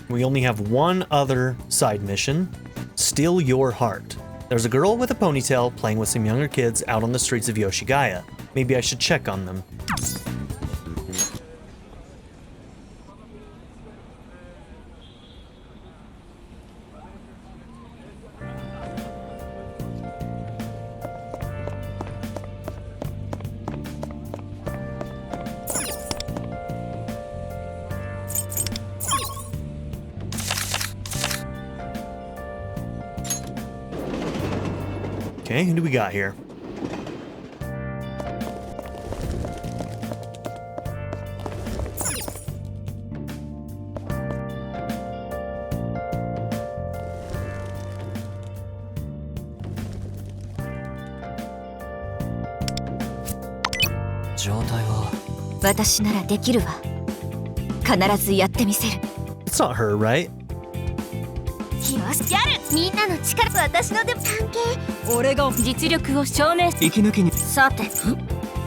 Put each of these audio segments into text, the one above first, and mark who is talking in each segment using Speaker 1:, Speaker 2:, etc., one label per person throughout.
Speaker 1: We only have one other side mission, Steal Your Heart. There's a girl with a ponytail playing with some younger kids out on the streets of Yoshigaya. Maybe I should check on them. Okay, who do we got here? It's not her, right?
Speaker 2: みんなの力私のでも関係俺が実力を証明息抜きにさて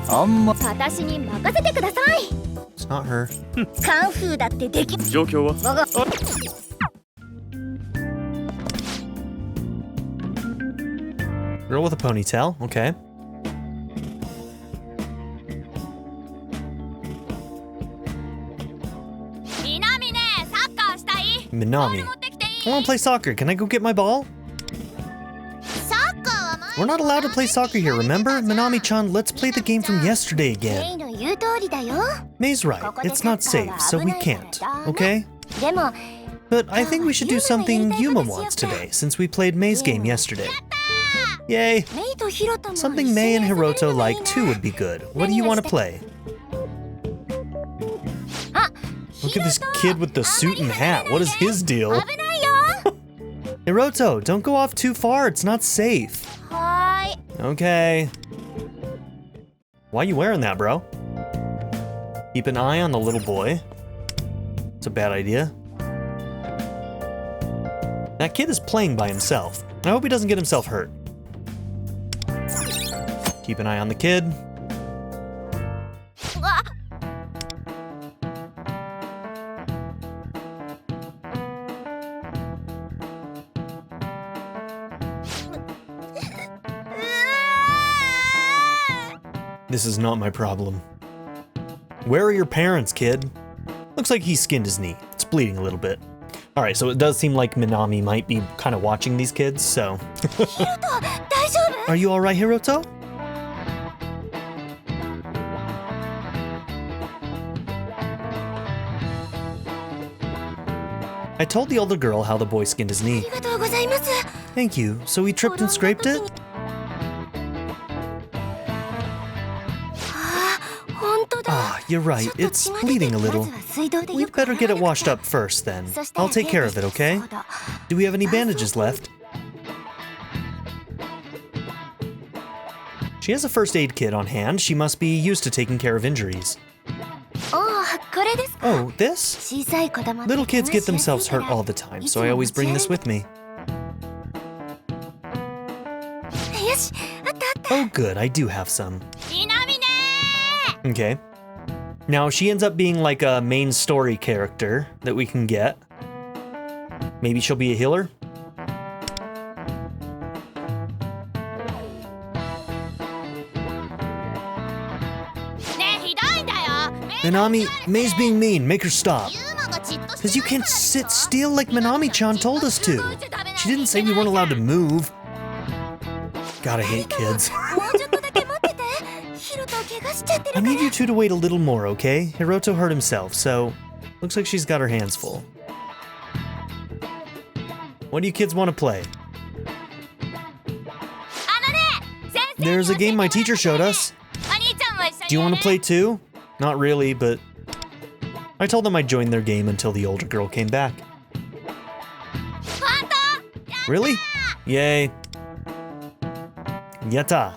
Speaker 2: あんま私に任せてください
Speaker 1: It's not her.
Speaker 2: カンフーだってでき状況は我が
Speaker 1: Girl with a ponytail, okay. Minami. I want to play soccer. Can I go get my ball? We're not allowed to play soccer here, remember? Minami-chan, let's play the game from yesterday again. Mei's right. It's not safe, so we can't, okay? But I think we should do something Yuma wants today, since we played Mei's game yesterday. Yay! Something Mei and Hiroto like too would be good. What do you want to play? Look at this kid with the suit and hat. What is his deal? Hiroto, don't go off too far. It's not safe. Okay. Why are you wearing that, bro? Keep an eye on the little boy. It's a bad idea. That kid is playing by himself. I hope he doesn't get himself hurt. Keep an eye on the kid. This is not my problem. Where are your parents, kid? Looks like he skinned his knee. It's bleeding a little bit. Alright, so it does seem like Minami might be kind of watching these kids, so... Are you alright, Hiroto? I told the older girl how the boy skinned his knee. Thank you. So he tripped and scraped it? Ah, you're right. It's bleeding a little. We'd better get it washed up first, then. I'll take care of it, okay? Do we have any bandages left? She has a first aid kit on hand. She must be used to taking care of injuries. Oh, this? Little kids get themselves hurt all the time, so I always bring this with me. Oh good, I do have some. Okay. Now she ends up being like a main story character that we can get. Maybe she'll be a healer? Minami, Mei's being mean. Make her stop. Because you can't sit still like Minami-chan told us to. She didn't say we weren't allowed to move. God, I hate kids. I need you two to wait a little more, okay? Hiroto hurt himself, so looks like she's got her hands full. What do you kids want to play? There's a game my teacher showed us. Do you want to play too? Not really, but I told them I'd join their game until the older girl came back. Really? Yay. Yatta.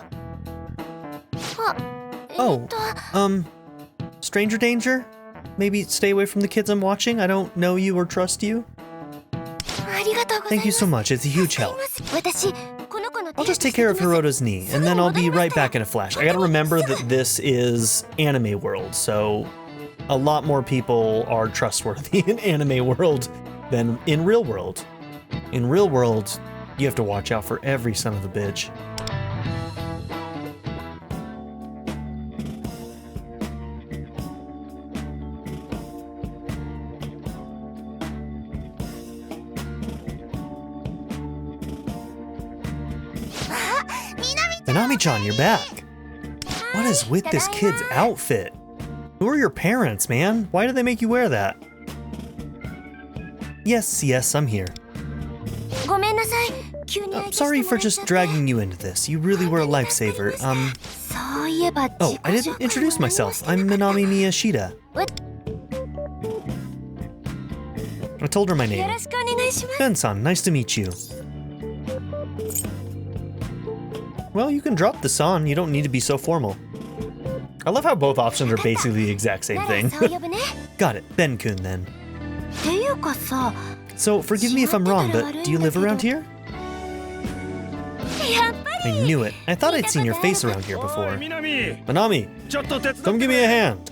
Speaker 1: Oh, stranger danger? Maybe stay away from the kids I'm watching? I don't know you or trust you. Thank you so much, it's a huge help. I'll just take care of Hiroto's knee, and then I'll be right back in a flash. I gotta remember that this is anime world, so a lot more people are trustworthy in anime world than in real world. In real world, you have to watch out for every son of a bitch. Minami-chan, you're back. What is with this kid's outfit? Who are your parents, man? Why do they make you wear that? Yes, I'm here. Sorry for just dragging you into this. You really were a lifesaver. Oh, I didn't introduce myself. I'm Minami Miyashita. I told her my name. Ben-san, nice to meet you. Well, you can drop the san. You don't need to be so formal. I love how both options are basically the exact same thing. Got it. Ben-kun, then. So, forgive me if I'm wrong, but do you live around here? I knew it. I thought I'd seen your face around here before. Minami, come give me a hand.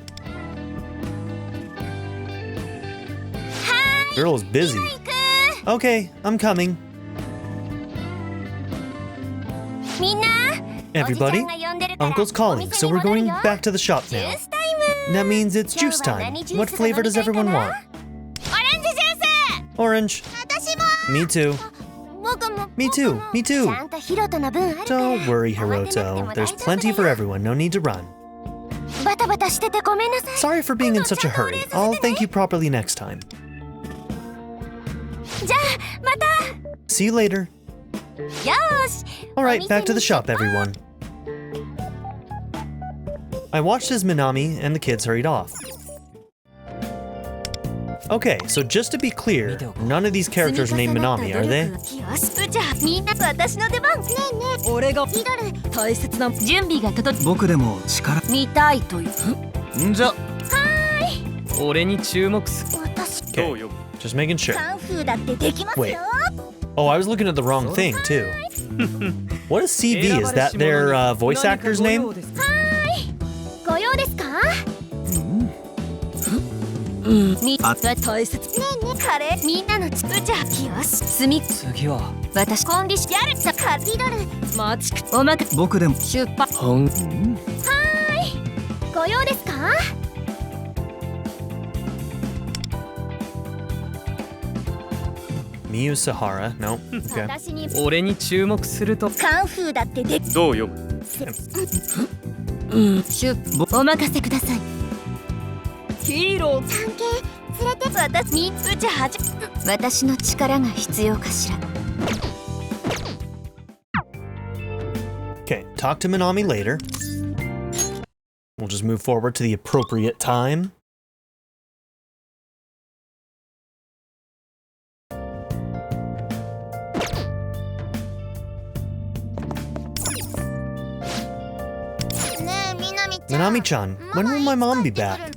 Speaker 1: Girl is busy. Okay, I'm coming. Everybody, Uncle's calling, so we're going back to the shop now. That means it's juice time. What flavor does everyone want? Orange. Me too. Me too. Don't worry, Hiroto. There's plenty for everyone, no need to run. Sorry for being in such a hurry. I'll thank you properly next time. See you later. Alright, back to the shop, everyone. I watched as Minami and the kids hurried off. Okay, so just to be clear, none of these characters are named Minami, are they? Okay, just making sure. Wait. Oh, I was looking at the wrong thing, too. What is CV? Is that their voice actor's name? Miyu Sahara, no, okay. Okay, talk to Minami later. We'll just move forward to the appropriate time. Minami-chan, when will my mom be back?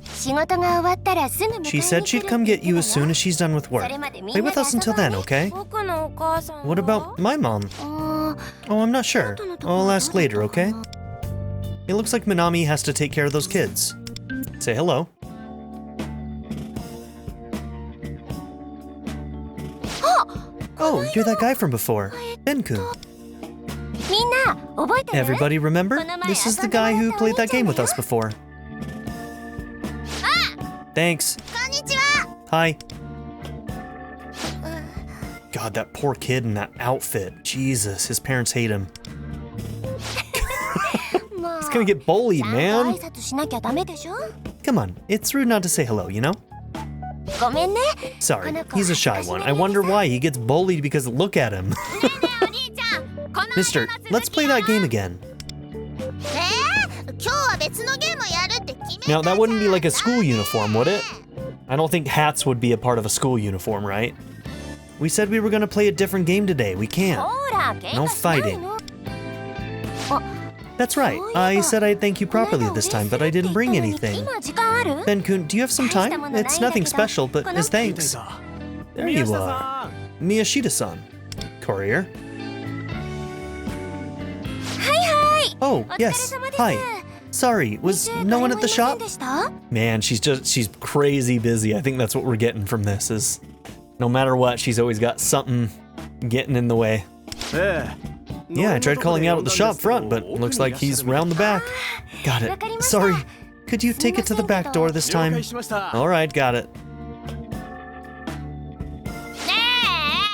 Speaker 1: She said she'd come get you as soon as she's done with work. Stay with us until then, okay? What about my mom? Oh, I'm not sure. I'll ask later, okay? It looks like Minami has to take care of those kids. Say hello. Oh, you're that guy from before. Ben-kun. Everybody remember? This is the guy who played that game with us before. Thanks. Hi. God, that poor kid in that outfit. Jesus, his parents hate him. He's gonna get bullied, man. Come on, it's rude not to say hello, you know? Sorry, he's a shy one. I wonder why he gets bullied because look at him. Mister, let's play that game again. Now, that wouldn't be like a school uniform, would it? I don't think hats would be a part of a school uniform, right? We said we were gonna play a different game today. We can't. No fighting. That's right. I said I'd thank you properly this time, but I didn't bring anything. Ben-kun, do you have some time? It's nothing special, but as thanks. There you are. Miyashita-san. Courier. Oh, yes. Hi. Sorry, was no one at the shop? Man, she's crazy busy. I think that's what we're getting from this is No matter what, she's always got something getting in the way. Yeah, I tried calling out at the shop front, but looks like he's round the back. Got it. Sorry. Could you take it to the back door this time? Alright, got it.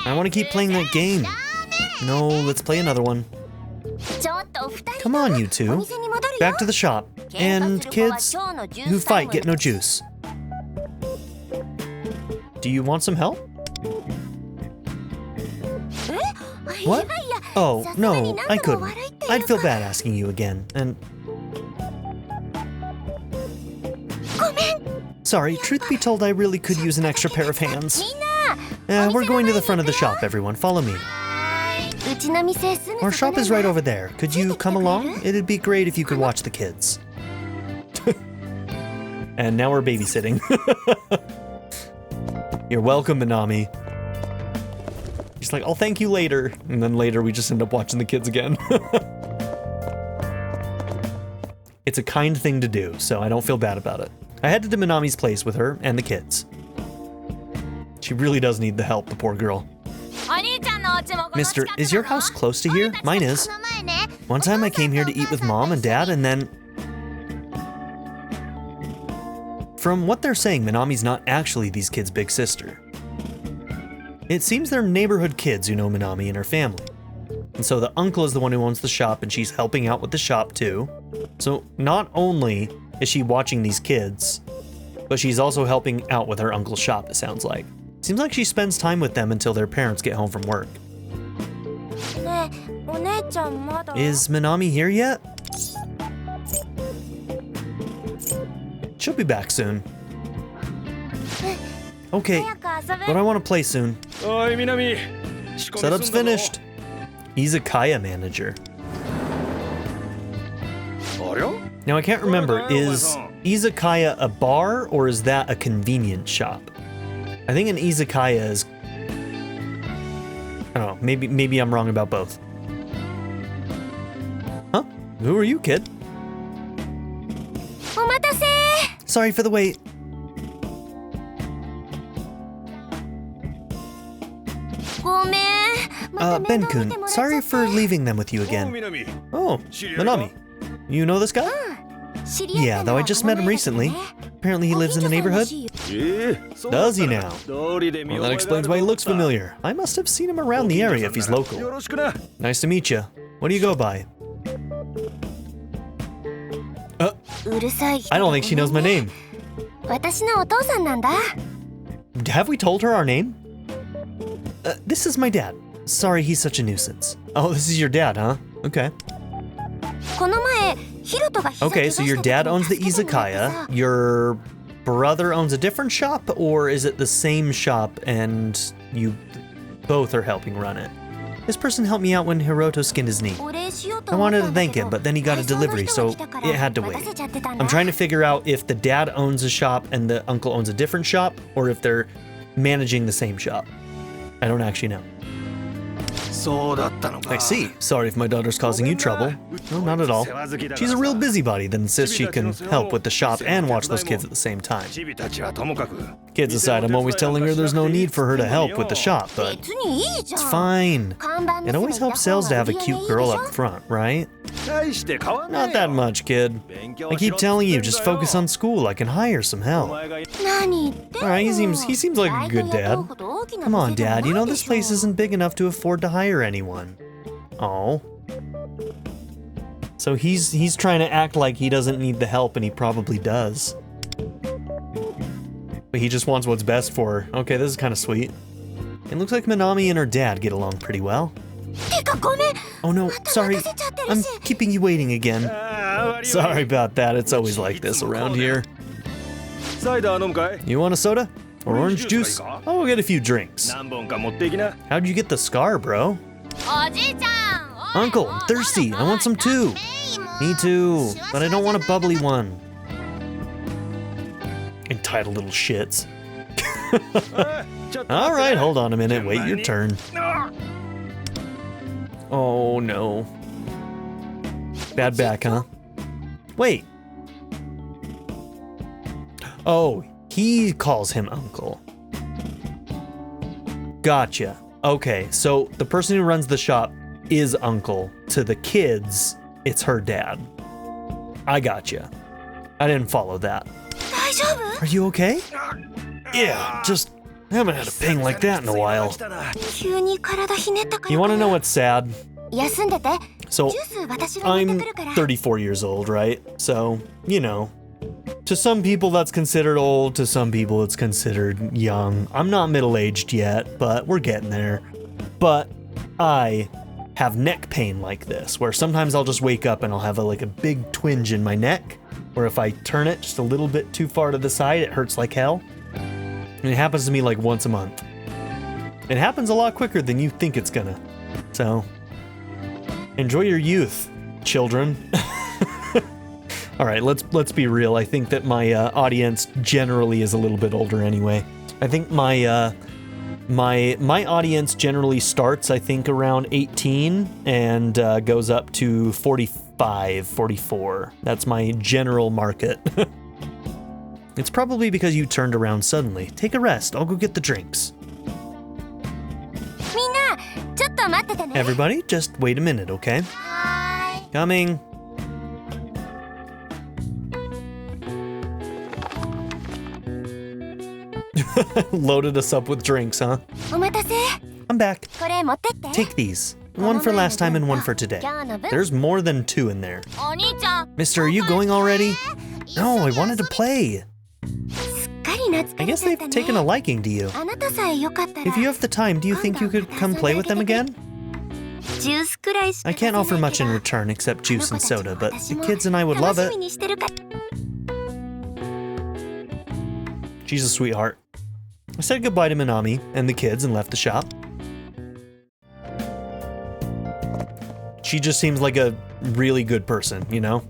Speaker 1: I want to keep playing that game. No, let's play another one. Come on, you two. Back to the shop. And kids who fight get no juice. Do you want some help? What? Oh, no, I couldn't. I'd feel bad asking you again, and... Sorry, truth be told, I really could use an extra pair of hands. We're going to the front of the shop, everyone. Follow me. Our shop is right over there. Could you come along? It'd be great if you could watch the kids. And now we're babysitting. You're welcome, Minami. She's like, I'll thank you later. And then later we just end up watching the kids again. It's a kind thing to do, so I don't feel bad about it. I headed to Minami's place with her and the kids. She really does need the help, the poor girl. Mister, is your house close to here? Mine is. One time I came here to eat with Mom and Dad, and then... From what they're saying, Minami's not actually these kids' big sister. It seems they're neighborhood kids who know Minami and her family. And so the uncle is the one who owns the shop, and she's helping out with the shop too. So not only is she watching these kids, but she's also helping out with her uncle's shop, it sounds like. Seems like she spends time with them until their parents get home from work. Is Minami here yet? She'll be back soon. Okay, but I want to play soon. Setup's finished. Izakaya manager. Now I can't remember, is Izakaya a bar or is that a convenience shop? I think an Izakaya is... I don't know, maybe I'm wrong about both. Huh? Who are you, kid? Sorry for the wait. Ben-kun, sorry for leaving them with you again. Oh, Minami. You know this guy? Yeah, though I just met him recently. Apparently he lives in the neighborhood. Does he now? Well, that explains why he looks familiar. I must have seen him around the area if he's local. Nice to meet you. What do you go by? I don't think she knows my name. Have we told her our name? This is my dad. Sorry he's such a nuisance. Oh, this is your dad, huh? Okay. Okay, so your dad owns the izakaya, your brother owns a different shop, or is it the same shop and you both are helping run it? This person helped me out when Hiroto skinned his knee. I wanted to thank him, but then he got a delivery, so it had to wait. I'm trying to figure out if the dad owns a shop and the uncle owns a different shop, or if they're managing the same shop. I don't actually know. I see. Sorry if my daughter's causing you trouble. No, not at all. She's a real busybody that insists she can help with the shop and watch those kids at the same time. Kids aside, I'm always telling her there's no need for her to help with the shop, but it's fine. It always helps sales to have a cute girl up front, right? Not that much, kid. I keep telling you, just focus on school. I can hire some help. Alright, he seems like a good dad. Come on, Dad, you know this place isn't big enough to afford to hire anyone. Oh. So he's trying to act like he doesn't need the help, and he probably does. But he just wants what's best for her. Okay, this is kind of sweet. It looks like Minami and her dad get along pretty well. Oh no, sorry. I'm keeping you waiting again. Sorry about that, it's always like this around here. You want a soda? Or orange juice? I'll get a few drinks. How'd you get the scar, bro? Uncle, I'm thirsty. I want some too. Me too, but I don't want a bubbly one. Entitled little shits. Alright, hold on a minute. Wait your turn. Oh no. Bad back, huh? Wait. Oh, he calls him uncle. Gotcha. Okay, so the person who runs the shop is uncle. To the kids, it's her dad. I gotcha. I didn't follow that. Are you okay? Yeah, just haven't had a pain like that in a while. You want to know what's sad? So, I'm 34 years old, right? So, you know, to some people that's considered old, to some people it's considered young. I'm not middle-aged yet, but we're getting there. But I have neck pain like this, where sometimes I'll just wake up and I'll have like a big twinge in my neck, where if I turn it just a little bit too far to the side, it hurts like hell. And it happens to me like once a month. It happens a lot quicker than you think it's gonna. So, enjoy your youth, children. All right, let's be real. I think that my audience generally is a little bit older anyway. I think my audience generally starts, I think, around 18 and goes up to 45, 44. That's my general market. It's probably because you turned around suddenly. Take a rest. I'll go get the drinks. Everybody, just wait a minute, okay? Coming. Loaded us up with drinks, huh? I'm back. Take these. One for last time and one for today. There's more than 2 in there. Mister, are you going already? No, I wanted to play. I guess they've taken a liking to you. If you have the time, do you think you could come play with them again? I can't offer much in return except juice and soda, but the kids and I would love it. She's a sweetheart. I said goodbye to Minami and the kids and left the shop. She just seems like a really good person, you know?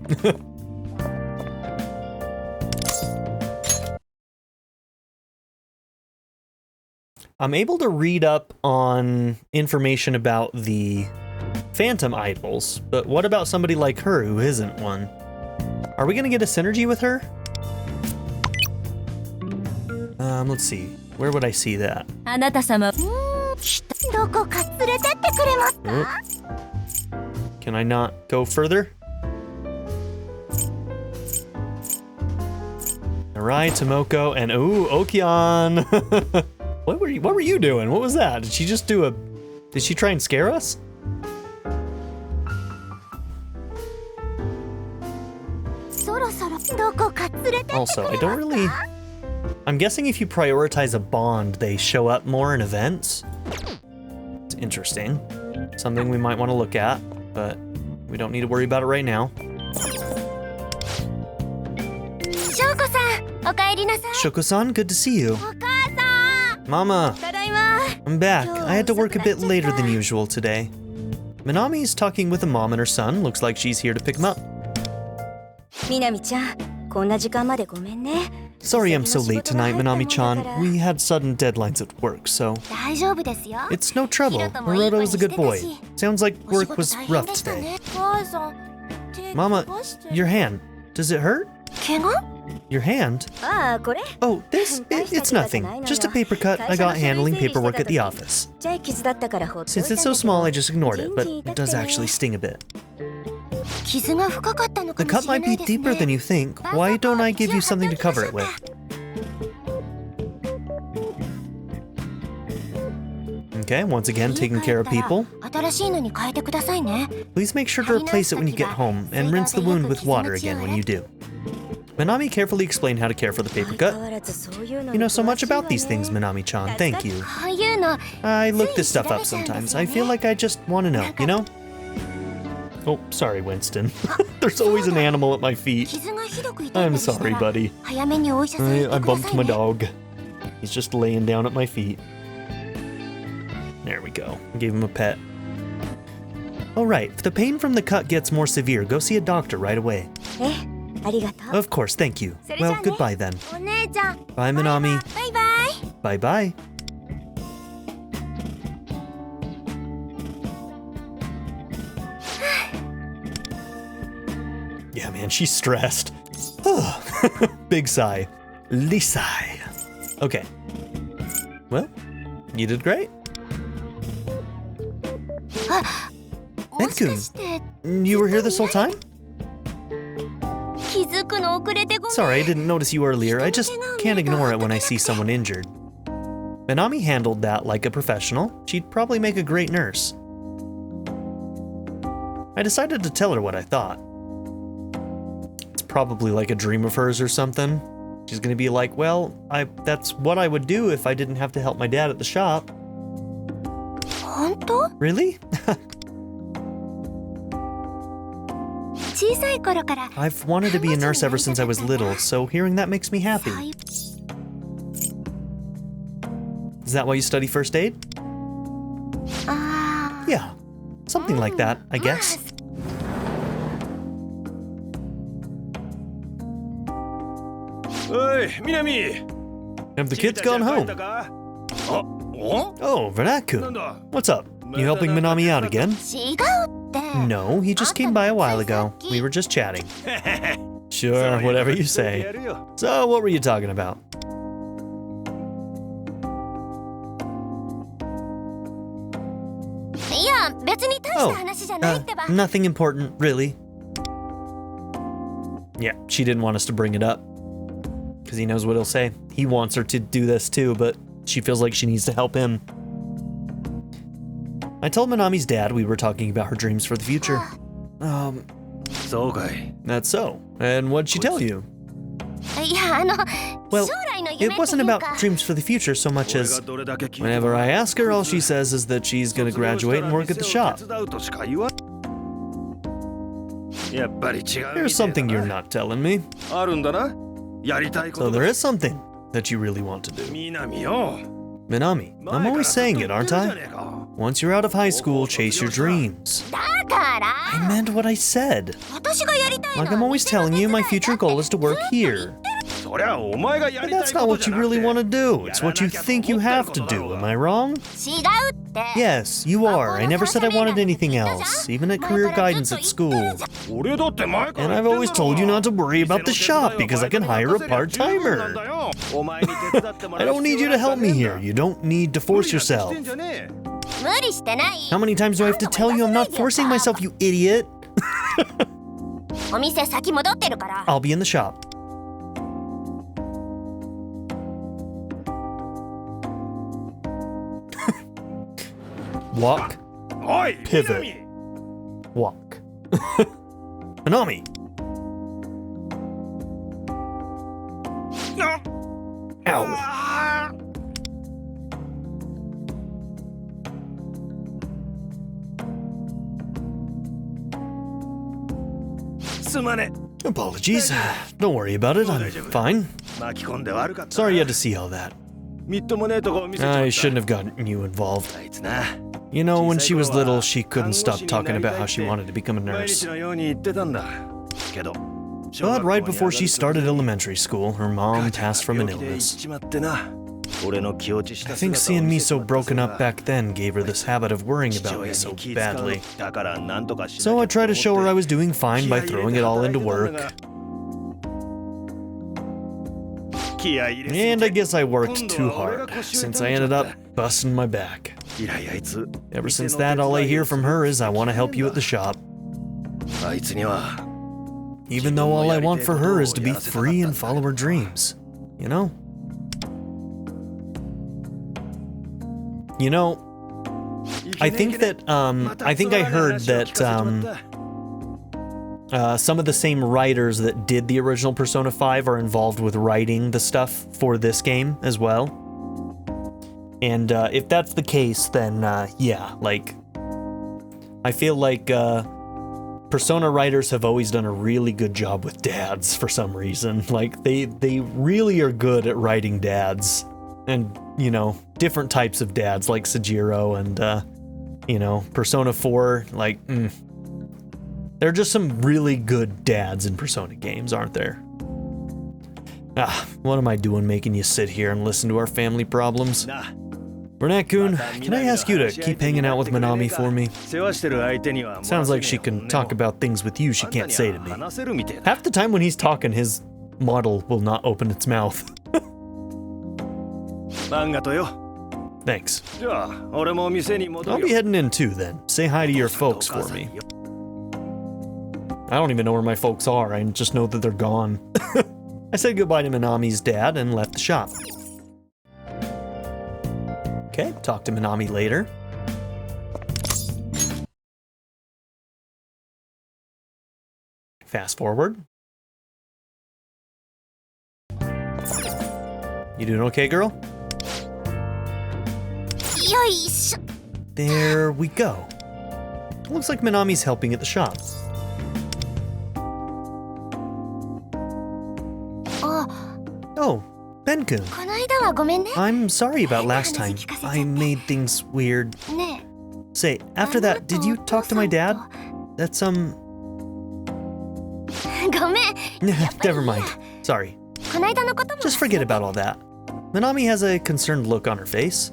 Speaker 1: I'm able to read up on information about the Phantom idols, but what about somebody like her who isn't one? Are we gonna get a synergy with her? Let's see. Where would I see that? Can I not go further? Arai, Tomoko, and ooh, Okion! What were you doing? What was that? Did she just do a... Did she try and scare us? Also, I don't really... I'm guessing if you prioritize a bond, they show up more in events. It's interesting. Something we might want to look at, but we don't need to worry about it right now. Shoko-san, good to see you. Mama, I'm back. I had to work a bit later than usual today. Minami's talking with a mom and her son. Looks like she's here to pick him up. Sorry I'm so late tonight, Minami-chan. We had sudden deadlines at work, so... It's no trouble. Moroto's a good boy. Sounds like work was rough today. Mama, your hand. Does it hurt? Your hand? Oh, this? It's nothing. Just a paper cut I got handling paperwork at the office. Since it's so small, I just ignored it, but it does actually sting a bit. The cut might be deeper than you think. Why don't I give you something to cover it with? Okay, once again, taking care of people. Please make sure to replace it when you get home, and rinse the wound with water again when you do. Minami carefully explained how to care for the paper cut. You know so much about these things, Minami-chan. Thank you. I look this stuff up sometimes. I feel like I just want to know, you know? Oh, sorry, Winston. There's always an animal at my feet. I'm sorry, buddy. I bumped my dog. He's just laying down at my feet. There we go. Gave him a pet. Oh, right. If the pain from the cut gets more severe, go see a doctor right away. Of course, thank you. Well, goodbye then. Bye, Minami. Bye-bye. Bye-bye. Yeah, man, she's stressed. Big sigh. Lisai. Okay. Well, you did great. Nen-kun, you were here this whole time? Sorry, I didn't notice you earlier. I just can't ignore it when I see someone injured. Minami handled that like a professional. She'd probably make a great nurse. I decided to tell her what I thought. It's probably like a dream of hers or something. She's gonna be like, well, that's what I would do if I didn't have to help my dad at the shop. Really? I've wanted to be a nurse ever since I was little, so hearing that makes me happy. Is that why you study first aid? Yeah, something like that, I guess.
Speaker 3: Hey, Minami!
Speaker 1: Have the kids gone home? Oh, Vernaku. What's up? You helping Minami out again? No, he just came by a while ago. We were just chatting. Sure, whatever you say. So, what were you talking about? Nothing important, really. Yeah, she didn't want us to bring it up. Because he knows what he'll say. He wants her to do this too, but she feels like she needs to help him. I told Minami's dad we were talking about her dreams for the future. That's so. And what'd she tell you? Well, it wasn't about dreams for the future so much as whenever I ask her, all she says is that she's gonna graduate and work at the shop. There's something you're not telling me. So there is something that you really want to do. Minami, I'm always saying it, aren't I? Once you're out of high school, chase your dreams. I meant what I said. Like I'm always telling you, my future goal is to work here. But that's not what you really want to do. It's what you think you have to do. Am I wrong? Yes, you are. I never said I wanted anything else, even at career guidance at school. And I've always told you not to worry about the shop because I can hire a part-timer. I don't need you to help me here. You don't need to force yourself. How many times do I have to tell you I'm not forcing myself, you idiot? I'll be in the shop. Walk. Pivot. Walk. Minami! Ow. Apologies. Don't worry about it. I'm fine. Sorry you had to see all that. I shouldn't have gotten you involved. You know, when she was little, she couldn't stop talking about how she wanted to become a nurse. But right before she started elementary school, her mom passed from an illness. I think seeing me so broken up back then gave her this habit of worrying about me so badly. So I tried to show her I was doing fine by throwing it all into work. And I guess I worked too hard, since I ended up busting my back. Ever since that, all I hear from her is, I want to help you at the shop. Even though all I want for her is to be free and follow her dreams. You know? You know, I think that, I heard that, some of the same writers that did the original Persona 5 are involved with writing the stuff for this game as well. And if that's the case, then yeah, like, I feel like Persona writers have always done a really good job with dads for some reason. Like, they really are good at writing dads. And, you know, different types of dads, like Sejiro and, you know, Persona 4, like, There are just some really good dads in Persona games, aren't there? What am I doing making you sit here and listen to our family problems? Renat-kun, can I ask you to keep hanging out with Minami for me? Sounds like she can talk about things with you she can't say to me. Half the time when he's talking, his model will not open its mouth. Thanks. I'll be heading in too then. Say hi to your folks for me. I don't even know where my folks are, I just know that they're gone. I said goodbye to Minami's dad and left the shop. Okay, talk to Minami later. Fast forward. You doing okay, girl? There we go. Looks like Minami's helping at the shop. Oh, Ben-kun. I'm sorry about last time. I made things weird. Say, after that, did you talk to my dad? That's, Never mind. Sorry. Just forget about all that. Minami has a concerned look on her face.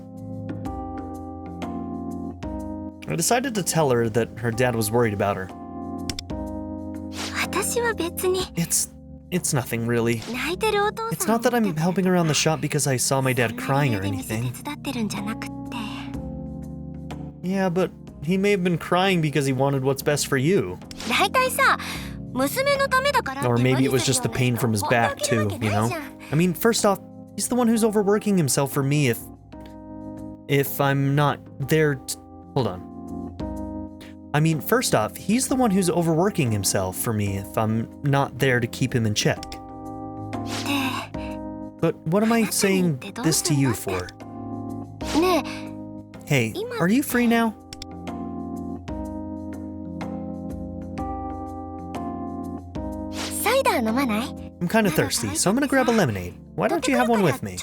Speaker 1: I decided to tell her that her dad was worried about her. It's nothing really. It's not that I'm helping around the shop because I saw my dad crying or anything. Yeah, but he may have been crying because he wanted what's best for you. Or maybe it was just the pain from his back too, you know? I mean, first off, he's the one who's overworking himself for me if I'm not there hold on. I mean, first off, he's the one who's overworking himself for me if I'm not there to keep him in check. But what am I saying this to you for? Hey, are you free now? I'm kind of thirsty, so I'm gonna grab a lemonade. Why don't you have one with me?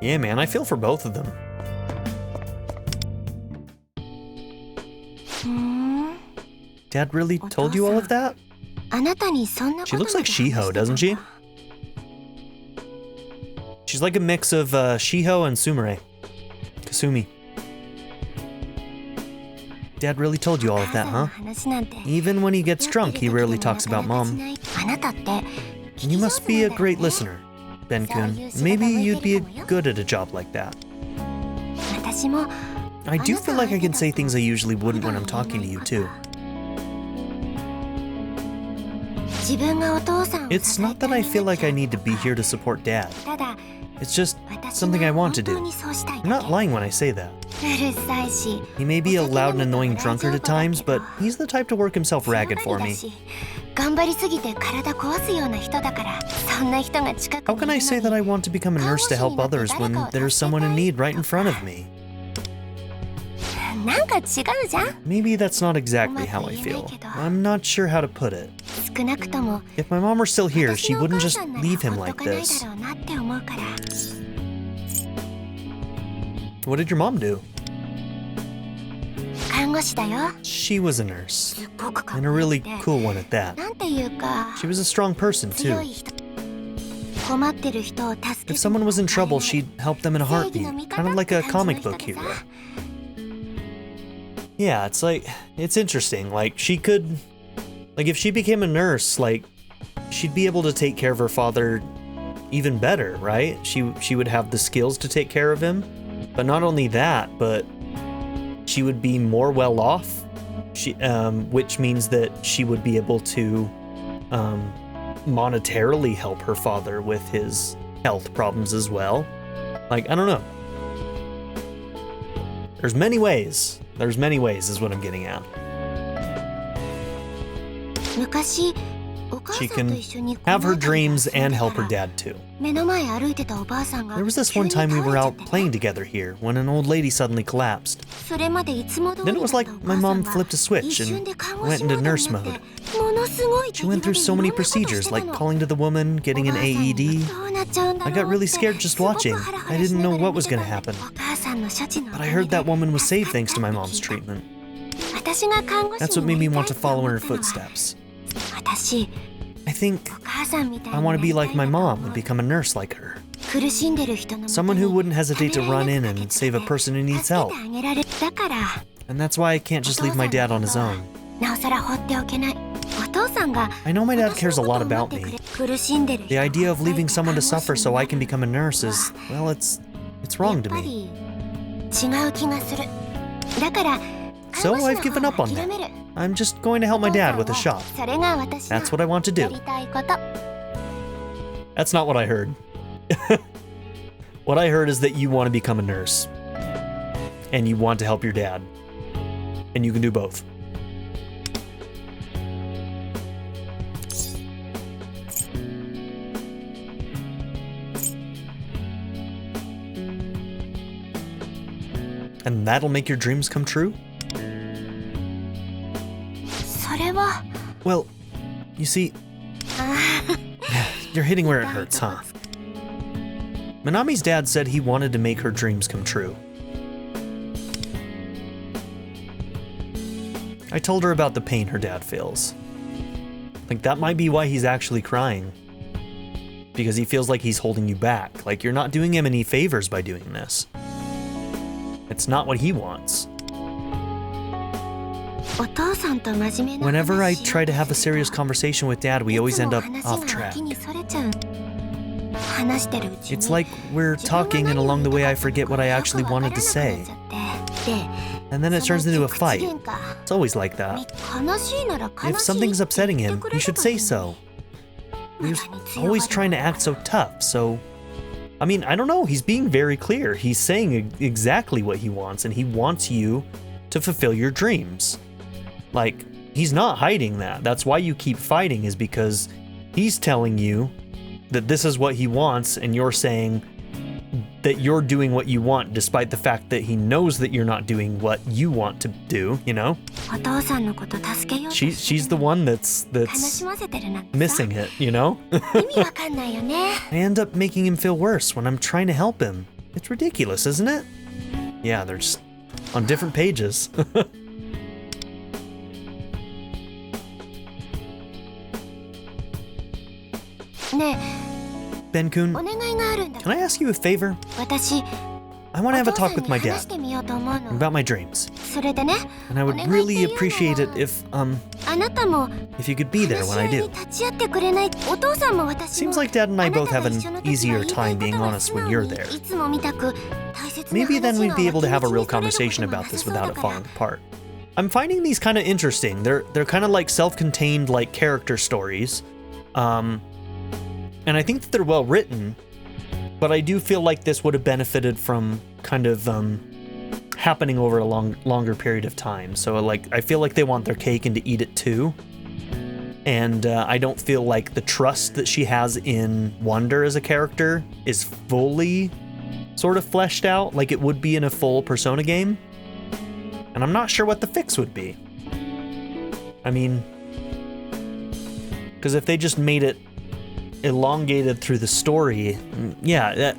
Speaker 1: Yeah, man, I feel for both of them. Dad really told you all of that? She looks like Shiho, doesn't she? She's like a mix of Shiho and Sumire. Kasumi. Dad really told you all of that, huh? Even when he gets drunk, he rarely talks about Mom. You must be a great listener, Ben-kun. Maybe you'd be good at a job like that. I do feel like I can say things I usually wouldn't when I'm talking to you, too. It's not that I feel like I need to be here to support Dad. It's just something I want to do. I'm not lying when I say that. He may be a loud and annoying drunkard at times, but he's the type to work himself ragged for me. How can I say that I want to become a nurse to help others when there's someone in need right in front of me? Maybe that's not exactly how I feel. I'm not sure how to put it. If my mom were still here, she wouldn't just leave him like this. What did your mom do? She was a nurse, and a really cool one at that. She was a strong person, too. If someone was in trouble, she'd help them in a heartbeat, kind of like a comic book hero. Yeah, it's interesting, like, she could, like, if she became a nurse, like, she'd be able to take care of her father even better, right? She would have the skills to take care of him, but not only that, but she would be more well off, which means that she would be able to monetarily help her father with his health problems as well. Like, I don't know. There's many ways is what I'm getting at. She can have her dreams and help her dad too. There was this one time we were out playing together here when an old lady suddenly collapsed. Then it was like my mom flipped a switch and went into nurse mode. She went through so many procedures, like calling to the woman, getting an AED. I got really scared just watching. I didn't know what was going to happen. But I heard that woman was saved thanks to my mom's treatment. That's what made me want to follow in her footsteps. I think I want to be like my mom and become a nurse like her. Someone who wouldn't hesitate to run in and save a person who needs help. And that's why I can't just leave my dad on his own. I know my dad cares a lot about me. The idea of leaving someone to suffer so I can become a nurse is, well, it's wrong to me. So I've given up on that. I'm just going to help my dad with a shop. That's what I want to do. That's not what I heard. What I heard is that you want to become a nurse. And you want to help your dad. And you can do both. And that'll make your dreams come true? Well, you see, you're hitting where it hurts, huh? Minami's dad said he wanted to make her dreams come true. I told her about the pain her dad feels. Like, that might be why he's actually crying. Because he feels like he's holding you back. Like, you're not doing him any favors by doing this. It's not what he wants. Whenever I try to have a serious conversation with Dad, we always end up off track. It's like we're talking and along the way I forget what I actually wanted to say. And then it turns into a fight. It's always like that. If something's upsetting him, he should say so. He's always trying to act so tough, so... I mean, I don't know, he's being very clear. He's saying exactly what he wants, and he wants you to fulfill your dreams. Like, he's not hiding that. That's why you keep fighting, is because he's telling you that this is what he wants, and you're saying that you're doing what you want, despite the fact that he knows that you're not doing what you want to do, you know? She's the one that's missing it, you know? I end up making him feel worse when I'm trying to help him. It's ridiculous, isn't it? Yeah, they're just on different pages. Ben-kun, can I ask you a favor? I want to have a talk with my dad about my dreams. And I would really appreciate it if you could be there when I do. Seems like Dad and I both have an easier time being honest when you're there. Maybe then we'd be able to have a real conversation about this without it falling apart. I'm finding these kind of interesting. They're kind of like self-contained like character stories. And I think that they're well written, but I do feel like this would have benefited from kind of happening over a longer period of time. So like, I feel like they want their cake and to eat it too. And I don't feel like the trust that she has in Wonder as a character is fully sort of fleshed out like it would be in a full Persona game. And I'm not sure what the fix would be. I mean, because if they just made it elongated through the story, yeah,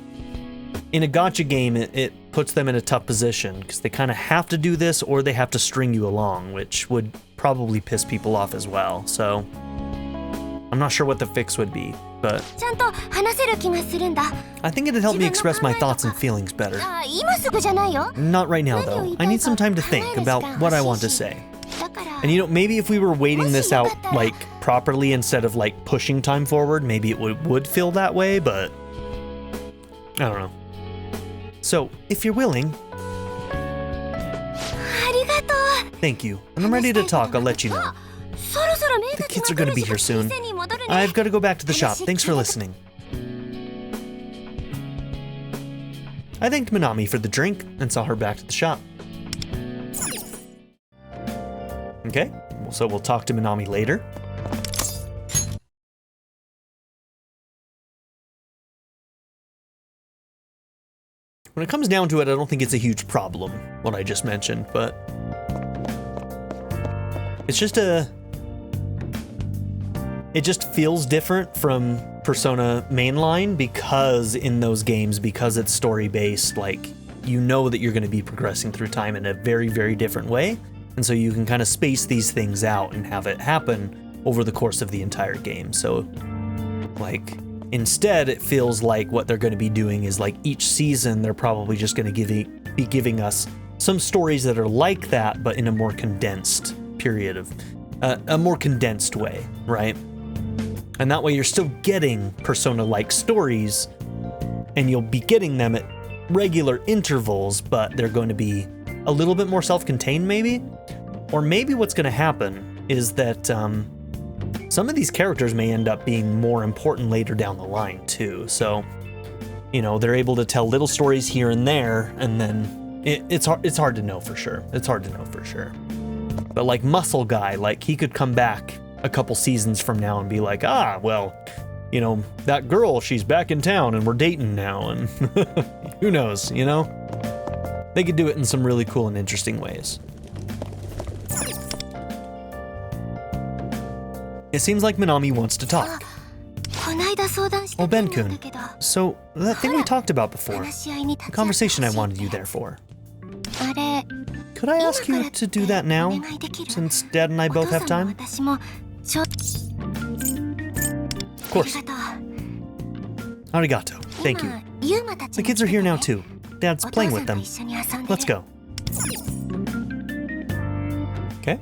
Speaker 1: in a gacha game it puts them in a tough position because they kind of have to do this or they have to string you along, which would probably piss people off as well. So I'm not sure what the fix would be, but I think it'd help me express my thoughts and feelings better. Not right now though. I need some time to think about what I want to say. And you know, maybe if we were waiting this out like properly instead of like pushing time forward, maybe it would feel that way, but I don't know. So, if you're willing... Thank you. When I'm ready to talk, I'll let you know. The kids are gonna be here soon. I've got to go back to the shop. Thanks for listening. I thanked Minami for the drink and saw her back to the shop. Okay, so we'll talk to Minami later. When it comes down to it, I don't think it's a huge problem, what I just mentioned, but it's just it just feels different from Persona mainline because in those games, because it's story-based, like, you know that you're going to be progressing through time in a very, very different way. And so you can kind of space these things out and have it happen over the course of the entire game. So, like, instead, it feels like what they're going to be doing is, like, each season, they're probably just going to be giving us some stories that are like that, but in a more condensed period of a more condensed way, right? And that way you're still getting Persona-like stories, and you'll be getting them at regular intervals, but they're going to be a little bit more self-contained maybe? Or maybe what's going to happen is that some of these characters may end up being more important later down the line too. So, you know, they're able to tell little stories here and there, and then it's hard to know for sure. It's hard to know for sure. But like Muscle Guy, like he could come back a couple seasons from now and be like, ah, well, you know, that girl, she's back in town and we're dating now, and who knows, you know? They could do it in some really cool and interesting ways. It seems like Minami wants to talk. Oh, Ben-kun. So, that thing we talked about before, the conversation I wanted you there for. Could I ask you to do that now, since Dad and I both have time? Of course. Arigato. Thank you. The kids are here now too. Dad's playing with them. Let's go. Okay.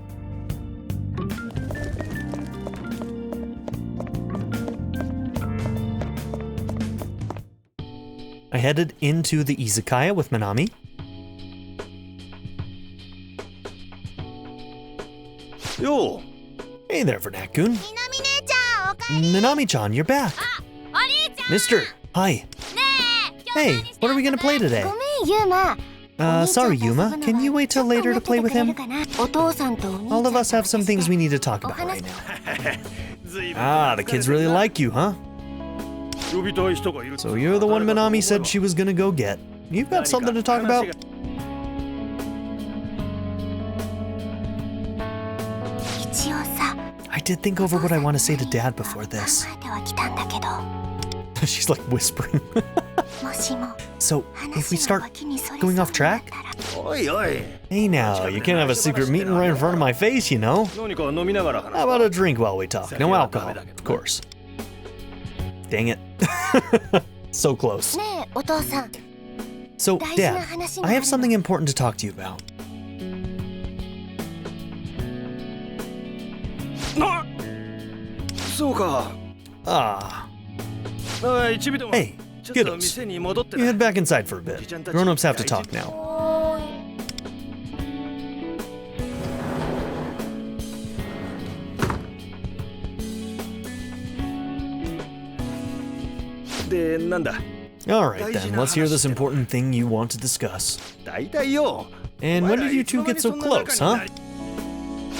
Speaker 1: I headed into the izakaya with Minami.
Speaker 3: Yo!
Speaker 1: Hey there, Vernac-kun. Minami-chan, you're back. Mister, hi. Hey, what are we gonna play today? Sorry, Yuma. Can you wait till later to play with him? All of us have some things we need to talk about right now. Ah, the kids really like you, huh? So you're the one Minami said she was gonna go get. You've got something to talk about? I did think over what I want to say to Dad before this. She's like whispering. So, if we start going off track? Hey now, you can't have a secret meeting right in front of my face, you know? How about a drink while we talk? No alcohol, of course. Dang it. So close. So, Dad, I have something important to talk to you about. Ah. Hey, kiddos. You head back inside for a bit. Grown-ups have to talk now. Alright then, let's hear this important thing you want to discuss. And when did you two get so close, huh?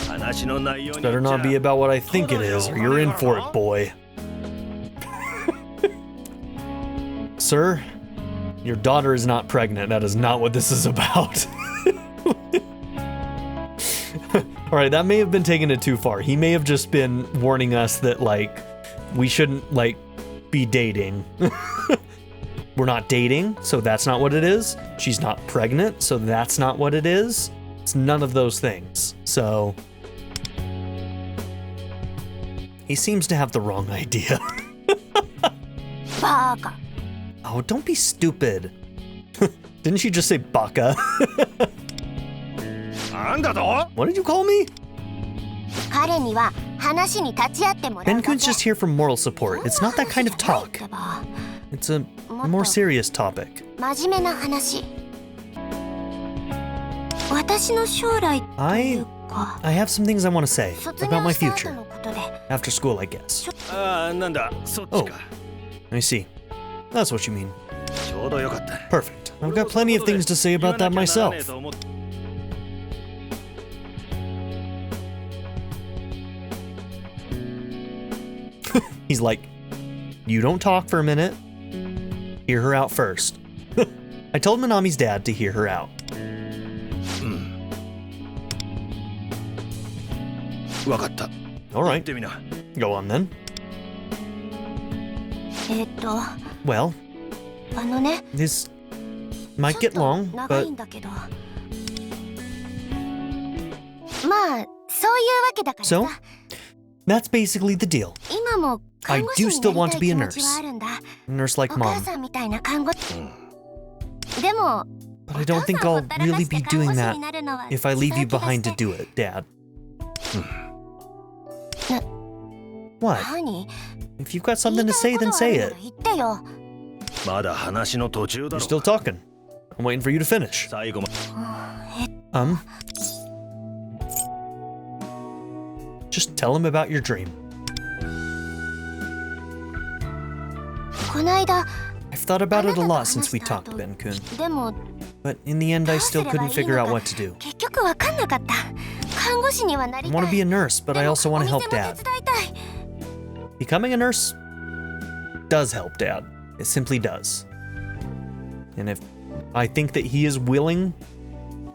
Speaker 1: This better not be about what I think it is, or you're in for it, boy. Sir, your daughter is not pregnant. That is not what this is about. Alright, that may have been taken it too far. He may have just been warning us that, like, we shouldn't, like, be dating. We're not dating, so that's not what it is. She's not pregnant, so that's not what it is. It's none of those things. So he seems to have the wrong idea.
Speaker 2: Baka.
Speaker 1: Oh, don't be stupid. Didn't she just say baka? What did you call me? Ben-kun's just here for moral support. It's not that kind of talk. It's a more serious topic. I have some things I want to say about my future. After school, I guess. Oh, I see. That's what you mean. Perfect. I've got plenty of things to say about that myself. He's like, you don't talk for a minute. Hear her out first. I told Minami's dad to hear her out. Alright, go on then. Well, this might get long, but... So, that's basically the deal. I do still want to be a nurse. A nurse like Mom. But I don't think I'll really be doing that if I leave you behind to do it, Dad. What? If you've got something to say, then say it. You're still talking. I'm waiting for you to finish. Just tell him about your dream. I've thought about it a lot since we talked, Ben-kun. But in the end, I still couldn't figure out what to do. I want to be a nurse, but I also want to help Dad. Becoming a nurse does help Dad. It simply does. And if I think that he is willing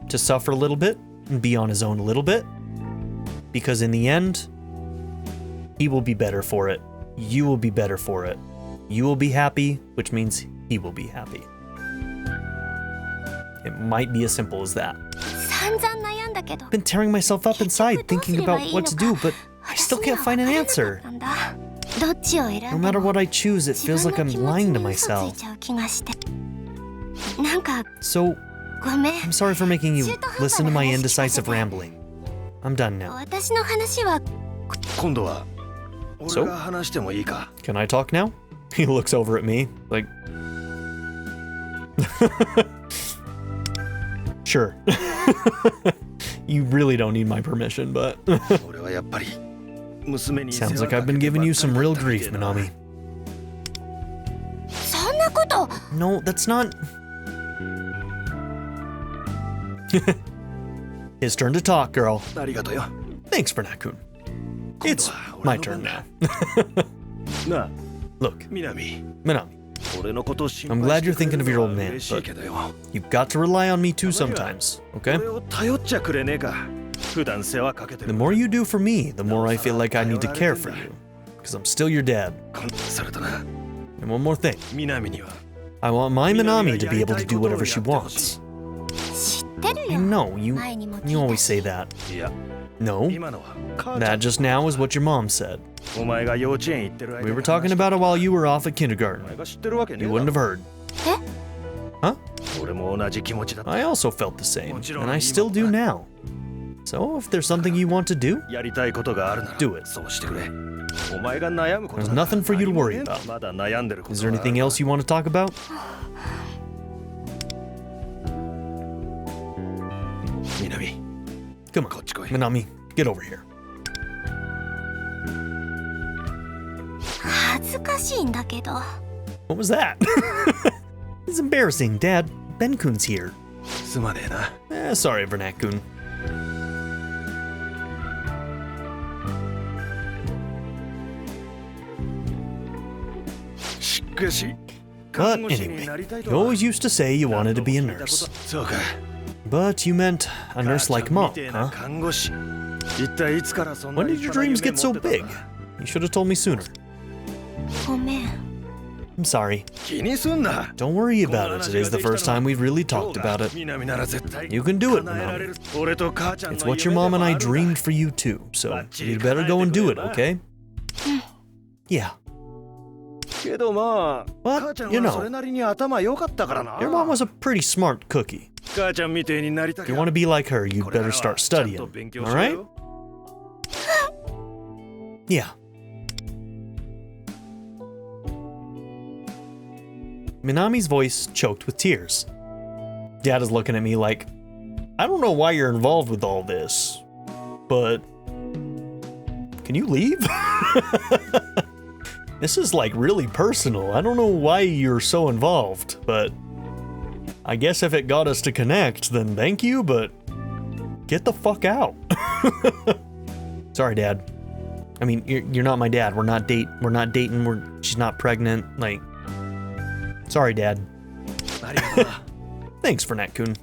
Speaker 1: to suffer a little bit and be on his own a little bit, because in the end, he will be better for it. You will be better for it. You will be happy, which means he will be happy. It might be as simple as that. I've been tearing myself up inside thinking about what to do, but I still can't find an answer. No matter what I choose, it feels like I'm lying to myself. So, I'm sorry for making you listen to my indecisive rambling. I'm done now. So, can I talk now? He looks over at me, like... Sure. You really don't need my permission, but... Sounds like I've been giving you some real grief, Minami. No, that's not... His turn to talk, girl. Thanks, Bernat-kun. It's my turn now. Look, Minami. I'm glad you're thinking of your old man, but you've got to rely on me too sometimes, okay? The more you do for me, the more I feel like I need to care for you, because I'm still your dad. And one more thing. I want my Minami to be able to do whatever she wants. I know, you always say that. No, that just now is what your mom said. We were talking about it while you were off at kindergarten. You wouldn't have heard. Huh? I also felt the same, and I still do now. So if there's something you want to do, do it. There's nothing for you to worry about. Is there anything else you want to talk about? Come on, Minami, get over here. What was that? It's embarrassing, Dad. Ben-kun's here. Sorry, Bernat-kun. But anyway, you always used to say you wanted to be a nurse. But you meant a nurse like Mom, huh? When did your dreams get so big? You should have told me sooner. I'm sorry. Don't worry about it. Today's the first time we've really talked about it. You can do it, Minami. It's what your mom and I dreamed for you too, so you'd better go and do it, okay? Yeah. But, you know, your mom was a pretty smart cookie. If you want to be like her, you'd better start studying, alright? Yeah. Minami's voice choked with tears. Dad is looking at me like, I don't know why you're involved with all this, but can you leave? This is like really personal. I don't know why you're so involved, but I guess if it got us to connect, then thank you, but get the fuck out. Sorry, Dad. I mean, you're not my dad. We're not dating. She's not pregnant. Like, sorry, Dad. Thanks, Bernat-kun.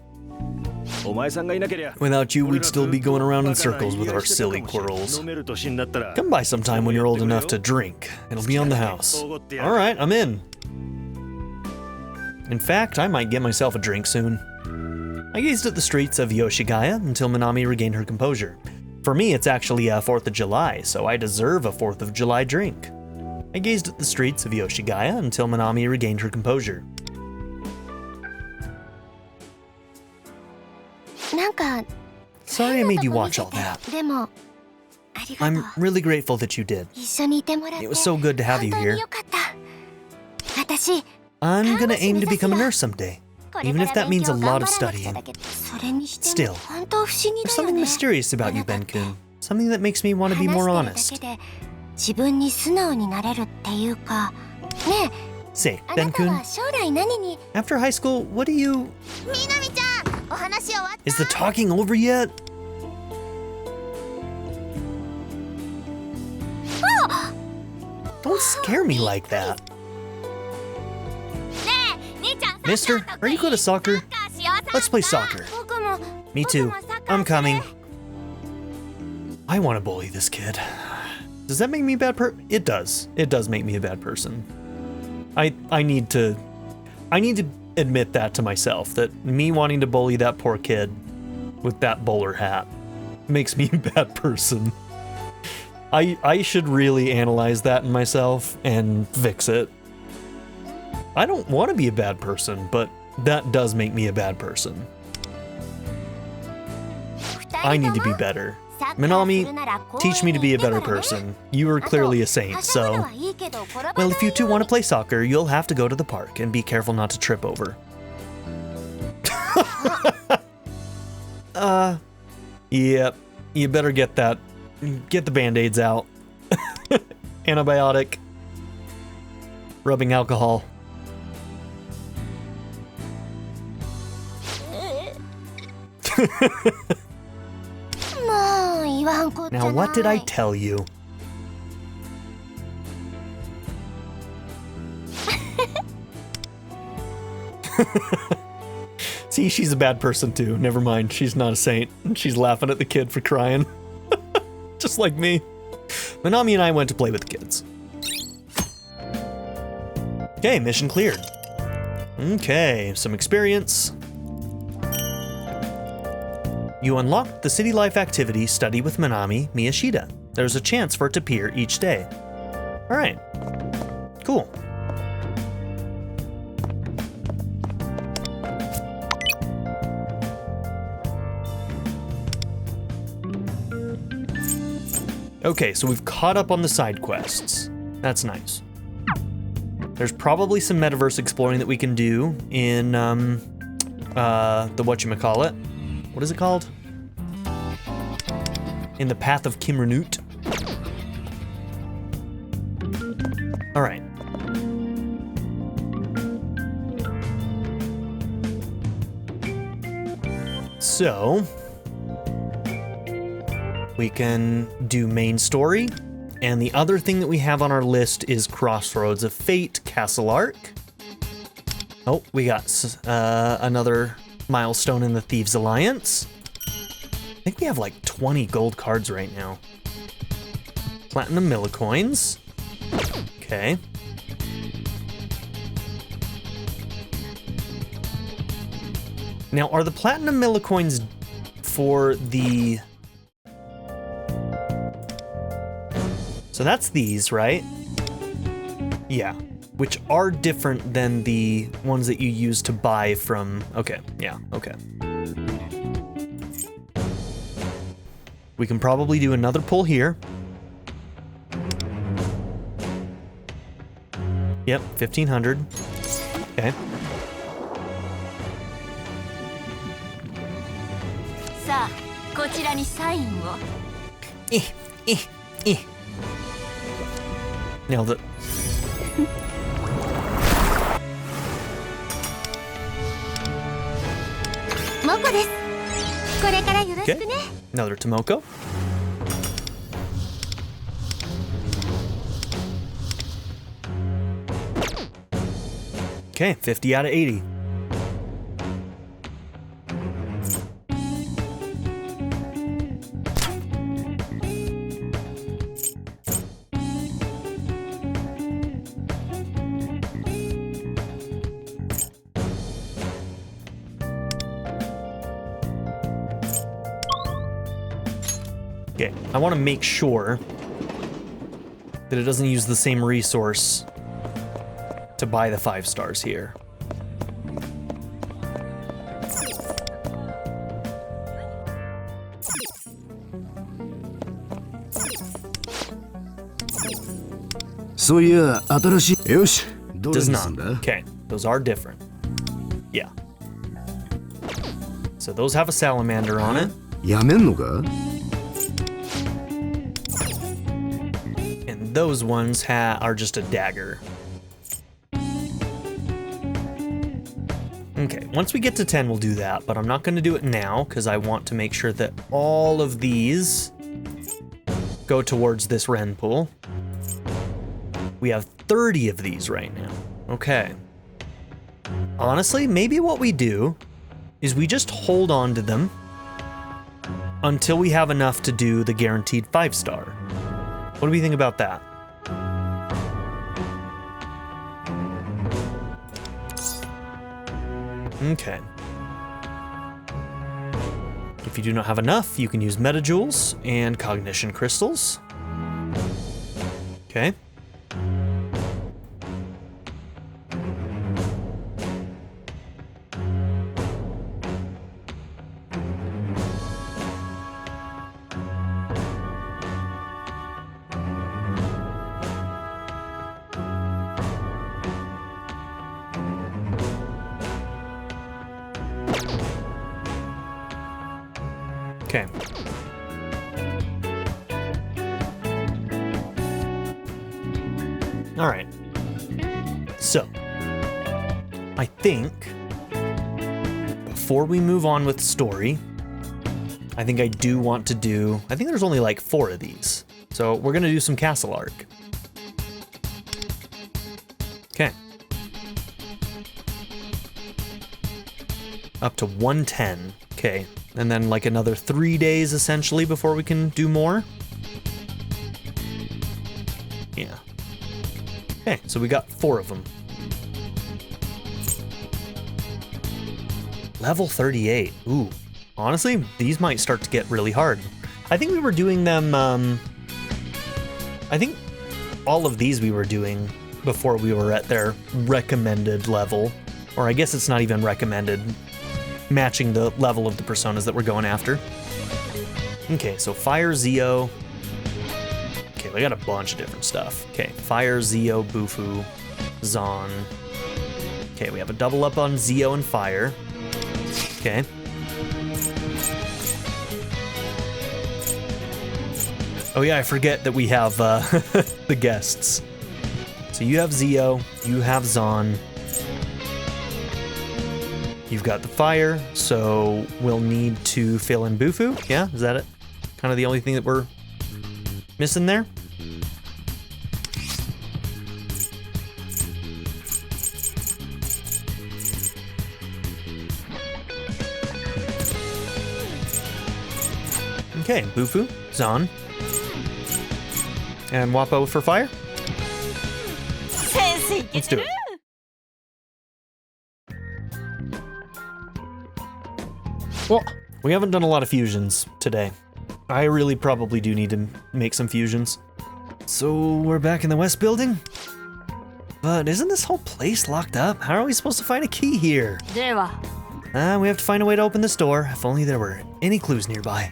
Speaker 1: Without you, we'd still be going around in circles with our silly quarrels. Come by sometime when you're old enough to drink. It'll be on the house. Alright, I'm in. In fact, I might get myself a drink soon. I gazed at the streets of Yoshigaya until Minami regained her composure. For me, it's actually 4th of July, so I deserve a 4th of July drink. I gazed at the streets of Yoshigaya until Minami regained her composure. Sorry I made you watch all that. I'm really grateful that you did. It was so good to have you here. I'm gonna aim to become a nurse someday, even if that means a lot of studying. Still, there's something mysterious about you, Ben-kun. Something that makes me want to be more honest. Say, Ben-kun, after high school, what do you... Is the talking over yet? Don't scare me like that. Mister, are you good at soccer? Let's play soccer. Me too. I'm coming. I want to bully this kid. Does that make me a bad person? It does. It does make me a bad person. I need to admit that to myself, that me wanting to bully that poor kid with that bowler hat makes me a bad person. I should really analyze that in myself and fix it. I don't want to be a bad person, but that does make me a bad person. I need to be better. Minami, teach me to be a better person. You are clearly a saint, so... Well, if you two want to play soccer, you'll have to go to the park and be careful not to trip over. Yep. You better get the Band-Aids out. Antibiotic. Rubbing alcohol. Now, what did I tell you? See, she's a bad person too. Never mind, she's not a saint. She's laughing at the kid for crying. Just like me. Minami and I went to play with the kids. Okay, mission cleared. Okay, some experience. You unlocked the City Life activity Study with Minami Miyashita. There's a chance for it to appear each day. Alright. Cool. Okay, so we've caught up on the side quests. That's nice. There's probably some metaverse exploring that we can do in the whatchamacallit. What is it called? In the Path of Kimranut. All right. So we can do main story, and the other thing that we have on our list is Crossroads of Fate, Castle Arc. Oh, we got another milestone in the Thieves Alliance. I think we have like 20 gold cards right now. Platinum millicoins. Okay. Now, are the platinum millicoins for the... So that's these, right? Yeah. Which are different than the ones that you use to buy from... Okay, yeah, okay. We can probably do another pull here. Yep, 1,500. Okay. Nailed it. Okay, another Tomoko. Okay, 50 out of 80. Okay, I want to make sure that it doesn't use the same resource to buy the 5 stars here. Does not. Okay, those are different. Yeah. So those have a salamander on it. And those ones are just a dagger. Okay, once we get to 10, we'll do that, but I'm not going to do it now because I want to make sure that all of these go towards this Ren pool. We have 30 of these right now. Okay. Honestly, maybe what we do is we just hold on to them until we have enough to do the guaranteed 5-star. What do we think about that? Okay. If you do not have enough, you can use Metajewels and Cognition Crystals. Okay. Okay. All right. So, I think before we move on with the story, I think I do want to do, I think there's only like 4 of these. So we're going to do some castle arc. Okay. Up to 110. Okay. And then like another 3 days essentially before we can do more. Yeah. Okay, so we got 4 of them. Level 38. Ooh. Honestly, these might start to get really hard. I think we were doing them, I think all of these we were doing before we were at their recommended level. Or I guess it's not even recommended. Matching the level of the personas that we're going after. Okay, so Fire, Zio. Okay, we got a bunch of different stuff. Okay, Fire, Zio, Bufu, Zon. Okay, we have a double up on Zio and Fire. Okay. Oh yeah, I forget that we have the guests. So you have Zio, you have Zon. You've got the Fire, so we'll need to fill in Bufu. Yeah, is that it? Kind of the only thing that we're missing there? Okay, Bufu, Zon, and Wapo for Fire. Let's do it. Well, we haven't done a lot of fusions today. I really probably do need to make some fusions. So we're back in the West Building? But isn't this whole place locked up? How are we supposed to find a key here? We have to find a way to open this door. If only there were any clues nearby.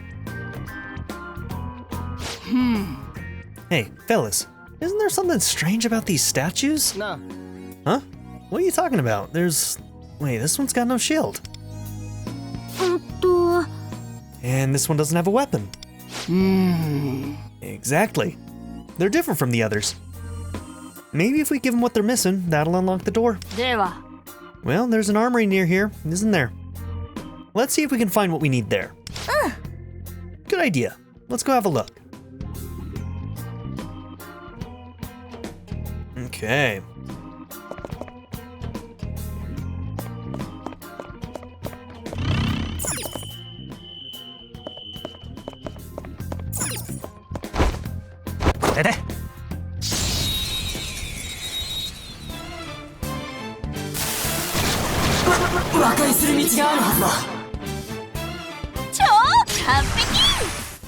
Speaker 1: Hey, fellas, isn't there something strange about these statues?
Speaker 4: No.
Speaker 1: Huh? What are you talking about? Wait, this one's got no shield. And this one doesn't have a weapon. Exactly. They're different from the others. Maybe if we give them what they're missing, that'll unlock the door. Well, there's an armory near here, isn't there? Let's see if we can find what we need there. Good idea. Let's go have a look. Okay.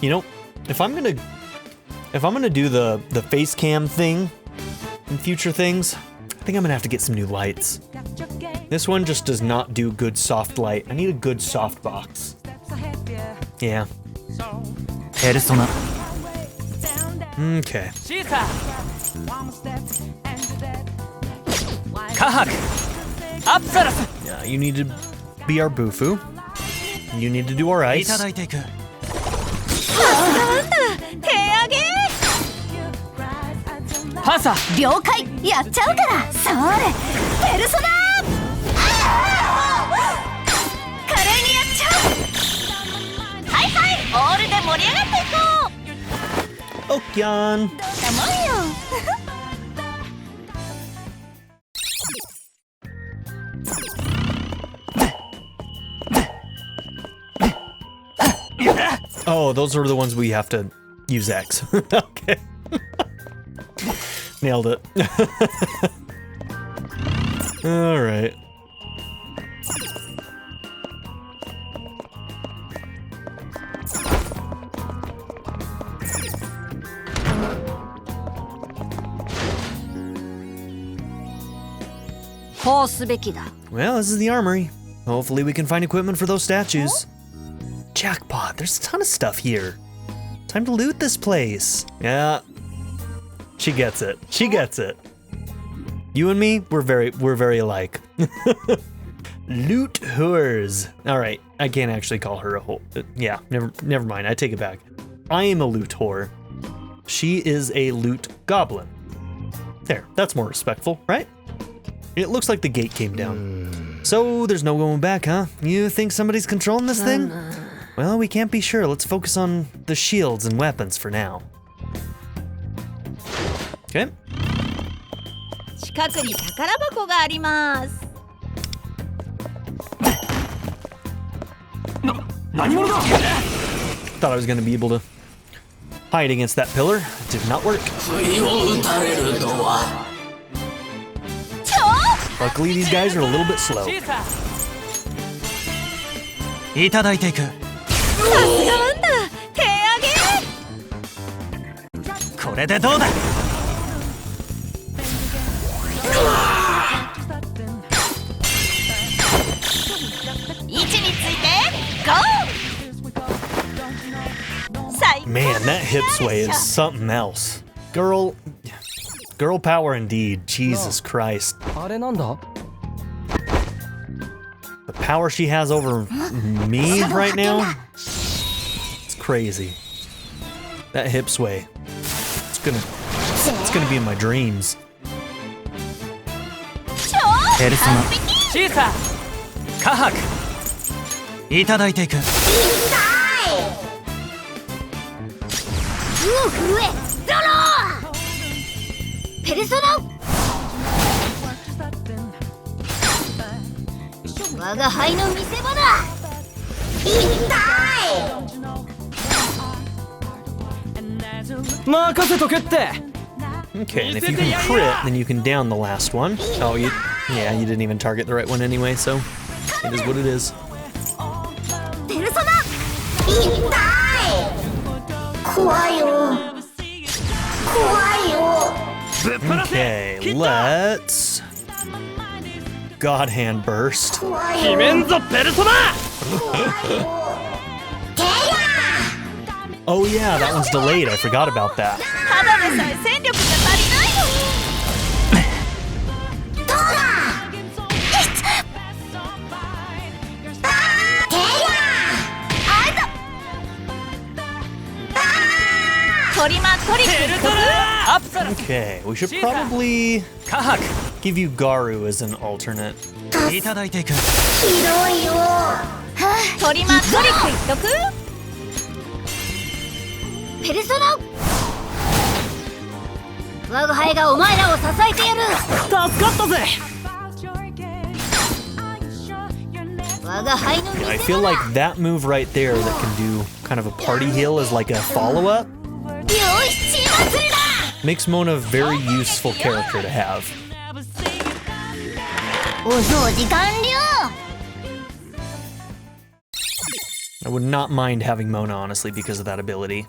Speaker 1: You know, if I'm gonna do the face cam thing in future things, I think I'm gonna have to get some new lights. This one just does not do good soft light. I need a good soft box. Yeah. Okay. Yeah, you need to be our Bufu. You need to do our ice.
Speaker 2: パンサー了解やっちゃうからそれペルソナ華麗にやっちゃうはいはいオールで盛り上がっていこう
Speaker 1: オッキャン
Speaker 2: だもんよ
Speaker 1: Oh, those are the ones we have to use X. Okay. Nailed it. All right. Well, this is the armory. Hopefully we can find equipment for those statues. Jackpot, there's a ton of stuff here. Time to loot this place. Yeah. She gets it. She gets it. You and me, we're very alike. Loot whores. All right, I can't actually call her a whore. Yeah, never mind. I take it back. I am a loot whore. She is a loot goblin. There, that's more respectful, right? It looks like the gate came down. So there's no going back, huh? You think somebody's controlling this thing? Well, we can't be sure. Let's focus on the shields and weapons for now. Okay.
Speaker 2: 近くに宝箱があります。
Speaker 1: 何者だ? Thought I was gonna be able to hide against that pillar. It did not work. Luckily, these guys are a little bit slow.
Speaker 2: いただいていく。さすがワンダ、手上げ。これでどうだ。位置について、ゴー。
Speaker 1: Man, that hip sway is something else. Girl power indeed. Jesus Christ. The power she has over me right now, it's crazy. That hip sway, it's gonna be in my dreams. Okay, and if you can crit, then you can down the last one. Oh, you didn't even target the right one anyway, so it is what it is. Okay, let's God Hand Burst. Oh yeah, that one's delayed. I forgot about that. Okay, we should probably give you Garu as an alternate. I feel like that move right there that can do kind of a party heal as like a follow-up makes Mona a very useful character to have. I would not mind having Mona, honestly, because of that ability.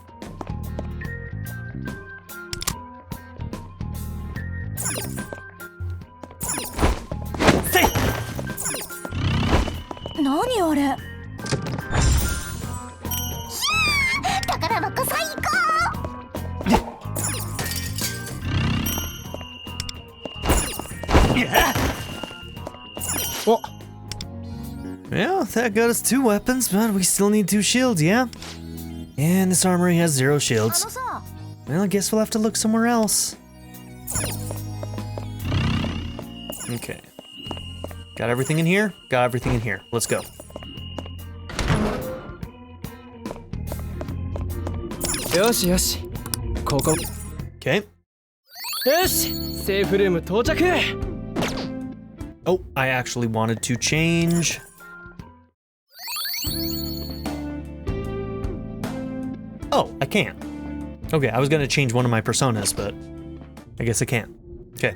Speaker 1: that got us 2 weapons, but we still need 2 shields, yeah? And this armory has 0 shields. Well, I guess we'll have to look somewhere else. Okay. Got everything in here? Got everything in here. Let's go.
Speaker 4: Yoshi, yoshi. Koko.
Speaker 1: Okay.
Speaker 4: Yoshi, save room 到着.
Speaker 1: Oh, I actually wanted to change. Oh, I can't. Okay, I was gonna change one of my personas, but I guess I can't. Okay.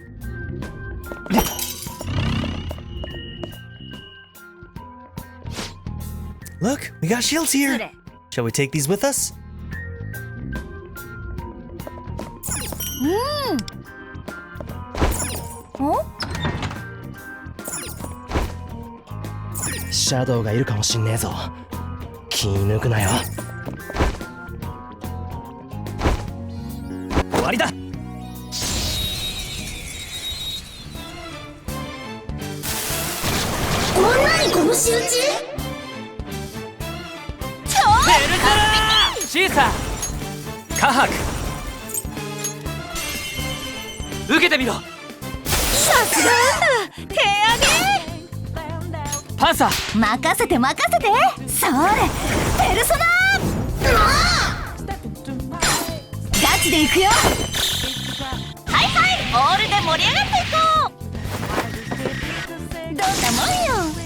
Speaker 1: Look, we got shields here. Shall we take these with us?
Speaker 4: Shadow がいるかもしんねえぞ。気抜くなよ。終わりだ。
Speaker 2: 何この仕打ち？
Speaker 4: ペルソナ！シーサー！カハク！受けてみろ！
Speaker 2: さすがあんた！手上げ！
Speaker 4: パンサー！
Speaker 2: 任せて任せて！それ！ペルソナ！ガチでいくよ！はいはい！オールで盛り上がっていこう！どんなもんよ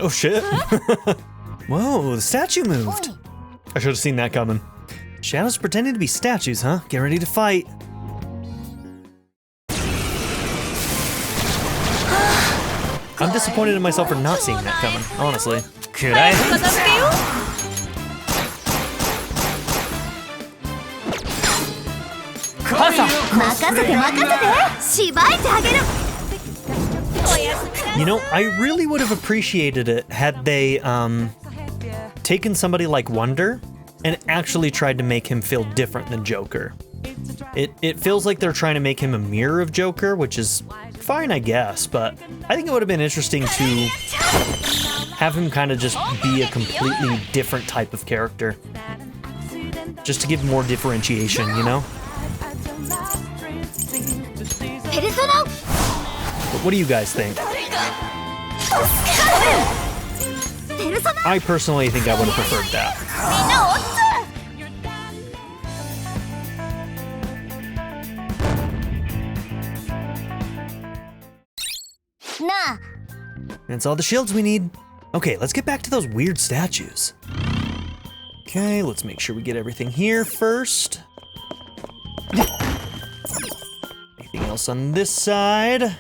Speaker 2: ！Oh
Speaker 1: shit. Whoa, the statue moved. I should have seen that coming. Shadows pretending to be statues, huh? Get ready to fight. I'm disappointed in myself for not seeing that coming, honestly. Could I? You know, I really would have appreciated it had they taken somebody like Wonder and actually tried to make him feel different than Joker. It feels like they're trying to make him a mirror of Joker, which is fine, I guess, but I think it would have been interesting to have him kind of just be a completely different type of character. Just to give more differentiation, you know? But what do you guys think? I personally think I would have preferred that. That's all the shields we need. Okay, let's get back to those weird statues. Okay, let's make sure we get everything here first. Anything else on this side?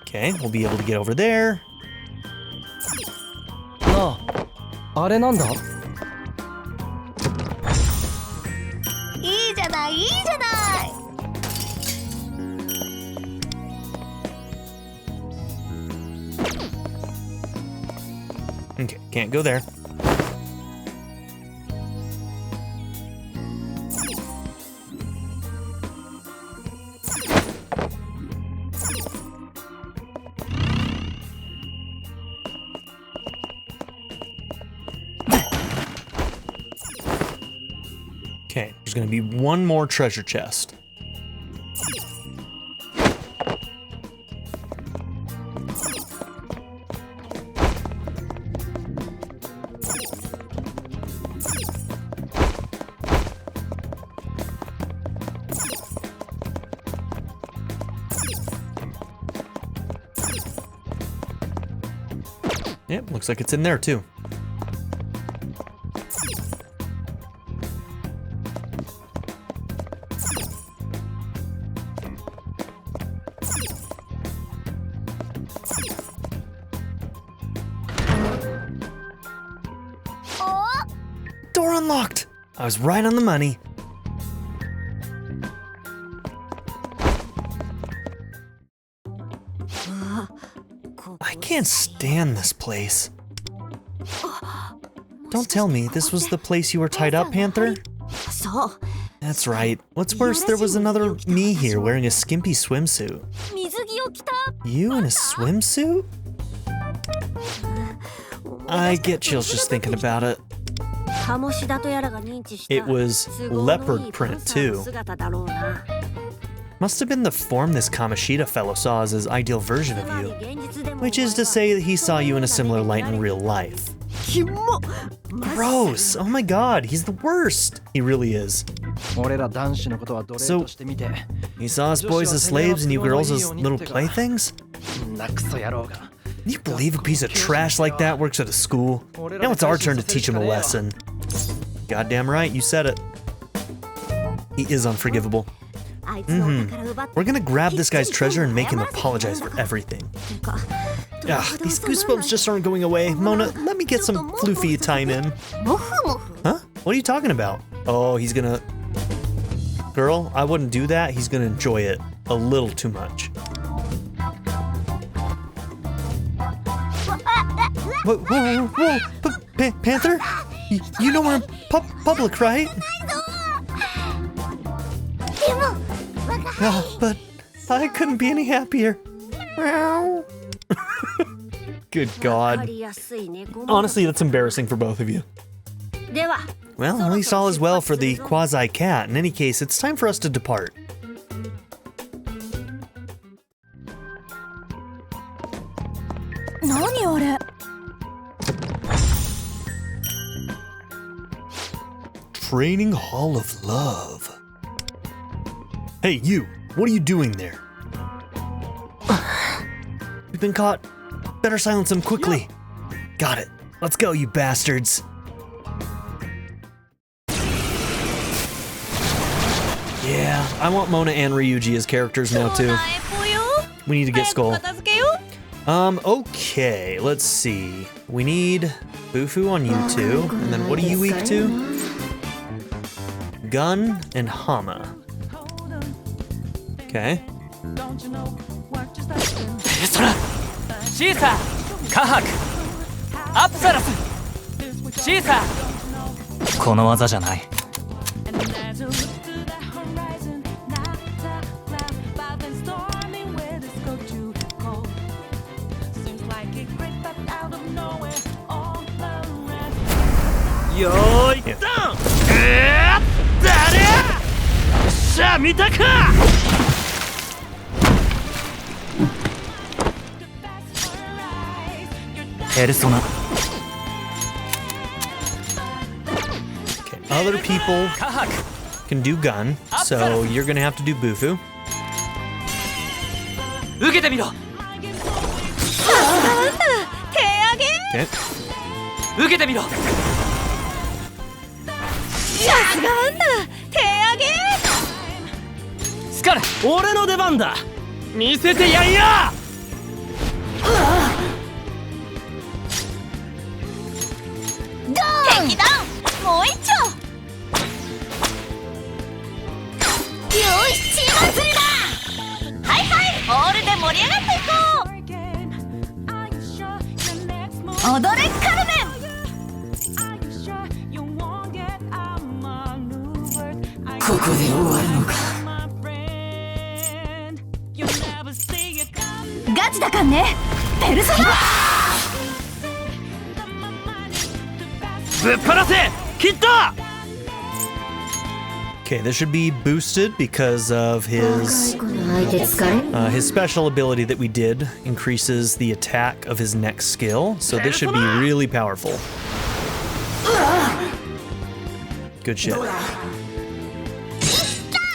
Speaker 1: Okay, we'll be able to get over there.
Speaker 4: No. あれなんだ?
Speaker 2: いいじゃないいいじゃない。
Speaker 1: Okay, can't go there. Okay, there's gonna be one more treasure chest. Yep, looks like it's in there too. Door unlocked! I was right on the money. I can't stand this place. Don't tell me this was the place you were tied up, Panther? That's right. What's worse, there was another me here wearing a skimpy swimsuit. You in a swimsuit? I get chills just thinking about it. It was leopard print too. Must have been the form this Kamoshida fellow saw as his ideal version of you. Which is to say that he saw you in a similar light in real life. Gross! Oh my god, he's the worst! He really is. So, he saw us boys as slaves and you girls as little playthings? Can you believe a piece of trash like that works at a school? Now it's our turn to teach him a lesson. Goddamn right, you said it. He is unforgivable. We're gonna grab this guy's treasure and make him apologize for everything. Ugh, these goosebumps just aren't going away. Mona, let me get some floofy time in. Huh? What are you talking about? Oh, he's gonna... Girl, I wouldn't do that. He's gonna enjoy it a little too much. Whoa. Panther? You know we're in public, right? But I couldn't be any happier. Good God. Honestly, that's embarrassing for both of you. Well, at least all is well for the quasi-cat. In any case, it's time for us to depart. Training Hall of Love. Hey, you! What are you doing there? We've been caught. Better silence him quickly. Got it. Let's go, you bastards. Yeah, I want Mona and Ryuji as characters now too. We need to get Skull. Okay, let's see. We need Bufu on you two, and then what are you weak to? Gun and Hama. Okay.
Speaker 4: Persona! シーサーカハクアプサラスシーサーこの技じゃないよーいドン誰よっしゃ見たかPersona.
Speaker 1: Okay, other people can do gun, so you're gonna have to do Bufu. Okay.
Speaker 4: Skull! 俺の出番だ見せてやんや
Speaker 2: 敵だもう一丁よしチーム釣りだはいはいオールで盛り上がっていこう踊れカルメンここで終わるのかガチだかんねペルソナ
Speaker 1: Okay, this should be boosted because of his special ability that we did increases the attack of his next skill, so this should be really powerful. Good shit.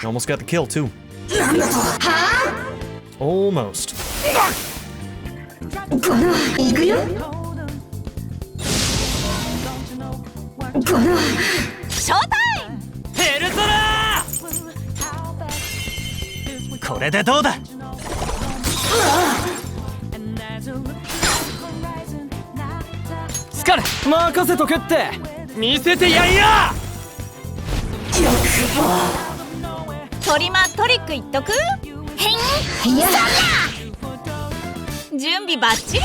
Speaker 1: Almost got the kill too. Almost.
Speaker 2: Showtime!
Speaker 4: ペルソナこれでどうだスカル任せとけって見せてやんや
Speaker 2: トリマトリック言っとくへんや準備バッチリ。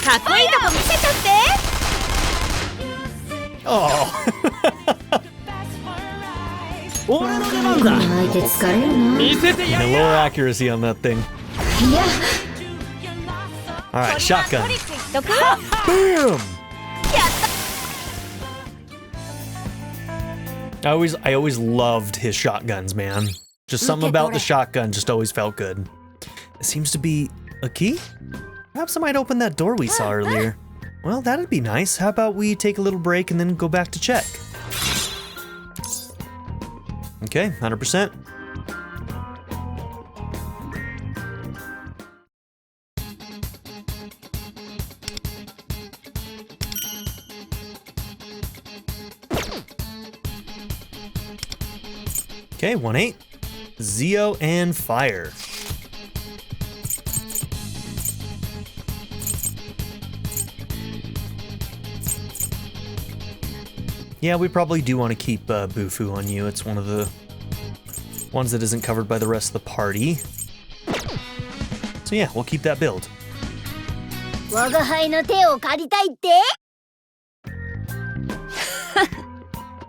Speaker 2: かっこいいとこ見せちゃって。
Speaker 1: Oh.
Speaker 4: 俺の出番だ。見せてやるよ。
Speaker 1: Lower accuracy on that thing. Alright, shotgun. Boom! I always loved his shotguns, man. Just something about the shotgun just always felt good. It seems to be a key? Perhaps I might open that door we saw earlier. Well, that'd be nice. How about we take a little break and then go back to check? Okay, 100%. Okay, 1-8. Zeo and Fire. Yeah, we probably do want to keep Bufu on you. It's one of the ones that isn't covered by the rest of the party. So yeah, we'll keep that build.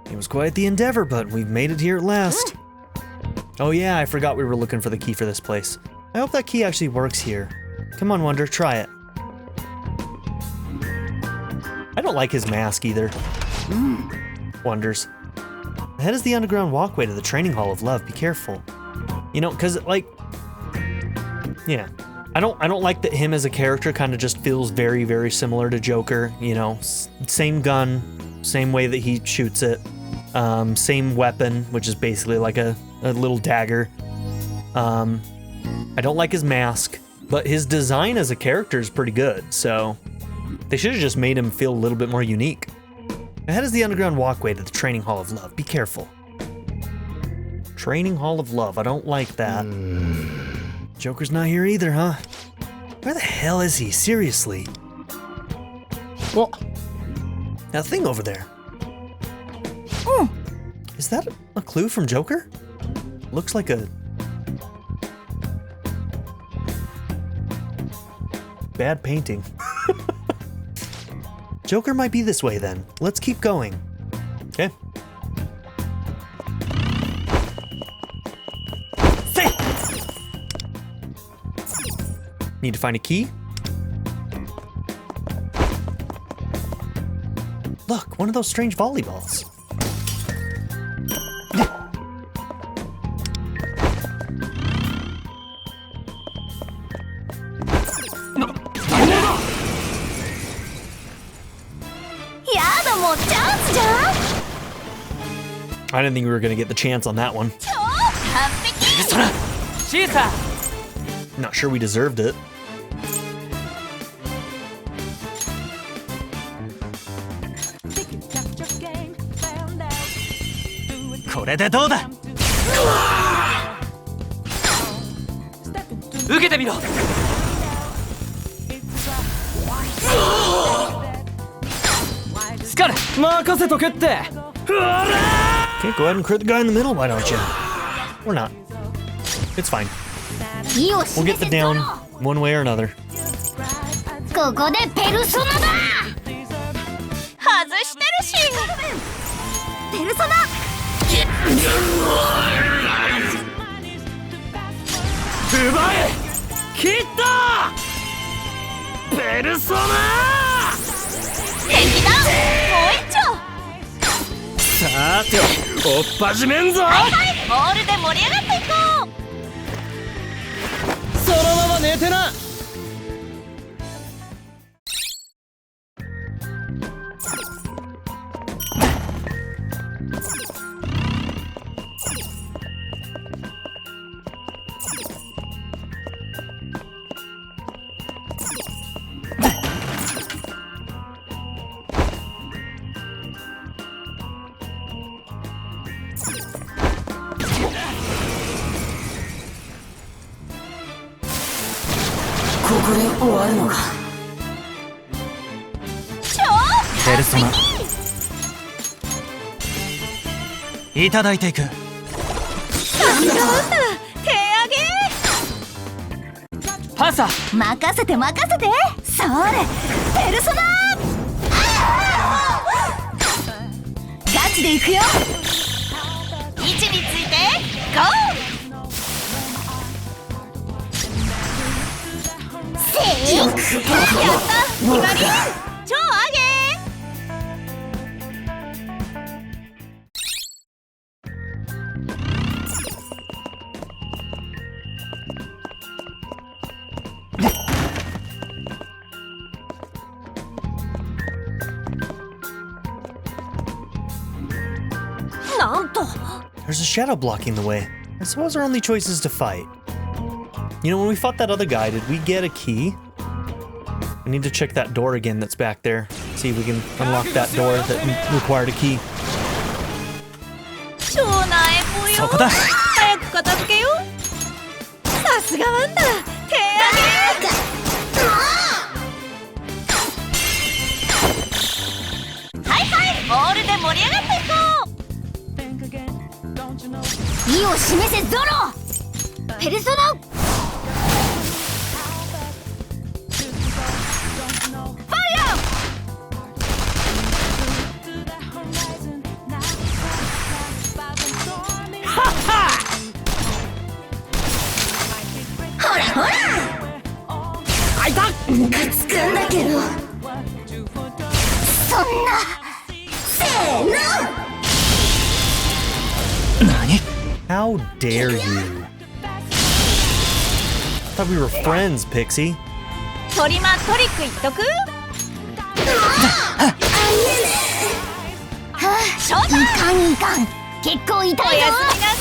Speaker 1: It was quite the endeavor, but we've made it here at last. Oh yeah, I forgot we were looking for the key for this place. I hope that key actually works here. Come on, Wonder, try it. I don't like his mask either. Wonders. Ahead is the underground walkway to the training hall of love. Be careful. You know, cause like, yeah, I don't like that him as a character kind of just feels very, very similar to Joker. You know, same gun, same way that he shoots it, same weapon, which is basically like a little dagger. I don't like his mask, but his design as a character is pretty good. So they should have just made him feel a little bit more unique. Ahead is the underground walkway to the training hall of love. Be careful. Training hall of love. I don't like that. Joker's not here either, huh? Where the hell is he? Seriously. Well, that thing over there. Is that a clue from Joker? Looks like a bad painting. Joker might be this way then. Let's keep going. Okay. Need to find a key. Look, one of those strange volleyballs. I didn't think we were gonna get the chance on that one. Not sure we deserved it. Okay, go ahead and crit the guy in the middle, why don't you? Or not. It's fine. We'll get the down one way or another. Persona. いただいていく。パ
Speaker 4: パンサー。
Speaker 2: 任せて任せて。それペルソナ。ガチでいくよ。位置についてゴー。せーやった決まり。超上げ。なんと
Speaker 1: There's a shadow blocking the way. I suppose our only choice is to fight. You know, when we fought that other guy, did we get a key? We need to check that door again that's back there. See if we can unlock that door that required a key.
Speaker 2: 超なえぽよ。
Speaker 4: そこだ。
Speaker 2: 早く片付けよ。さすがワンダ。手上げ。はいはい、ボールで盛り上がっていこう。意を示せゾロ。ペルソナ。ファイア。ほらほら。
Speaker 4: あいた。
Speaker 2: ムカつくんだけど。そんな。せーの。
Speaker 4: 何？
Speaker 1: How dare you? I thought we were friends, Pixie.
Speaker 2: トリマトリック言っとく？ショータイム！いかんいかん。結構痛いぞ。おやすみなさ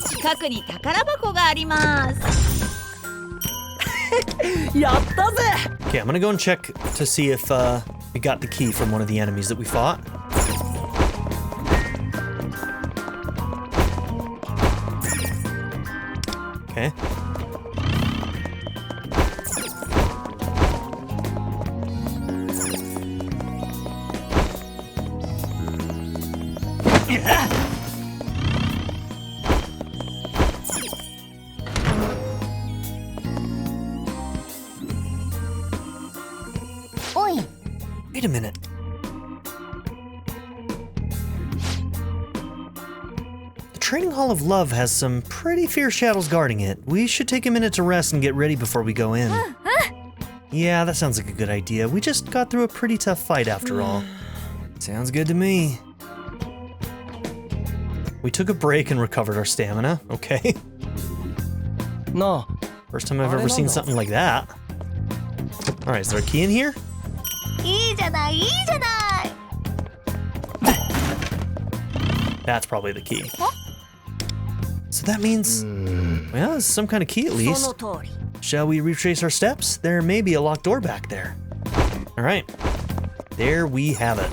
Speaker 2: い。近くに宝箱があります。
Speaker 4: やったぜ。
Speaker 1: Okay, I'm gonna go and check to see if we got the key from one of the enemies that we fought. Okay. Wait a minute. The Training Hall of Love has some pretty fierce shadows guarding it. We should take a minute to rest and get ready before we go in. Yeah, that sounds like a good idea. We just got through a pretty tough fight after all. Sounds good to me. We took a break and recovered our stamina. Okay.
Speaker 4: No.
Speaker 1: First time I've ever seen something like that. Alright, is there a key in here?
Speaker 2: いいじゃないいいじゃない。
Speaker 1: That's probably the key. So that means, well, it's some kind of key at least.
Speaker 2: その通り。
Speaker 1: Shall we retrace our steps? There may be a locked door back there. All right, there we have it.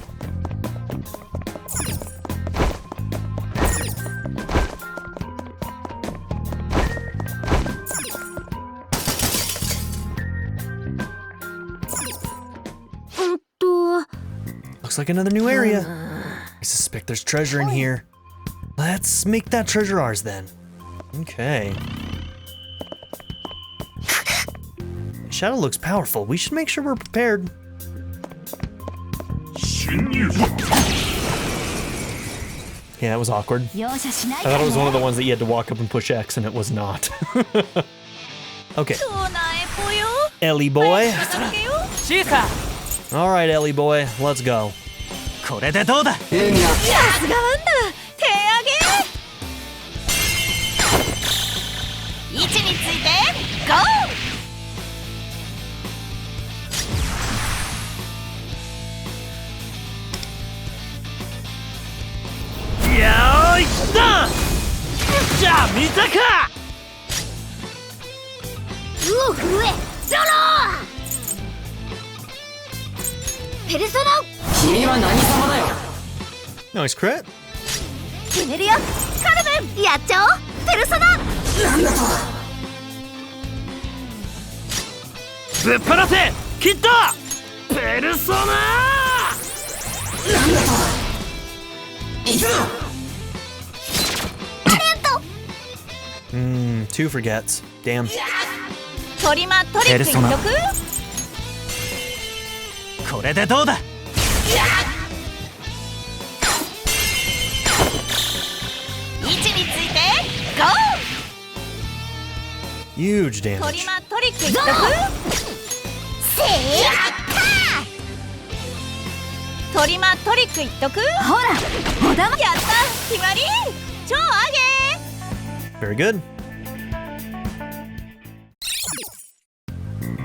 Speaker 1: Looks like another new area. I suspect there's treasure in here. Let's make that treasure ours then. Okay. The shadow looks powerful. We should make sure we're prepared. Yeah, it was awkward. I thought it was one of the ones that you had to walk up and push X, and it was not. Okay. Ellie boy. All right, Ellie boy, let's go.
Speaker 4: これでどうだ。
Speaker 2: さすがワンダ。手上げ。位置についてゴー。
Speaker 4: よーい、来た。じゃあ見たか。
Speaker 2: うおふえゾロー。ペルソナ。
Speaker 4: 君は何様だよ。
Speaker 1: Nice crit.
Speaker 2: 決めるよカルメン。やっちゃおうペルソナ。なんだと。
Speaker 4: ぶっ放せキッド。ペルソナ。
Speaker 1: Two forgets. Damn.
Speaker 2: トリマトリック言っとく？
Speaker 4: これでどうだ。
Speaker 2: 位置についてゴー。
Speaker 1: Huge
Speaker 2: ト
Speaker 1: damage.
Speaker 2: リマトリック言っとく？せーやったー。トリマトリック言っとく？ほら、おだまやった、決まり。超上げ。
Speaker 1: Very good.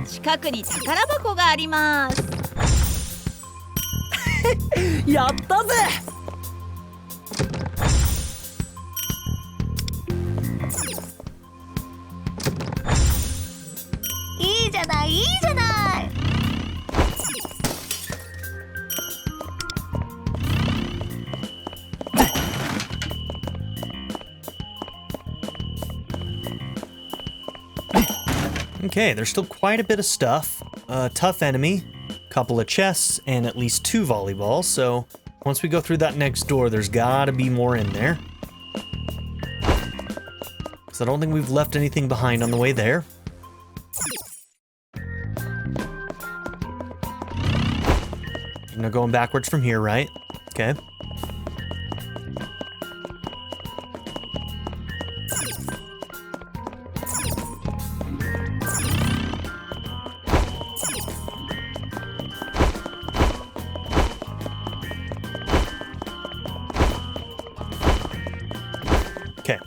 Speaker 2: 近くに宝箱があります。
Speaker 4: やったぜ。
Speaker 2: いいじゃない、いいじゃない。
Speaker 1: Okay, there's still quite a bit of stuff. A tough enemy, couple of chests, and at least 2 volleyballs, so once we go through that next door, there's gotta be more in there. Because I don't think we've left anything behind on the way there. No going backwards from here, right? Okay. Okay.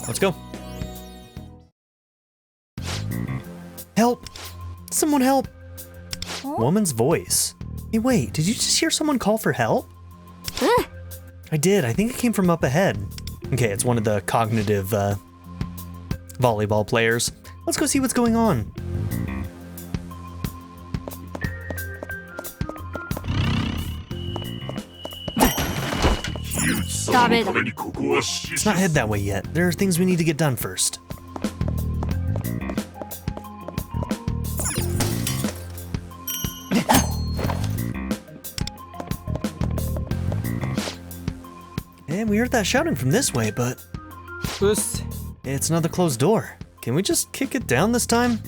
Speaker 1: Let's go. Help! Someone help!
Speaker 2: Huh?
Speaker 1: Woman's voice. Hey, wait, did you just hear someone call for help? I did. I think it came from up ahead. Okay, it's one of the cognitive volleyball players. Let's go see what's going on. Let's not head that way yet. There are things we need to get done first. And we heard that shouting from this way, but it's another closed door. Can we just kick it down this time?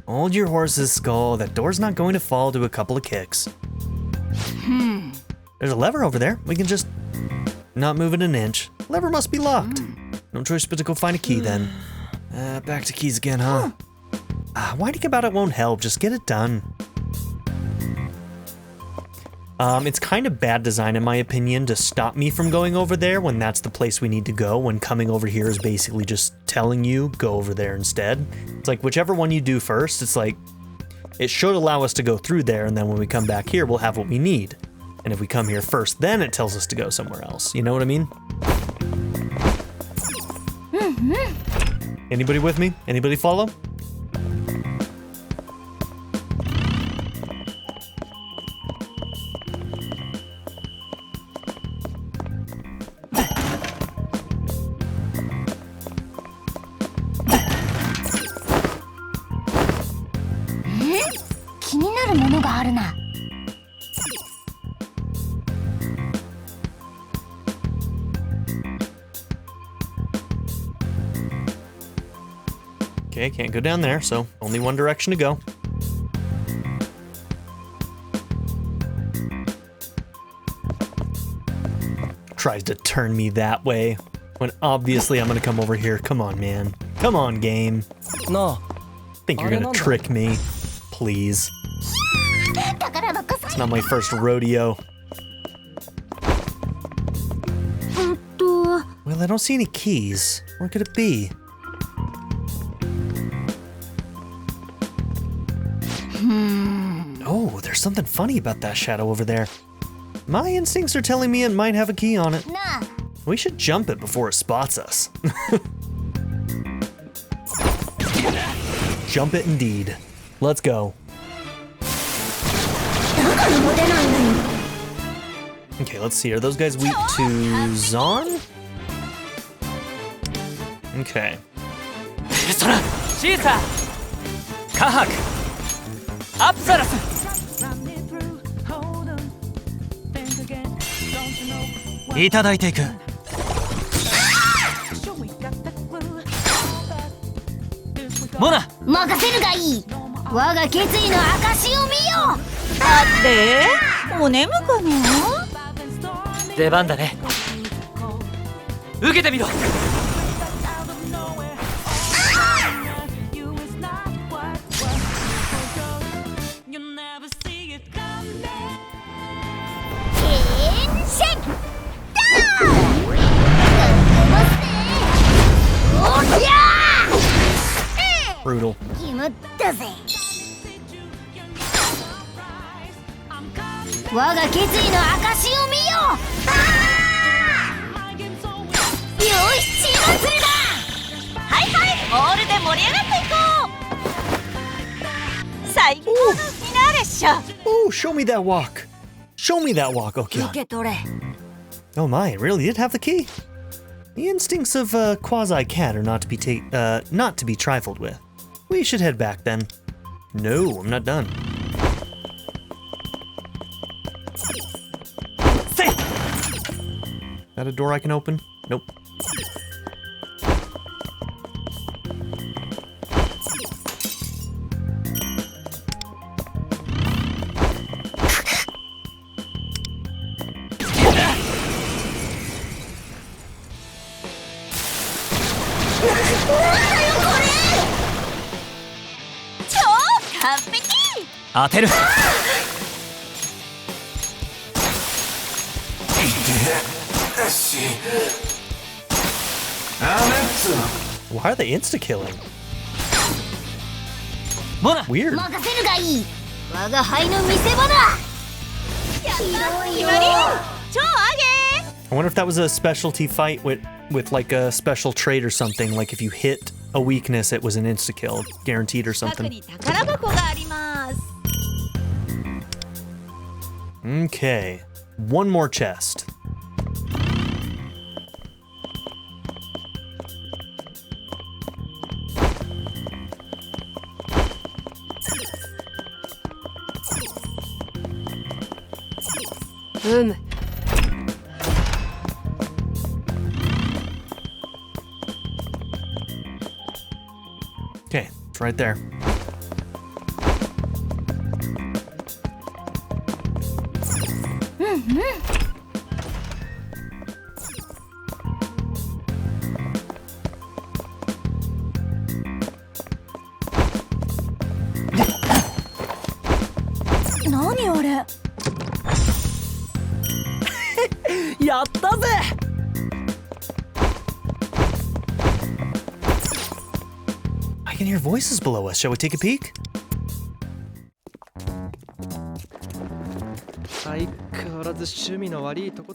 Speaker 1: Hold your horse's skull. That door's not going to fall to a couple of kicks. There's a lever over there. We can just not move it an inch. Lever must be locked. No choice but to go find a key then. Back to keys again, huh? Whining about it won't help. Just get it done. It's kind of bad design in my opinion to stop me from going over there when that's the place we need to go, when coming over here is basically just telling you go over there instead. It's like whichever one you do first, it's like it should allow us to go through there, and then when we come back here we'll have what we need. And if we come here first, then it tells us to go somewhere else. You know what I mean? Anybody with me? Anybody follow? Okay, can't go down there, so only one direction to go. Tries to turn me that way, when obviously I'm gonna come over here. Come on, man. Come on, game.
Speaker 4: No.
Speaker 1: Think you're gonna trick me? Please. It's not my first rodeo. Well, I don't see any keys. Where could it be? Oh, there's something funny about that shadow over there. My instincts are telling me it might have a key on it. We should jump it before it spots us. Jump it indeed. Let's go. Okay, let's see. Are those guys weak to Zon? Okay.
Speaker 4: Persona, Caesar, Kahak, Apsaras. いただいていく。モナ、
Speaker 2: 任せるがいい。我が決意の証を見よ。あってお眠かな。
Speaker 4: 出番だね。受けてみろ。
Speaker 1: Brutal.
Speaker 2: 決まったぜ。我が決意の証を見よ。よし、チーム釣りだ。はいはい、オールで盛り上がっていこう。最高のフィナーレっしょ。
Speaker 1: Oh, show me that walk. Show me that walk,
Speaker 2: 受
Speaker 1: Okyon.
Speaker 2: け取れ。
Speaker 1: Oh my, it really did have the key. The instincts of a quasi-cat are not to be trifled with. We should head back then. No, I'm not done. Say! That a door I can open? Nope.
Speaker 2: Perfect!
Speaker 4: 当てる。
Speaker 1: Why are they insta-killing?
Speaker 4: モナ、
Speaker 1: Weird.
Speaker 2: 任せるがいい。我が輩の見せ場だ。広いよ。超上げ。
Speaker 1: I wonder if that was a specialty fight with like a special trait or something. Like if you hit a weakness, it was an insta-kill, guaranteed or
Speaker 2: 近く
Speaker 1: something.
Speaker 2: に宝箱があります。
Speaker 1: Okay, one more chest. Okay, it's right there. I can hear voices below us. Shall we take a peek?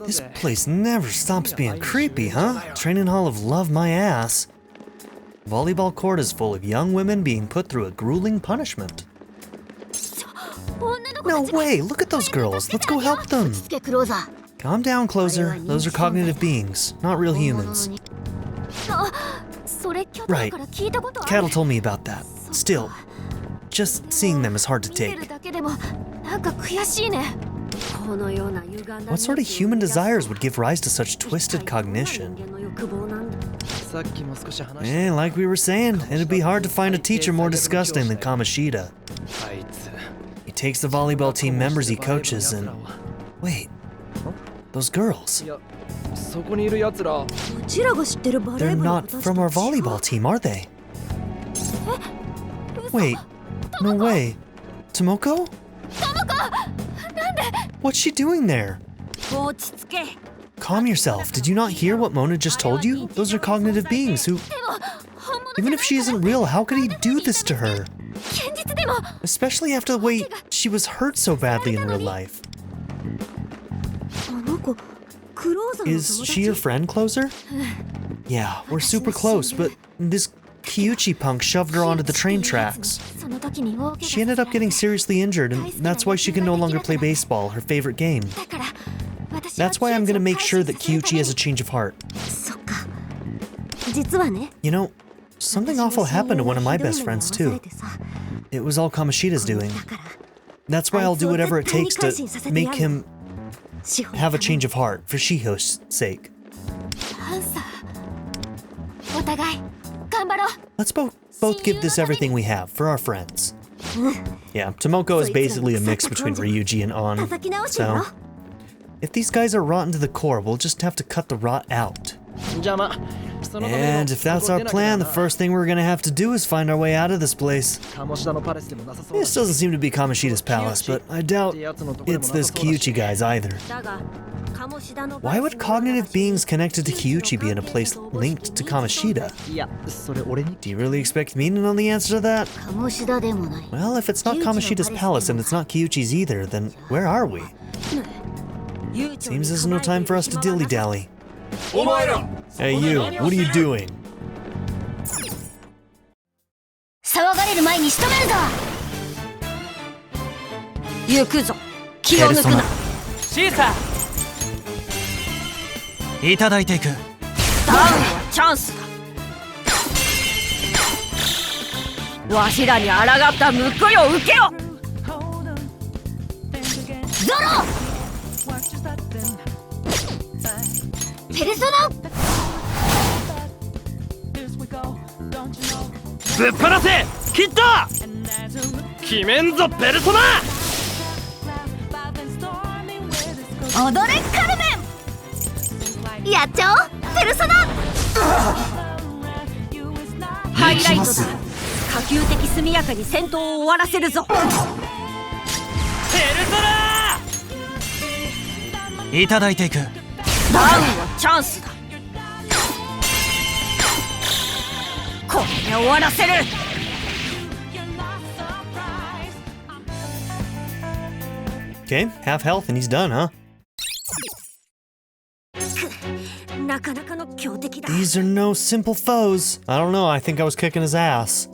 Speaker 1: This place never stops being creepy, huh? Training hall of love my ass. Volleyball court is full of young women being put through a grueling punishment. No way! Look at those girls. Let's go help them. Calm down, Closer. Those are cognitive beings, not real humans. Right. Cattle told me about that. Still, just seeing them is hard to take. What sort of human desires would give rise to such twisted cognition? Like we were saying, it'd be hard to find a teacher more disgusting than Kamoshida. He takes the volleyball team members he coaches and... Wait, those girls. They're not from our volleyball team, are they? Wait, no way. Tomoko? What's she doing there? Calm yourself. Did you not hear what Mona just told you? Those are cognitive beings who... Even if she isn't real, how could he do this to her? Especially after the way she was hurt so badly in real life. Is she your friend, Closer? Yeah, we're super close, but this Kyuchi punk shoved her onto the train tracks. She ended up getting seriously injured, and that's why she can no longer play baseball, her favorite game. That's why I'm gonna make sure that Kyuchi has a change of heart. You know, something awful happened to one of my best friends, too. It was all Kamoshida's doing. That's why I'll do whatever it takes to make him have a change of heart for Shiho's sake. Let's both give this everything we have for our friends. Yeah, Tomoko is basically a mix between Ryuji and An, so if these guys are rotten to the core, we'll just have to cut the rot out. And if that's our plan, the first thing we're gonna have to do is find our way out of this place. This doesn't seem to be Kamoshida's palace, but I doubt it's this Kyuchi guy's either. Why would cognitive beings connected to Kyuchi be in a place linked to Kamoshida? Do you really expect me to know the answer to that? Well, if it's not Kamoshida's palace and it's not Kyuchi's either, then where are we? Seems there's no time for us to dilly-dally. Hey you, what are you doing?
Speaker 4: Persona. Shisa! いただいていく。ダウンはチャンスだ。わしらに抗った報いを受けよ。ゾロ！ペルソナ！ぶっ放せ！キッド！決めんぞペルソナ！踊れカルメン！やっちゃおうペルソナ！ハイライトだ。可及的速やかに戦闘を終わらせるぞ。ペルソナ！いただいていく。ダウンはチャンスだ。これで終わらせる。
Speaker 1: Okay, half health and he's done, huh? These are no simple foes. I don't know, I think I was kicking his ass.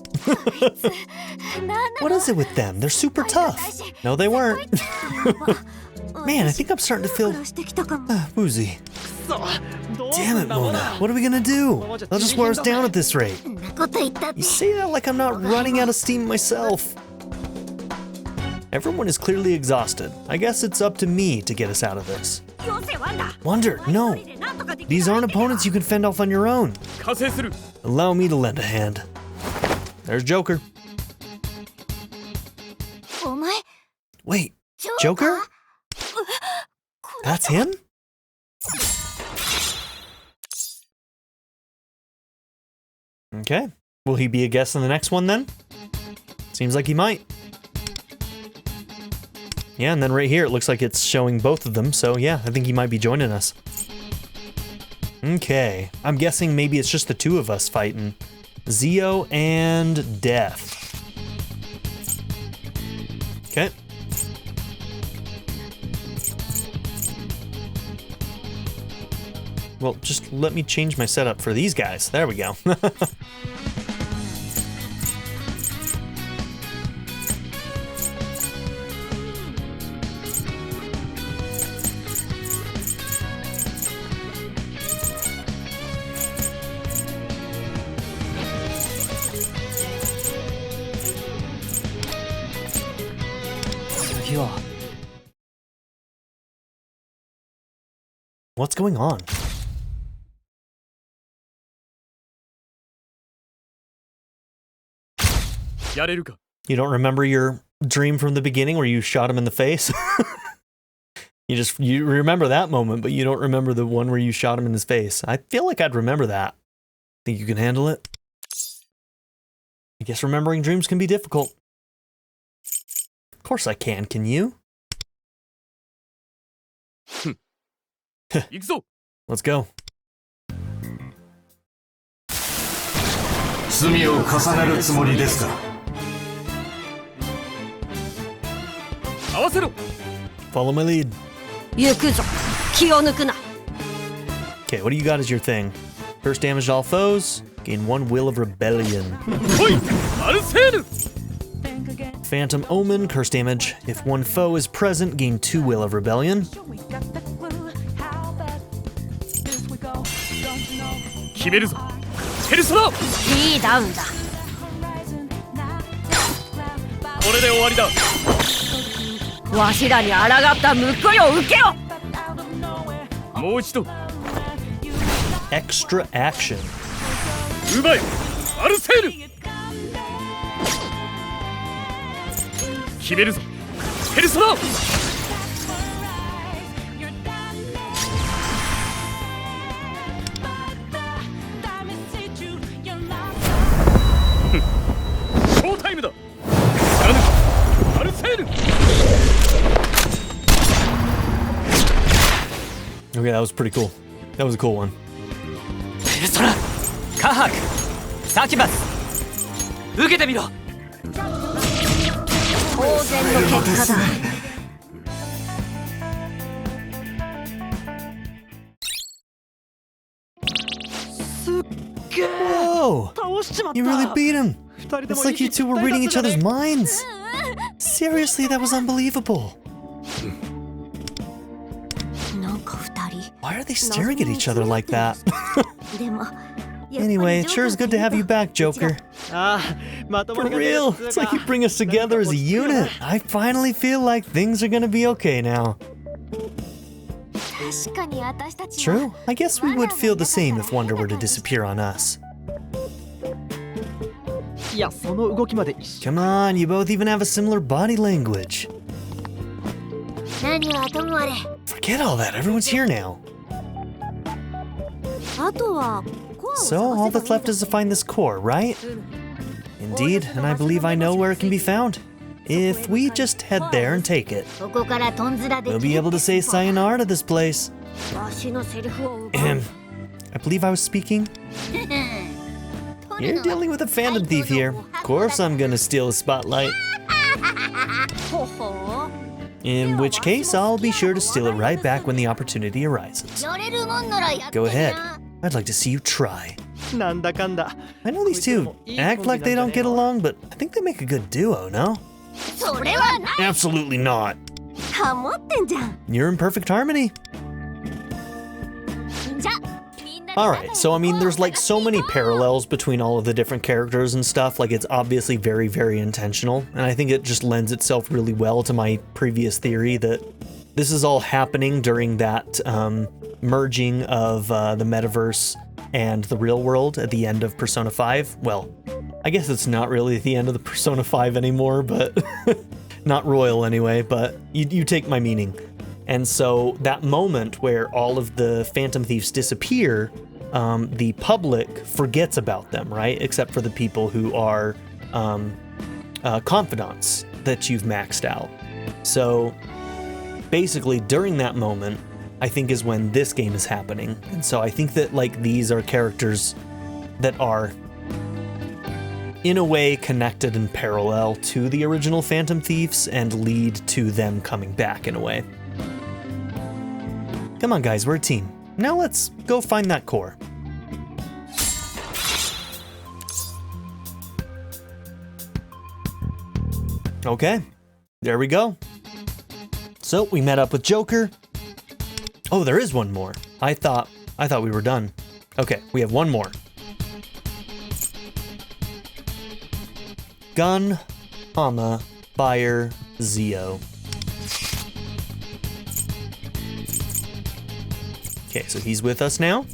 Speaker 1: What is it with them? They're super tough. No, they weren't. Man, I think I'm starting to feel woozy. Damn it, Mona. What are we gonna do? They'll just wear us down at this rate. You say that like I'm not running out of steam myself. Everyone is clearly exhausted. I guess it's up to me to get us out of this. Wonder, no. These aren't opponents you can fend off on your own. Allow me to lend a hand. There's Joker. Wait, Joker? That's him? Okay. Will he be a guest in the next one then? Seems like he might. Yeah, and then right here it looks like it's showing both of them, so yeah, I think he might be joining us. Okay, I'm guessing maybe it's just the two of us fighting. Zio and Death. Okay. Well, just let me change my setup for these guys. There we go. What's going on? You don't remember your dream from the beginning where you shot him in the face? You remember that moment, but you don't remember the one where you shot him in his face. I feel like I'd remember that. Think you can handle it? I guess remembering dreams can be difficult. Of course I can you? Let's go.
Speaker 3: 罪を重ねるつもりですか
Speaker 1: Follow my lead.
Speaker 2: 行くぞ。気を抜くな。
Speaker 1: Okay, what do you got as your thing? First damage to all foes, gain 1 will of rebellion. Phantom Omen, curse damage. If 1 foe is present, gain 2 will of rebellion.
Speaker 4: 決めるぞ。ペルソナ。
Speaker 2: いいダウンだ。
Speaker 4: これで終わりだ。
Speaker 2: わしらに抗った報いを受けよ。
Speaker 4: もう一度
Speaker 1: Extra action.
Speaker 4: うまいアルセール決めるぞペルソナショータイムだアルセール
Speaker 1: Okay, that was pretty cool. That was a cool one.
Speaker 4: ペルソナカハクサキバス受けてみろ
Speaker 2: 当然の結果だ。
Speaker 1: Whoa! You really beat him! It's like you two were reading each other's minds! Seriously, that was unbelievable! Why are they staring at each other like that? Anyway, it sure is good to have you back, Joker. For real, it's like you bring us together as a unit. I finally feel like things are gonna be okay now. True, I guess we would feel the same if Wonder were to disappear on us. Come on, you both even have a similar body language. Forget all that, everyone's here now. So, all that's left is to find this core, right? Indeed, and I believe I know where it can be found. If we just head there and take it, we'll be able to say sayonara to this place. I believe I was speaking. You're dealing with a phantom thief here. Of course I'm gonna steal a spotlight. In which case, I'll be sure to steal it right back when the opportunity arises. Go ahead. I'd like to see you try. I know these two act like they don't get along, but I think they make a good duo, no? Absolutely not. You're in perfect harmony. Alright, so I mean, there's like so many parallels between all of the different characters and stuff, like it's obviously very, very intentional, and I think it just lends itself really well to my previous theory that this is all happening during that merging of the metaverse and the real world at the end of Persona 5. Well, I guess it's not really the end of the Persona 5 anymore, but not royal anyway, but you take my meaning. And so that moment where all of the Phantom Thieves disappear, the public forgets about them, right? Except for the people who are confidants that you've maxed out. So basically during that moment, I think is when this game is happening. And so I think that like these are characters that are in a way connected and parallel to the original Phantom Thieves and lead to them coming back in a way. Come on guys, we're a team. Now let's go find that core. Okay, there we go. So we met up with Joker. Oh, there is one more. I thought we were done. Okay, we have one more. Gun, Hama, Buyer, Zio. Okay, so he's with us now.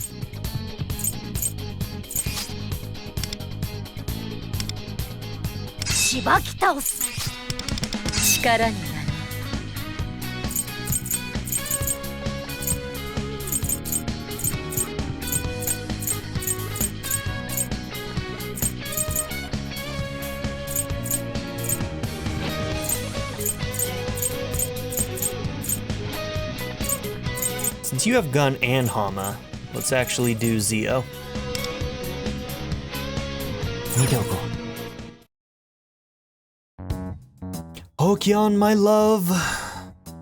Speaker 1: Since you have Gun and Hama, let's actually do Zio. Hokyon, my love.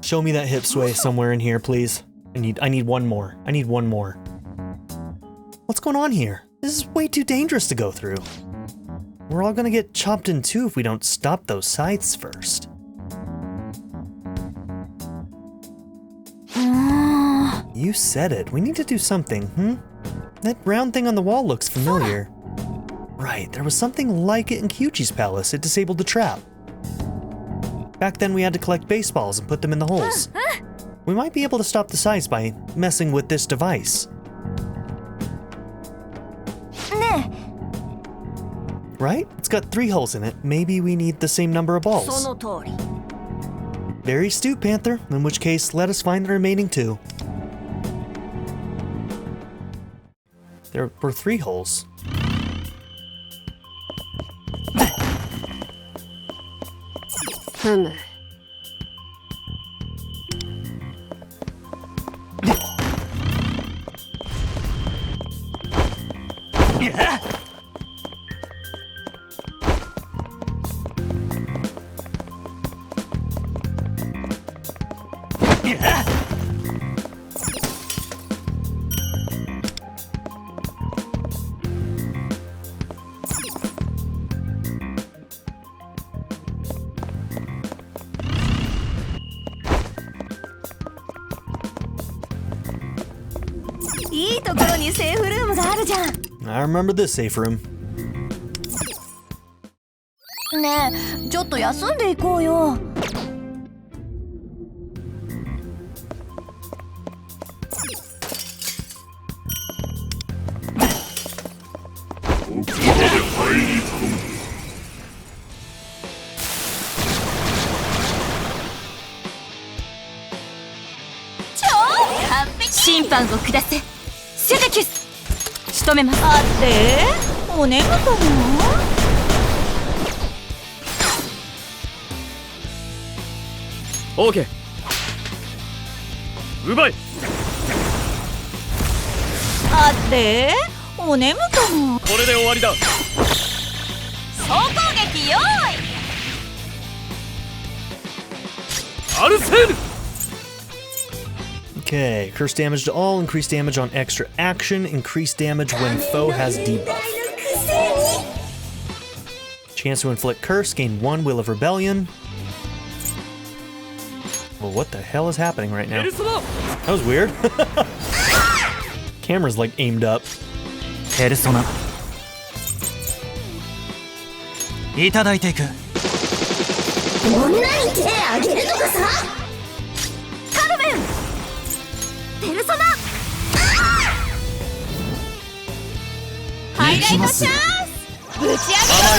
Speaker 1: Show me that hip sway somewhere in here, please. I need one more. I need one more. What's going on here? This is way too dangerous to go through. We're all gonna get chopped in two if we don't stop those scythes first. You said it. We need to do something, That round thing on the wall looks familiar. Right, there was something like it in Kyuchi's palace. It disabled the trap. Back then we had to collect baseballs and put them in the holes. We might be able to stop the size by messing with this device. Right? It's got 3 holes in it. Maybe we need the same number of balls. Very astute, Panther. In which case, let us find the remaining 2. There were 3 holes. I remember this safe room.
Speaker 2: ねえ、ちょっと休んでいこうよ。審判を下せ。セデキス。仕留めます。あって、お眠かな。
Speaker 4: オーケー。奪い。
Speaker 2: あって、お眠かな。
Speaker 4: これで終わりだ。
Speaker 2: 総攻撃用意。
Speaker 4: アルセール。
Speaker 1: Okay, curse damage to all, increase damage on extra action, increase damage when foe has debuff. Chance to inflict curse, gain 1 Will of Rebellion. Well, what the hell is happening right now? That was weird. Camera's like aimed up.
Speaker 4: Persona. いただいていく。
Speaker 2: 女に手あげるのかさ。カルメン。ペルソナ。ハイライトチャンス。ぶち上げ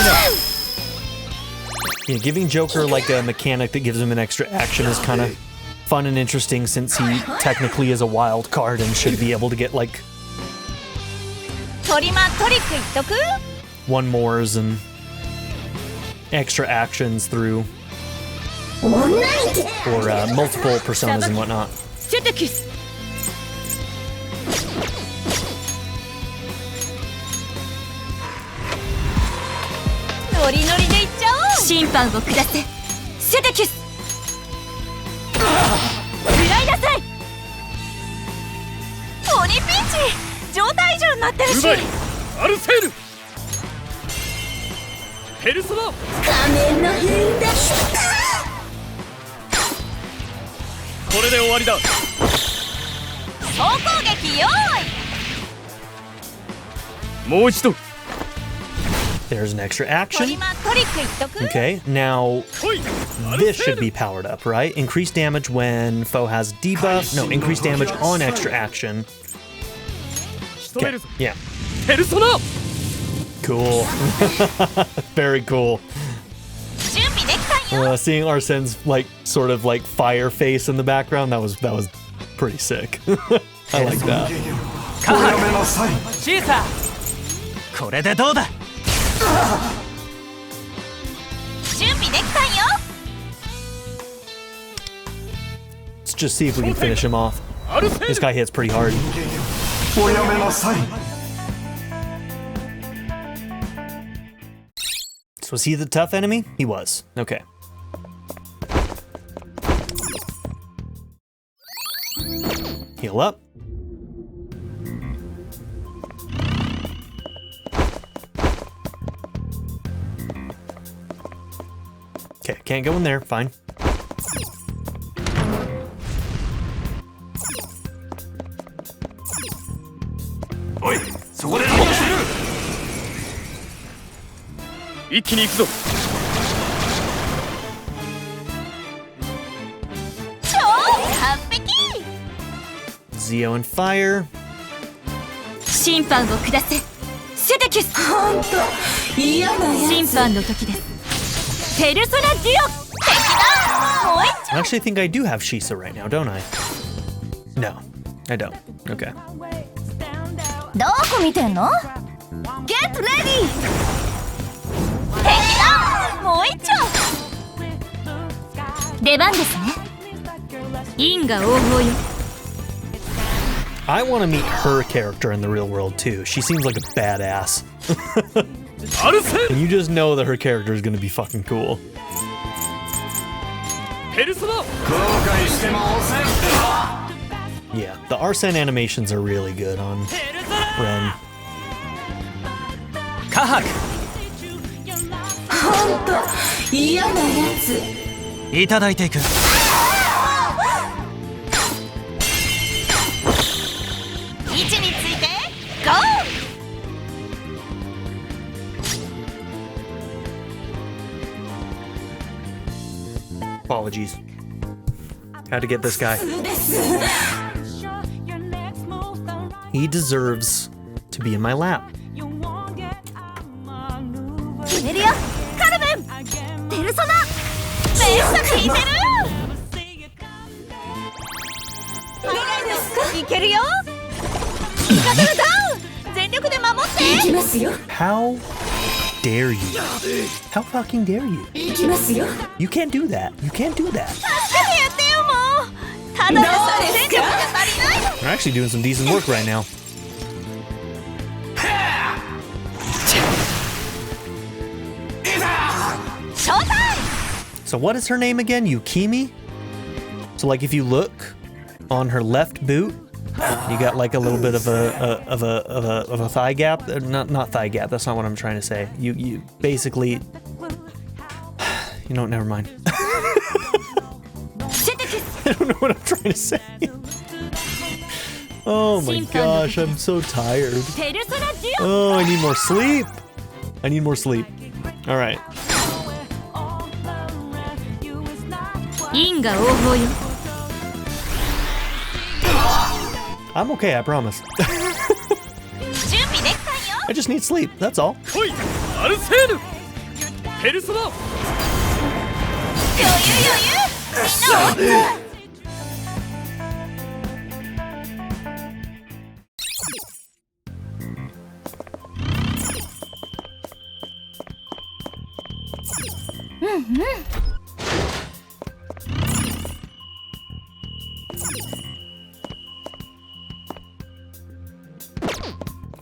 Speaker 2: ろ。
Speaker 1: Yeah, giving Joker like a mechanic that gives him an extra action is kind of fun and interesting since he technically is a wild card and should be able to get like
Speaker 2: トリマトリック言っとく。
Speaker 1: one mores and extra actions through or multiple personas and whatnot.
Speaker 2: セデキス。 ノリノリでいっちゃおう。審判を下せ。セデキス。食らいなさい。鬼ピンチ。状態異常になってるし。
Speaker 4: アルセール。ペルソナ。
Speaker 2: 仮面の変だ。
Speaker 4: これで終わりだ。
Speaker 2: 総攻撃用意。
Speaker 4: もう一度。
Speaker 1: There's an extra action. Okay, now this should be powered up, right? Increase damage when foe has debuff. No, increase damage on extra action. Okay, yeah. Cool. Very cool. Seeing Arsene's like sort of like fire face in the background, that was pretty sick. I like that.
Speaker 4: シーサー。これでどうだ。
Speaker 2: 準備できたよ。
Speaker 1: Let's just see if we can finish him off. This guy hits pretty hard. So was he the tough enemy? He was. Okay. Heal up. Okay, can't go in there. Fine.
Speaker 3: Oi, そこで。
Speaker 4: 一気に行くぞ。
Speaker 2: 超完璧。
Speaker 1: Zio and Fire.
Speaker 2: 審判を下せセテキュス。ほんと嫌なやつ。審判の時です。ペルソナデュオ敵だ。もう一丁。
Speaker 1: I actually think I do have Shisa right now, don't I? No, I don't. Okay.
Speaker 2: どこ見てんの？ Get ready。 敵だ。もう一丁。出番ですね。因果応報よ。
Speaker 1: I want to meet her character in the real world too. She seems like a badass. And you just know that her character is going to be fucking cool. Yeah, the Arsene animations are really good on Ren.
Speaker 4: Kahak.
Speaker 2: ほんと嫌なやつ。
Speaker 4: いただいていく。
Speaker 2: 位置についてゴー。
Speaker 1: Apologies. Had to get this guy. He deserves to be in my lap.
Speaker 2: 決めるよカルメン。ペルソナめっちゃ効いてる。いけるよ。味方がダウン。全力で守って。いきますよ。
Speaker 1: How dare you? How fucking dare you?
Speaker 2: いきますよ。
Speaker 1: You can't do that. You can't do that.
Speaker 2: 助けてやってよもう。ただでさえ戦力が足りないの。
Speaker 1: We're actually doing some decent work right now. So what is her name again? Yukimi? So like if you look on her left boot, you got like a little bit of a thigh gap. Not thigh gap. That's not what I'm trying to say. You basically, you know, never mind. I don't know what I'm trying to say. Oh my gosh, I'm so tired. Oh, I need more sleep. I need more sleep. All right.
Speaker 2: 因果応報よ。
Speaker 1: I'm okay, I promise.
Speaker 2: 準備できたんよ。
Speaker 1: I just need sleep, that's all.
Speaker 4: ほい、アルセーヌ。ペルソナ。
Speaker 2: 余裕。みんなおっ。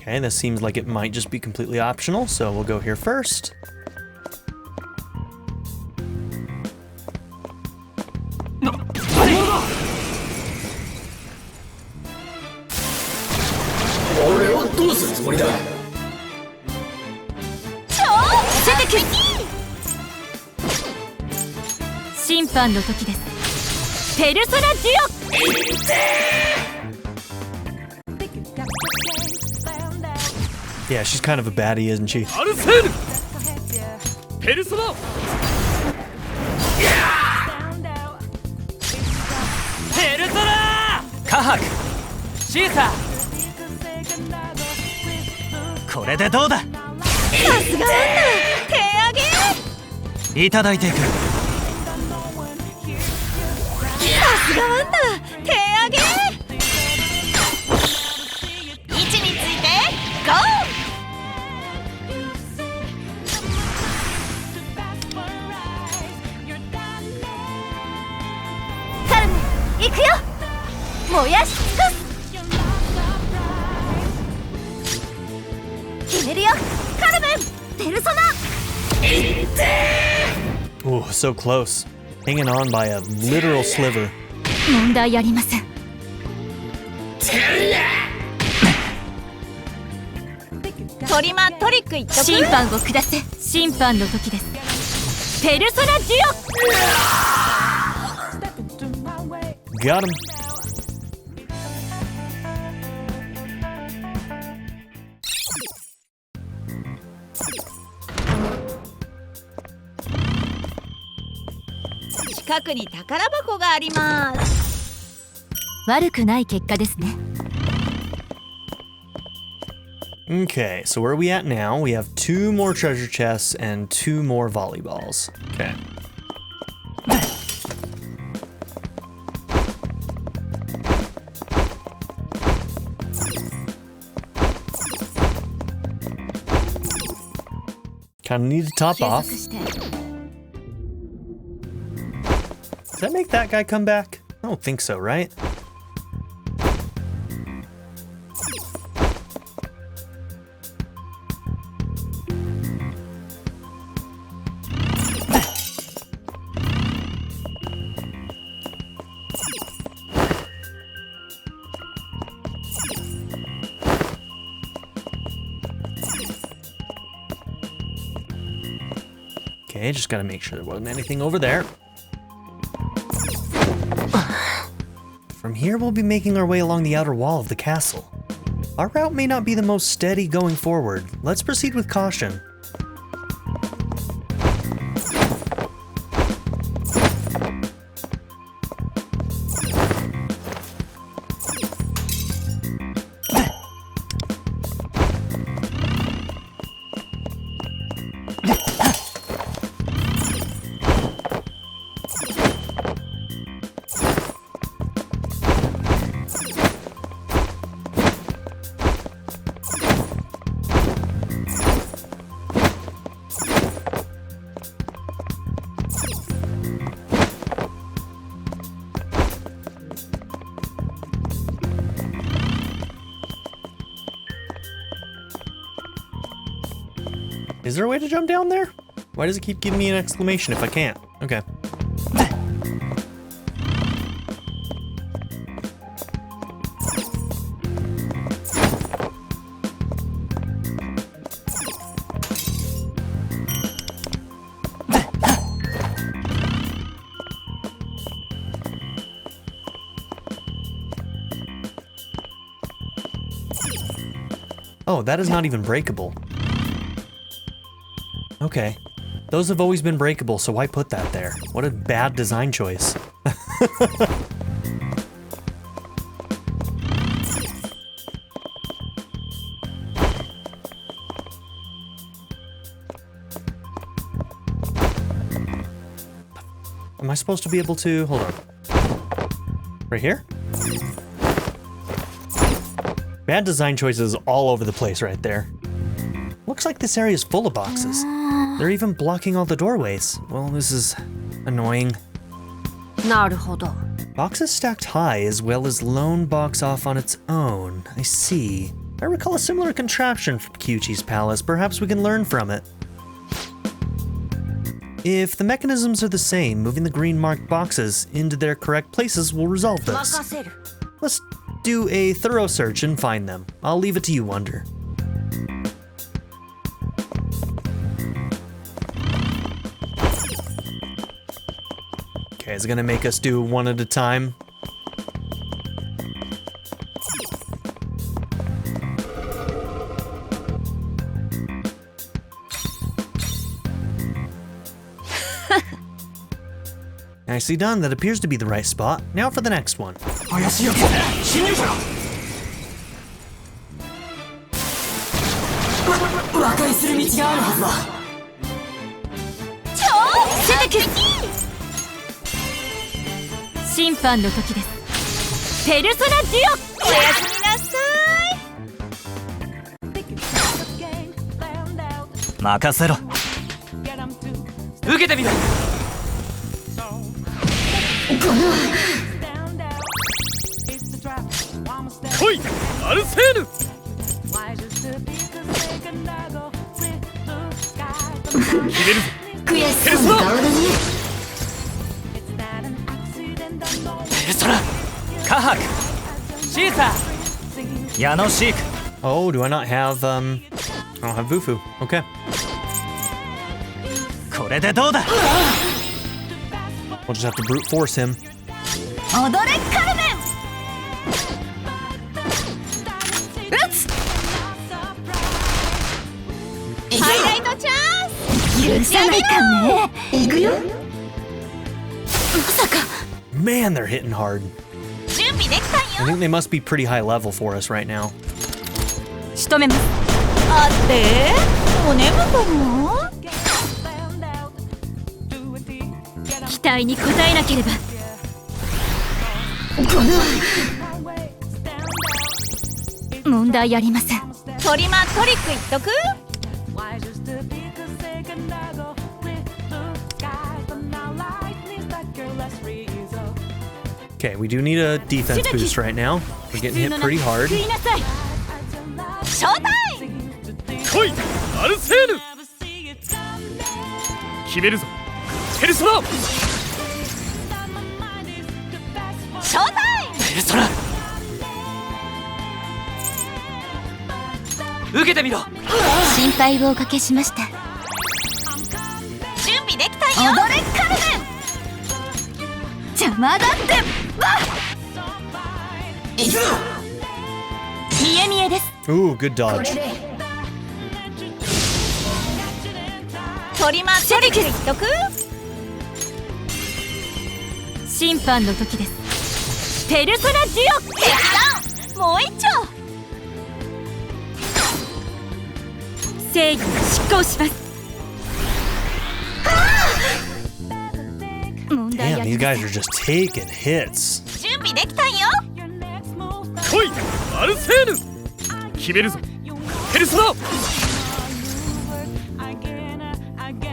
Speaker 1: Okay, this seems like it might just be completely optional, so we'll go here first. Yeah, she's kind of a baddie, isn't she?
Speaker 4: Kahak! Shisa! これでどうだ。
Speaker 2: さすがあんた手上げ。
Speaker 4: いただいていく。
Speaker 2: さすがあんた手上げ。位置についてゴー。 カルメン行くよ。燃やし尽くす。決めるよカルメンペルソナ。
Speaker 1: Ooh, so close. Hanging on by a literal sliver.
Speaker 2: 問題ありません。トリマトリック一択。審判を下せ。審判の時です。ペルソナデュオ。
Speaker 1: Got him.
Speaker 2: 近くに宝箱があります。悪くない結果ですね。
Speaker 1: Okay, so where are we at now? We have 2 more treasure chests and 2 more volleyballs. Okay. Kind of need to top off. Does that make that guy come back? I don't think so, right? Okay, just gotta make sure there wasn't anything over there. From here, we'll be making our way along the outer wall of the castle. Our route may not be the most steady going forward. Let's proceed with caution. Is there a way to jump down there? Why does it keep giving me an exclamation if I can't? Okay. Oh, that is not even breakable. Okay. Those have always been breakable, so why put that there? What a bad design choice. Am I supposed to be able to... Hold on. Right here? Bad design choices all over the place right there. Looks like this area is full of boxes. They're even blocking all the doorways. Well, this is annoying.
Speaker 2: なるほど。
Speaker 1: Boxes stacked high as well as lone box off on its own. I see. I recall a similar contraption from Kyuchi's palace. Perhaps we can learn from it. If the mechanisms are the same, moving the green marked boxes into their correct places will resolve this. Let's do a thorough search and find them. I'll leave it to you, Wonder. Okay, is it gonna make us do one at a time? Nicely done, that appears to be the right spot. Now for the next one.
Speaker 2: 和解する道があるはずだ。超セテキ審判の時です。ペルソナデュオ、おやすみなさい。
Speaker 4: 任せろ。受けてみろ。来い、アルセーヌ。切れるぞ。
Speaker 2: 悔しそうな顔だね。
Speaker 4: ペルソナ、カハク、シーサー、ヤノシーク。
Speaker 1: Oh, do I not have, I don't have Bufu. Okay.
Speaker 4: これでどうだ。
Speaker 1: We'll just have to brute force him.
Speaker 2: 踊れカルメン。打つ。ハイライトチャンス。許さないかね。行くよ。まさか。
Speaker 1: Man, they're hitting hard.
Speaker 2: 上
Speaker 1: I think they must be pretty high level for us right now.
Speaker 2: 仕留めます。あってお眠かも。期待に応えなければ。問題ありません。トリマトリック言っとく。
Speaker 1: Okay, we do need a defense boost right now. We're getting hit pretty hard.
Speaker 2: ショータイム。
Speaker 4: 来いアルセーヌ。決めるぞペルソナ。
Speaker 2: ショータイム。
Speaker 4: ペルソナ受けてみろ。
Speaker 2: 心配をおかけしました。準備できたよ。踊れカルメン。邪魔だって。見え見えです。
Speaker 1: Ooh, good dodge.
Speaker 2: トリマートリック言っとく。審判の時です。ペルソナデュオ。もう一丁。正義を執行します。問題
Speaker 1: Damn, these guys are just taking hits.
Speaker 2: 準備できたんよ。
Speaker 4: 来いアルセーヌ。決めるぞペルソナ。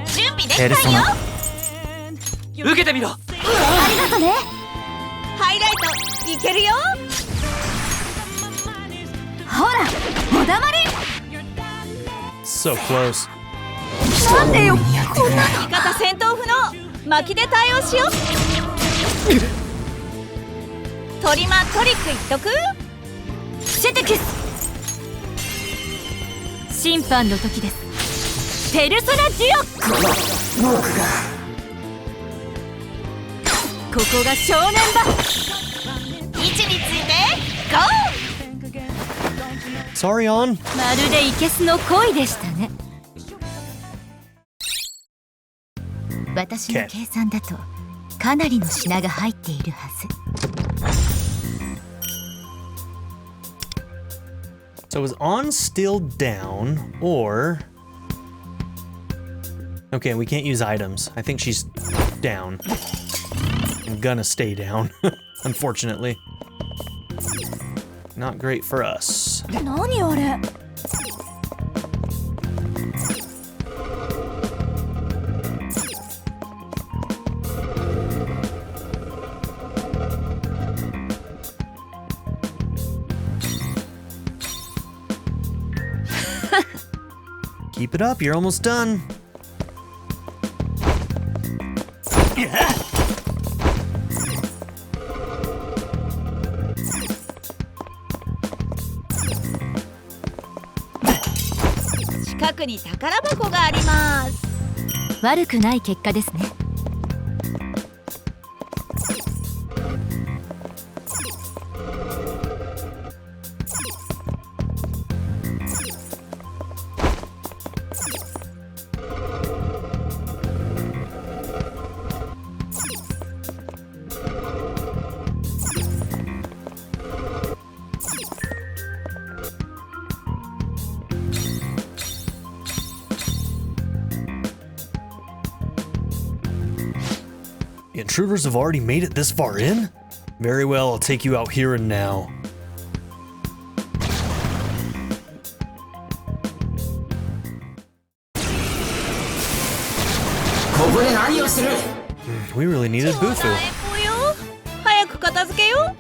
Speaker 2: 準備できたんよ。
Speaker 4: 受けてみろ。
Speaker 2: ありがとね。ハイライトいけるよ。ほらおだまり。
Speaker 1: So close.
Speaker 2: なんでよこんなの。味方戦闘不能。巻きで対応しよう。トリマトリック言っとく。シェテクス。審判の時です。ペルソナデュオ。ここが正念場。位置についてゴー。
Speaker 1: Sorry, on.
Speaker 2: まるでイケスの恋でしたね。私の計算だとかなりの品が入っているはず。
Speaker 1: So is on still down, or... Okay, we can't use items. I think she's down. I'm gonna stay down, unfortunately. Not great for us.
Speaker 2: 何あれ。
Speaker 1: Keep it up, you're almost done.
Speaker 2: 近くに宝箱があります。悪くない結果ですね。
Speaker 1: Intruders have already made it this far in? Very well, I'll take you out here and now. We really needed Bufu.
Speaker 2: 早く片付けよう。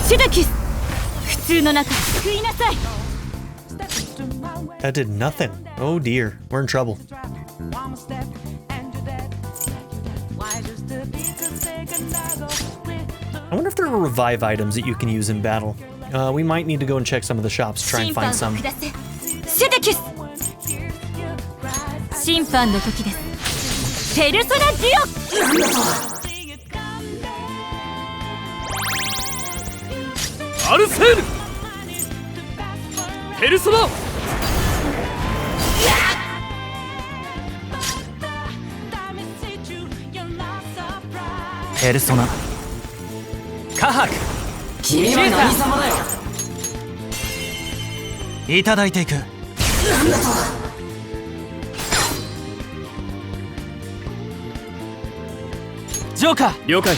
Speaker 2: シュデキス。普通の中救いなさい。
Speaker 1: That did nothing. Oh dear, we're in trouble. I wonder if there are revive items that you can use in battle. We might need to go and check some of the shops, try and find some.
Speaker 2: シュデキス。審判の時です。ペルソナデュオ。
Speaker 4: アルセールペルソナペルソナカハク
Speaker 5: 君は何様だよ。
Speaker 4: いただいていく。
Speaker 5: なんだと。
Speaker 4: ジョーカー了解。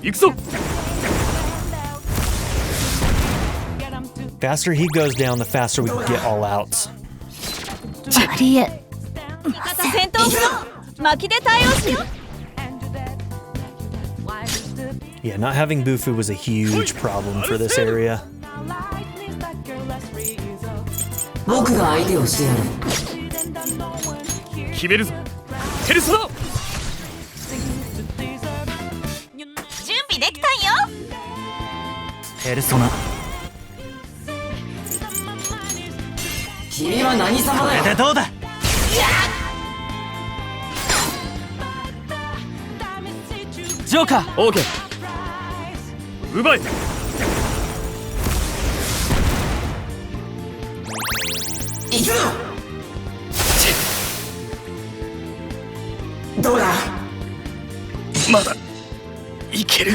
Speaker 4: 行くぞ。
Speaker 1: Faster he goes down, the faster we can get all outs.
Speaker 2: ありえ戦闘不能巻きで対応しよう。
Speaker 1: Yeah, not having Bufu was a huge problem for this area.
Speaker 5: 僕が相手をしてやる。
Speaker 4: 決めるぞ。ペルソナ
Speaker 2: 準備できたんよ。
Speaker 4: ペルソナ
Speaker 5: 君は何様だよ。
Speaker 4: でどうだ。ジョーカーオーケー。奪え。
Speaker 5: 行くぞ。どうだ。
Speaker 4: まだいける。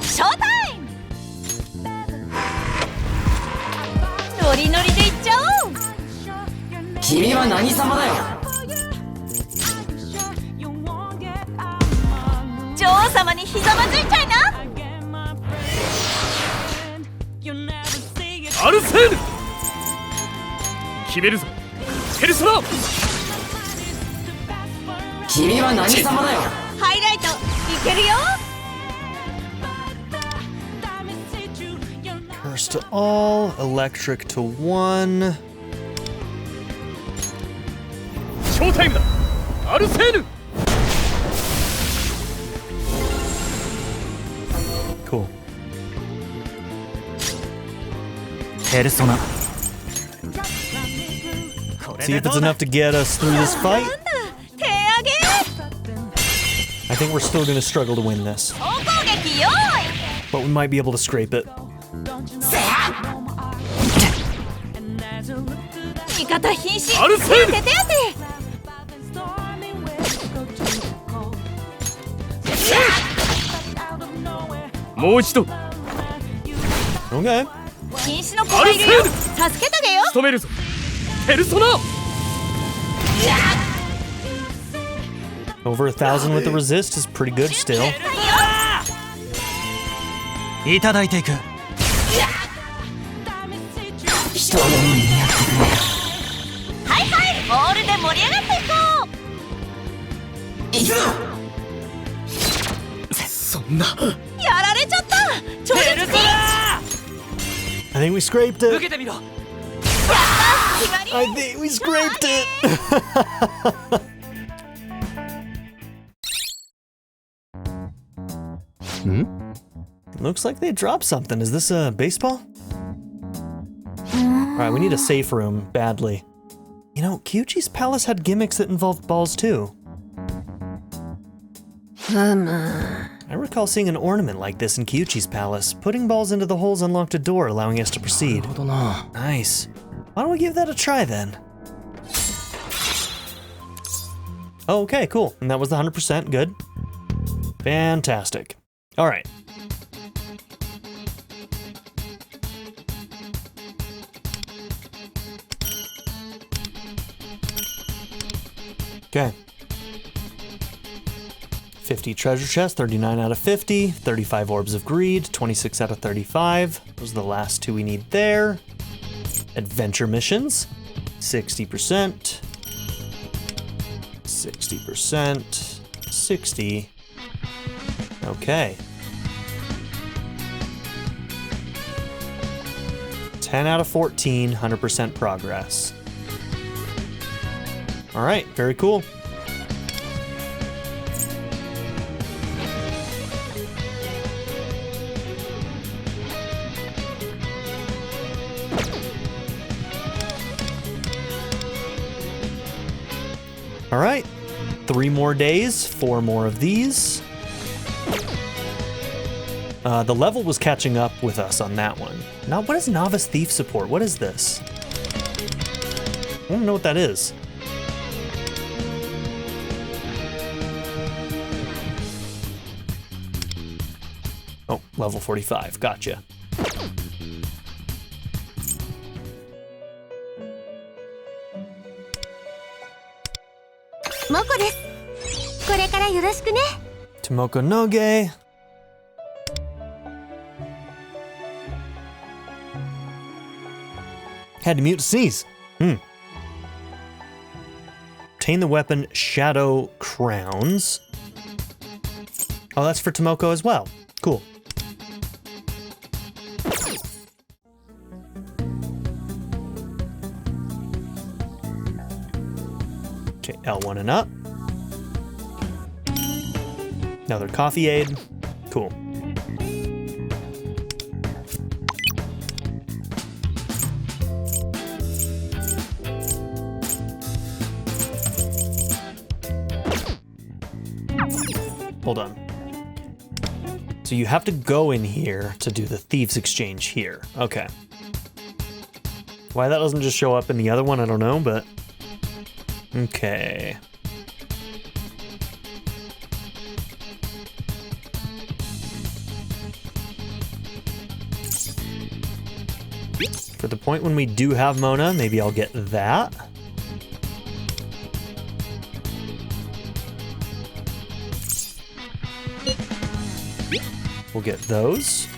Speaker 2: ショータイム。ノリノリでいっちゃおう。
Speaker 5: 君は何様だよ。
Speaker 2: 女王様にひざまずいちゃいな。
Speaker 4: アルセーヌ決めるぞ。ペルソナ
Speaker 5: 君は何様だよ。
Speaker 2: ハイライトいけるよ。
Speaker 1: Curse to all, electric to one.
Speaker 4: ショータイムだ。アルセーヌ
Speaker 1: Cool.
Speaker 4: ペルソナ
Speaker 1: See if it's enough to get us through this fight.
Speaker 2: 手上げ
Speaker 1: I think we're still going to struggle to win this,
Speaker 2: 総攻撃よーい。
Speaker 1: but we might be able to scrape it.
Speaker 2: 味方瀕死。
Speaker 4: アルセーヌ
Speaker 2: 手当て。
Speaker 4: もう一度
Speaker 1: Okay.
Speaker 2: 瀕死の子がいるよ。助けてあげよ。
Speaker 4: 仕留めるぞ。ペルソナ
Speaker 1: Over 1,000 with the resist is pretty good still.
Speaker 4: いただいていく。
Speaker 5: 人の目にやってくれ。
Speaker 2: はいはい、ボールで盛り上がっていこ
Speaker 5: 行くぞ。
Speaker 4: そんな
Speaker 2: う。やられちゃった。超絶ピンチ。
Speaker 1: I think we scraped
Speaker 4: 受
Speaker 1: it.
Speaker 4: けてみろ。
Speaker 2: 決まり。
Speaker 1: I think we scraped it. Looks like they dropped something. Is this a baseball? Alright, we need a safe room badly. You know, Kyuchi's palace had gimmicks that involved balls too. I recall seeing an ornament like this in Kyuchi's palace. Putting balls into the holes unlocked a door, allowing us to proceed. Nice. Why don't we give that a try then? Oh, okay, cool. And that was the 100%. Good. Fantastic. All right. Okay. 50 treasure chests, 39 out of 50, 35 orbs of greed, 26 out of 35. Those are the last two we need there. Adventure missions, 60%, 60%, 60. Okay. 10 out of 14, 100% progress. All right, very cool. All right, 3 more days, 4 more of these. The level was catching up with us on that one. Now, what is Novice Thief support? What is this? I don't know what that is. Oh, level 45. Gotcha.
Speaker 2: Moko です。これからよろしくね。
Speaker 1: Tomoko Noge. Had to mute to sneeze. Obtain the weapon Shadow Crowns. Oh, that's for Tomoko as well. Cool. Okay, L1 and up. Another coffee aid. Cool. Hold on. So you have to go in here to do the Thieves Exchange here. Okay. Why that doesn't just show up in the other one, I don't know, but... Okay. For the point when we do have Mona, maybe I'll get that. We'll get those.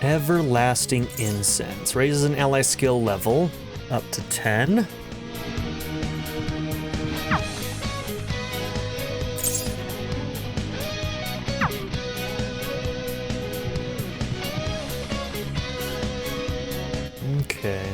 Speaker 1: Everlasting Incense. Raises an ally skill level up to 10. Okay.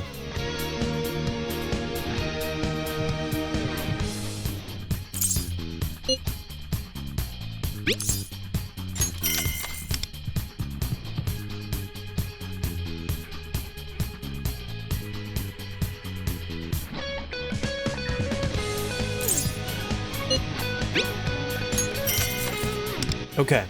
Speaker 1: Okay.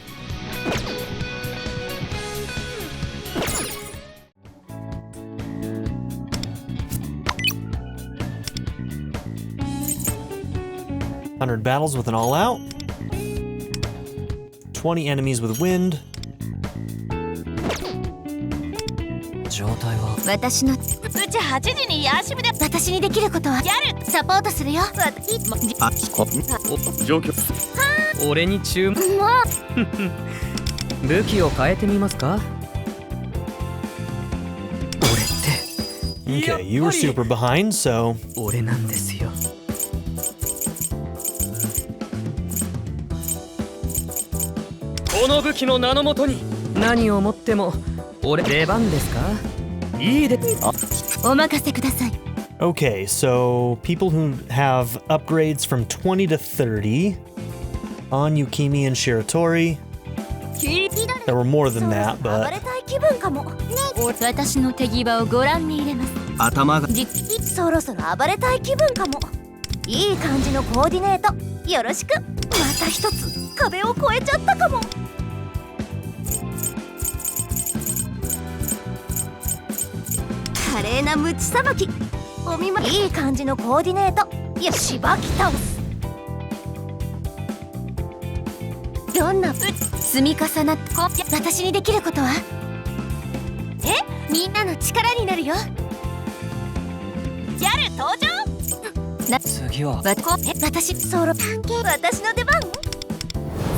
Speaker 1: $100 battles with an all-out. 20 enemies with wind.
Speaker 5: 状態は
Speaker 2: 私のうち8時にヤーシブで私にできることはやるサポートするよ。
Speaker 4: 状況俺に注文武器を変えてみますか。俺って
Speaker 1: Okay, you were super behind, so
Speaker 4: 俺なんですよ。この武器の名のもとに何を持っても俺出番ですか。いいで
Speaker 2: お任せください。
Speaker 1: Okay, so people who have upgrades from 20 to 30 on Yukimi and Shiratori. There were more than that, but
Speaker 2: 私の手際をご覧に入れます。
Speaker 4: 頭が
Speaker 2: そろそろ暴れたい気分かも。いい感じのコーディネートよろしく。また一つ壁を越えちゃったかも。華麗なムチさばきお見舞い。いい感じのコーディネートよしばき倒す。どんな積み重なって私にできることはみんなの力になるよ。ギャル登場。
Speaker 5: 次は
Speaker 2: 私ソロ関係私の出番。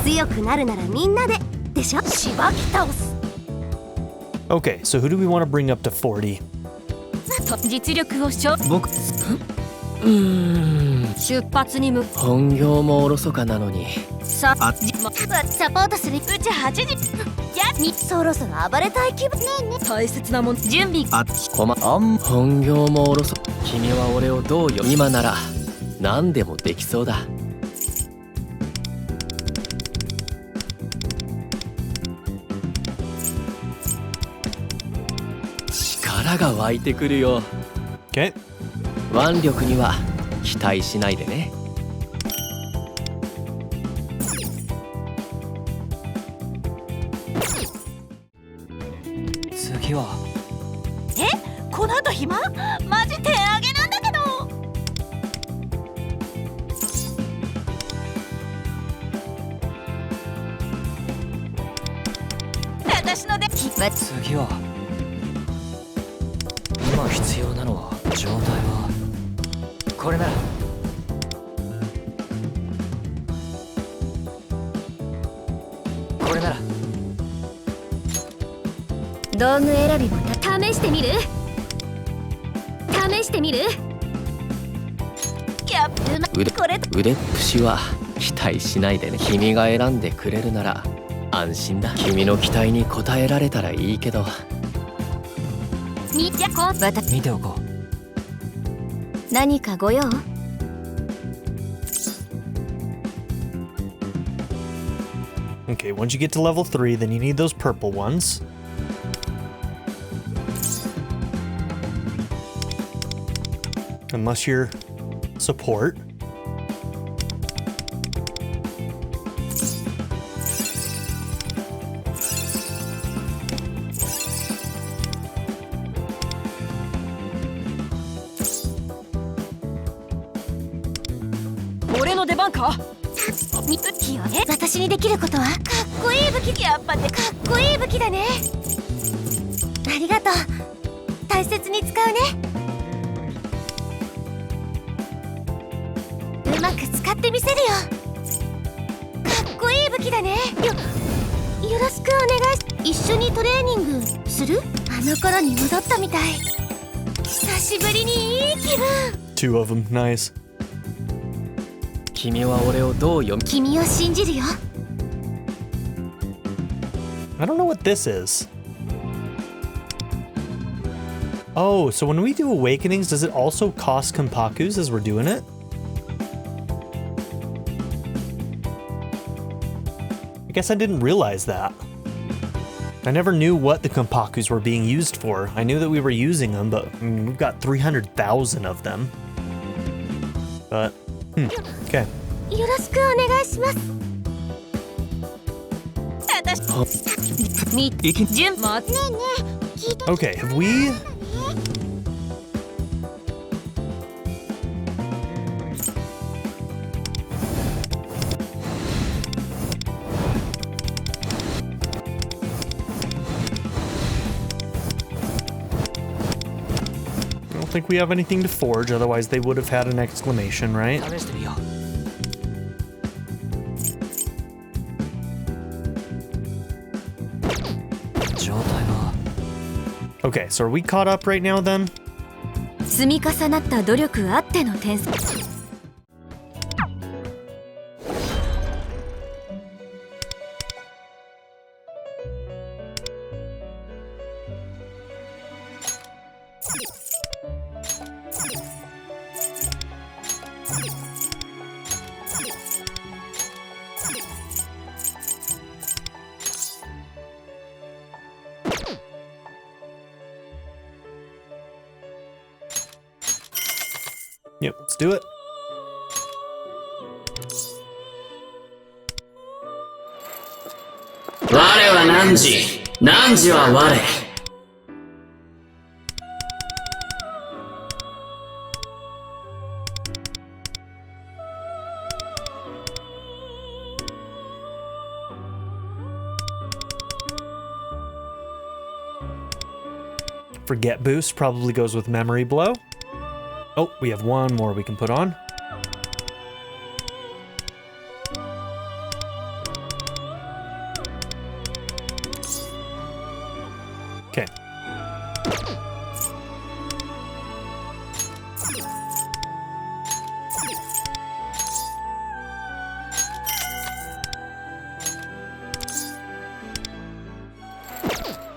Speaker 2: 強くなるならみんなででしょ。しばき倒す。
Speaker 1: okay, so who do we want to bring up to 40?
Speaker 2: 実力を
Speaker 5: 僕
Speaker 2: 出発に向
Speaker 5: 本業もおろそかなのに
Speaker 2: サポートする。うち8時そろそろ暴れたい気分ねえね。大切なもん準備
Speaker 5: 本業もおろそ。君は俺をどうよ。今なら何でもできそうだ。力が湧いてくるよ。
Speaker 1: Okay.
Speaker 5: 腕力には期待しないでね。
Speaker 4: 次は
Speaker 2: この後暇？マジ手上げなんだけど。私ので
Speaker 4: 次は今必要なのは状態はこれなら。これなら
Speaker 2: 道具選びも試してみる？試してみる？キャップこれ
Speaker 5: 腕っぷしは期待しないでね。君が選んでくれるなら安心だ。君の期待に応えられたらいいけど。
Speaker 2: 見
Speaker 4: 見ておこう。
Speaker 2: 何かご用？
Speaker 1: Okay, once you get to level 3, then you need those purple ones. Unless you're support.
Speaker 2: ミッキーよね。私にできることはかっこいい武器。やっぱね、かっこいい武器だね。ありがとう。大切に使うね。うまく使ってみせるよ。かっこいい武器だね。よろしくお願いし。一緒にトレーニングする？あの頃に戻ったみたい。久しぶりにいい気分。
Speaker 1: Two of them, nice.
Speaker 5: 君は俺をどう読み？
Speaker 2: 君を信じるよ。
Speaker 1: I don't know what this is. Oh, so when we do awakenings, does it also cost Kompakus as we're doing it? I guess I didn't realize that. I never knew what the Kompakus were being used for. I knew that we were using them, but I mean, we've got 300,000 of them. But, okay.
Speaker 2: よろしくお願いします。
Speaker 1: Okay, have we... I don't think we have anything to forge, otherwise they would have had an exclamation, right?
Speaker 4: 試してみよう。状態は
Speaker 1: Okay, so are we caught up right now then?
Speaker 2: 積み重なった努力あっての点数。
Speaker 1: Yep, let's do it.
Speaker 6: Ware wa nanji, nanji wa ware.
Speaker 1: Forget boost probably goes with memory blow. Oh, we have one more we can put on. Okay.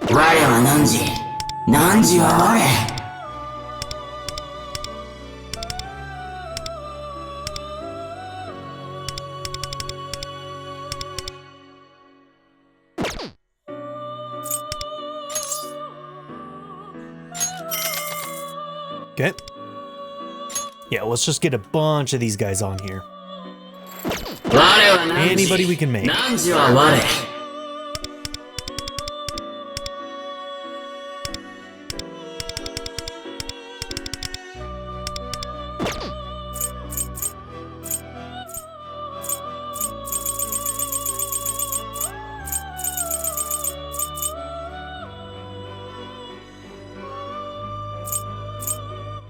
Speaker 6: Ware wa nanji, nanji wa ware.
Speaker 1: Okay. Yeah, let's just get a bunch of these guys on here. Anybody we can make.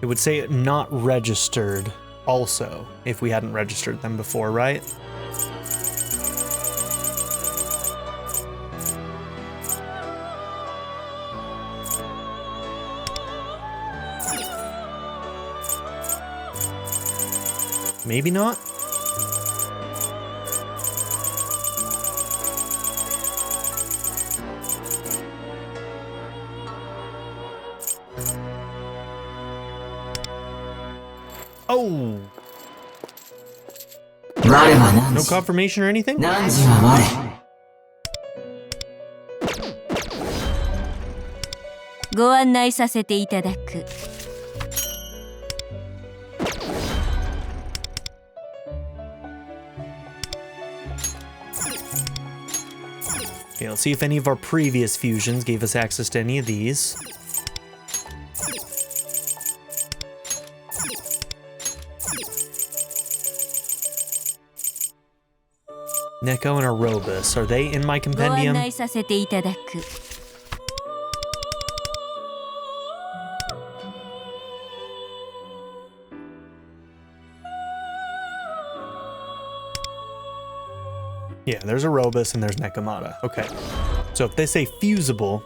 Speaker 1: It would say not registered also, if we hadn't registered them before, right? Maybe not? Oh! No confirmation or anything? Okay, let's see if any of our previous fusions gave us access to any of these. Neko and Aerobus, are they in my compendium? Yeah, there's Aerobus and there's Nekomata. Okay. So if they say fusible...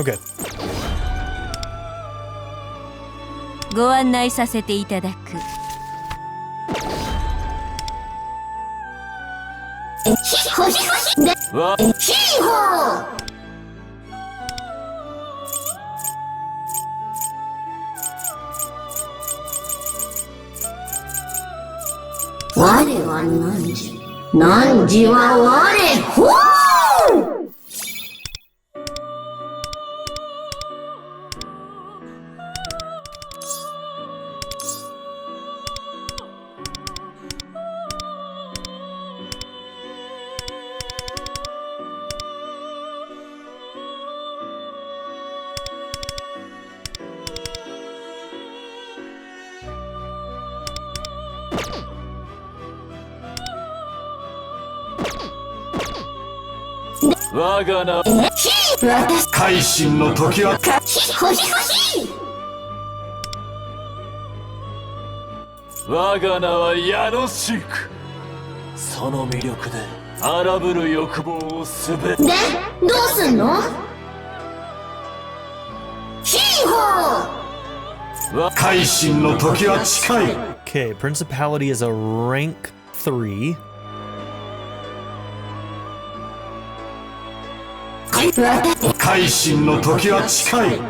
Speaker 1: Okay.
Speaker 2: ご案内させていただく。我は何時？何時は我？ほー！
Speaker 3: 我が名改心の時は我が名はヤノシークその魅力で荒ぶる欲望をすべてでどうすんのヒーホー改心の時は近い
Speaker 1: Okay, Principality is a rank 3.
Speaker 3: 改心の時は近い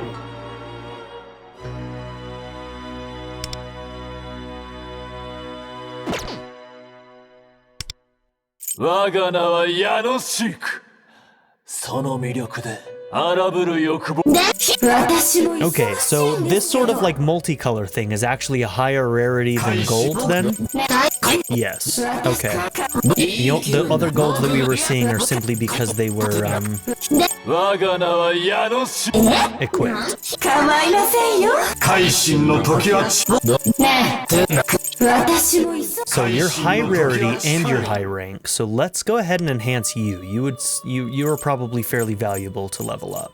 Speaker 3: 我が名はヤノシークその魅力で荒ぶる欲望
Speaker 1: Okay, so this sort of like multicolor thing is actually a higher rarity than gold then? Yes. Okay. The other golds that we were seeing are simply because they were equipped. So you're high rarity and you're high rank. So let's go ahead and enhance you. You are probably fairly valuable to level up.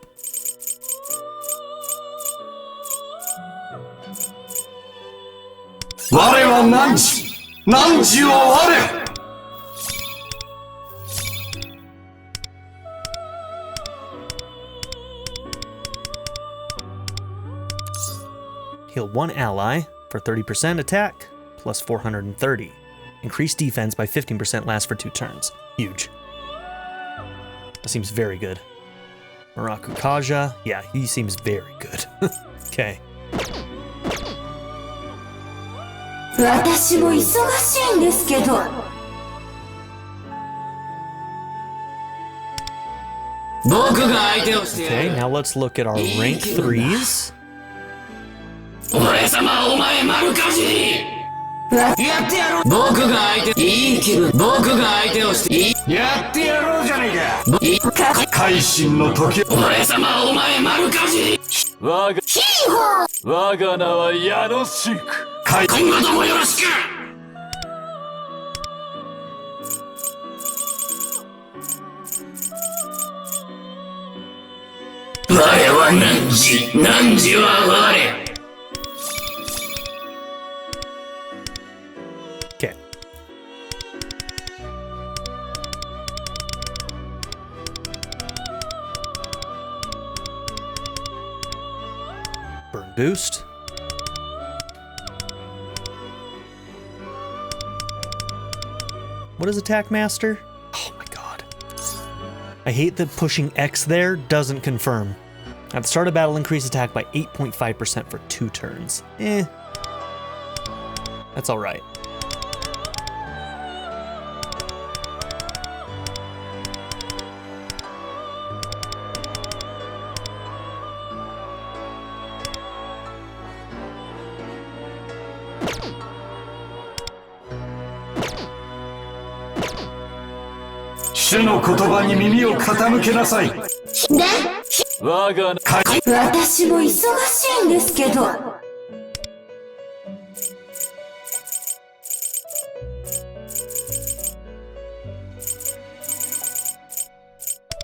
Speaker 1: Heal one ally for 30% attack, plus 430. Increase defense by 15%, lasts for 2 turns. Huge. That seems very good. Muraku Kaja. Yeah, he seems very good. Okay.
Speaker 2: 私も忙しいんですけど。
Speaker 6: 僕が相手をしてや
Speaker 1: Okay,
Speaker 6: る。
Speaker 1: now let's look at our rank 3s.
Speaker 6: 俺様お前丸かじり。やってやろう。僕が相手。いい気分。僕が相手をしてやってやろうじゃねえか。改心の時。俺様お前丸かじり。
Speaker 3: 我が名はヤノシーク。
Speaker 6: 今後ともよろしく。我は汝は我。
Speaker 1: Okay. Burn boost. What is Attack Master? Oh my god. I hate that pushing X there doesn't confirm. At the start of battle, increase attack by 8.5% for 2 turns. That's alright.
Speaker 6: Shuの言葉に耳を傾けなさい。
Speaker 3: 我が名
Speaker 2: 私も忙しいんですけど。我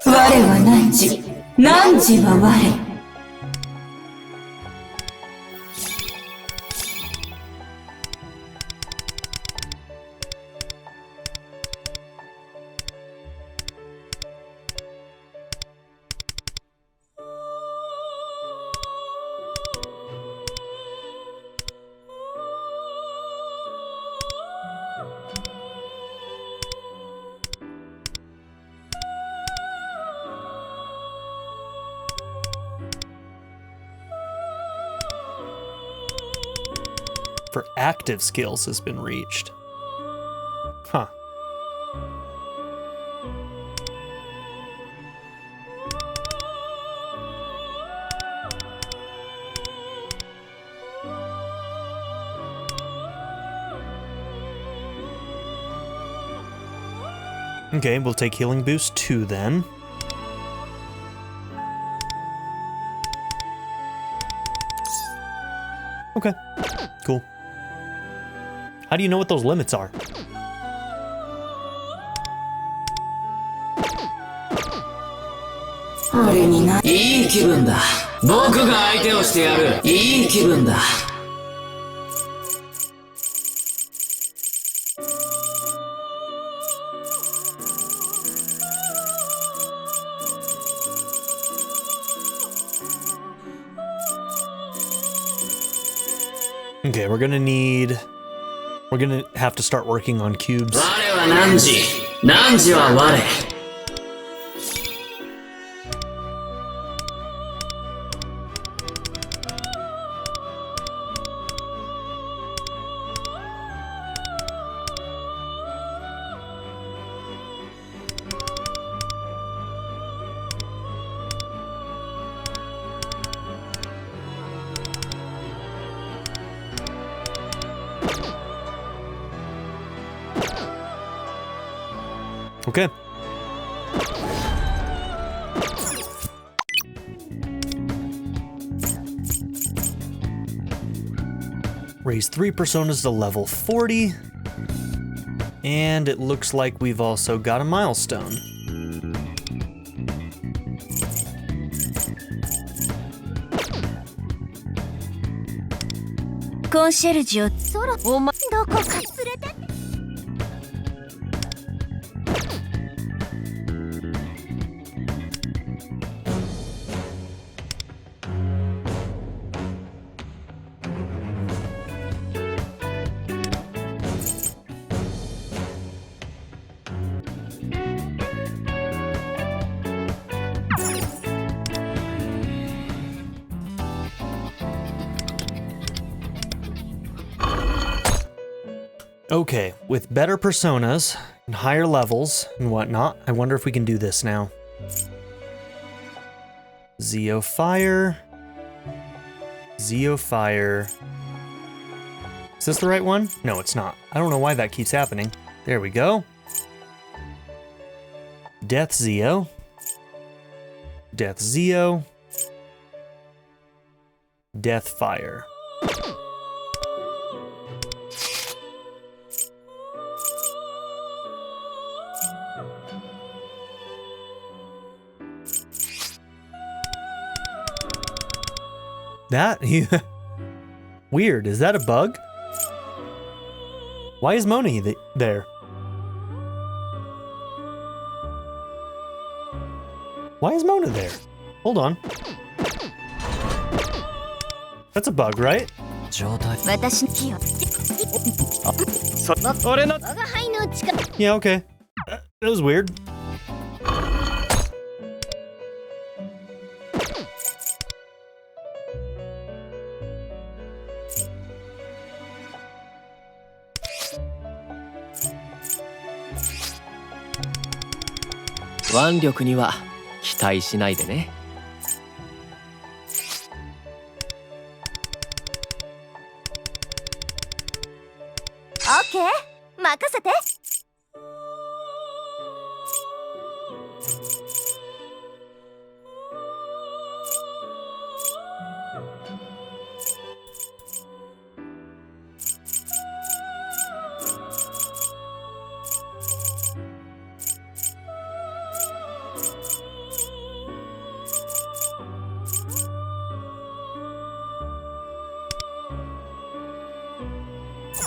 Speaker 2: は汝、汝は我。
Speaker 1: For active skills has been reached. Huh. Okay, we'll take healing boost 2 then. Okay, cool. How do you know what those limits are?
Speaker 6: 「いい気分だ。僕が相手をしてやる。いい気分だ。」
Speaker 1: Okay, we're gonna have to start working on cubes.
Speaker 6: 我は汝、汝は我。
Speaker 1: Okay. Raise 3 personas to level 40. And it looks like we've also got a milestone.
Speaker 2: Concierge をお前どこか連れて。
Speaker 1: Okay, with better personas and higher levels and whatnot, I wonder if we can do this now. Zeo Fire. Zeo Fire. Is this the right one? No, it's not. I don't know why that keeps happening. There we go. Death Zeo. Death Zeo. Death Fire. That? Weird. Is that a bug? Why is Moni there? Why is Mona there? Hold on. That's a bug, right? Yeah, okay. That was weird.
Speaker 5: 腕力には期待しないでね。
Speaker 2: オッケー、任せて。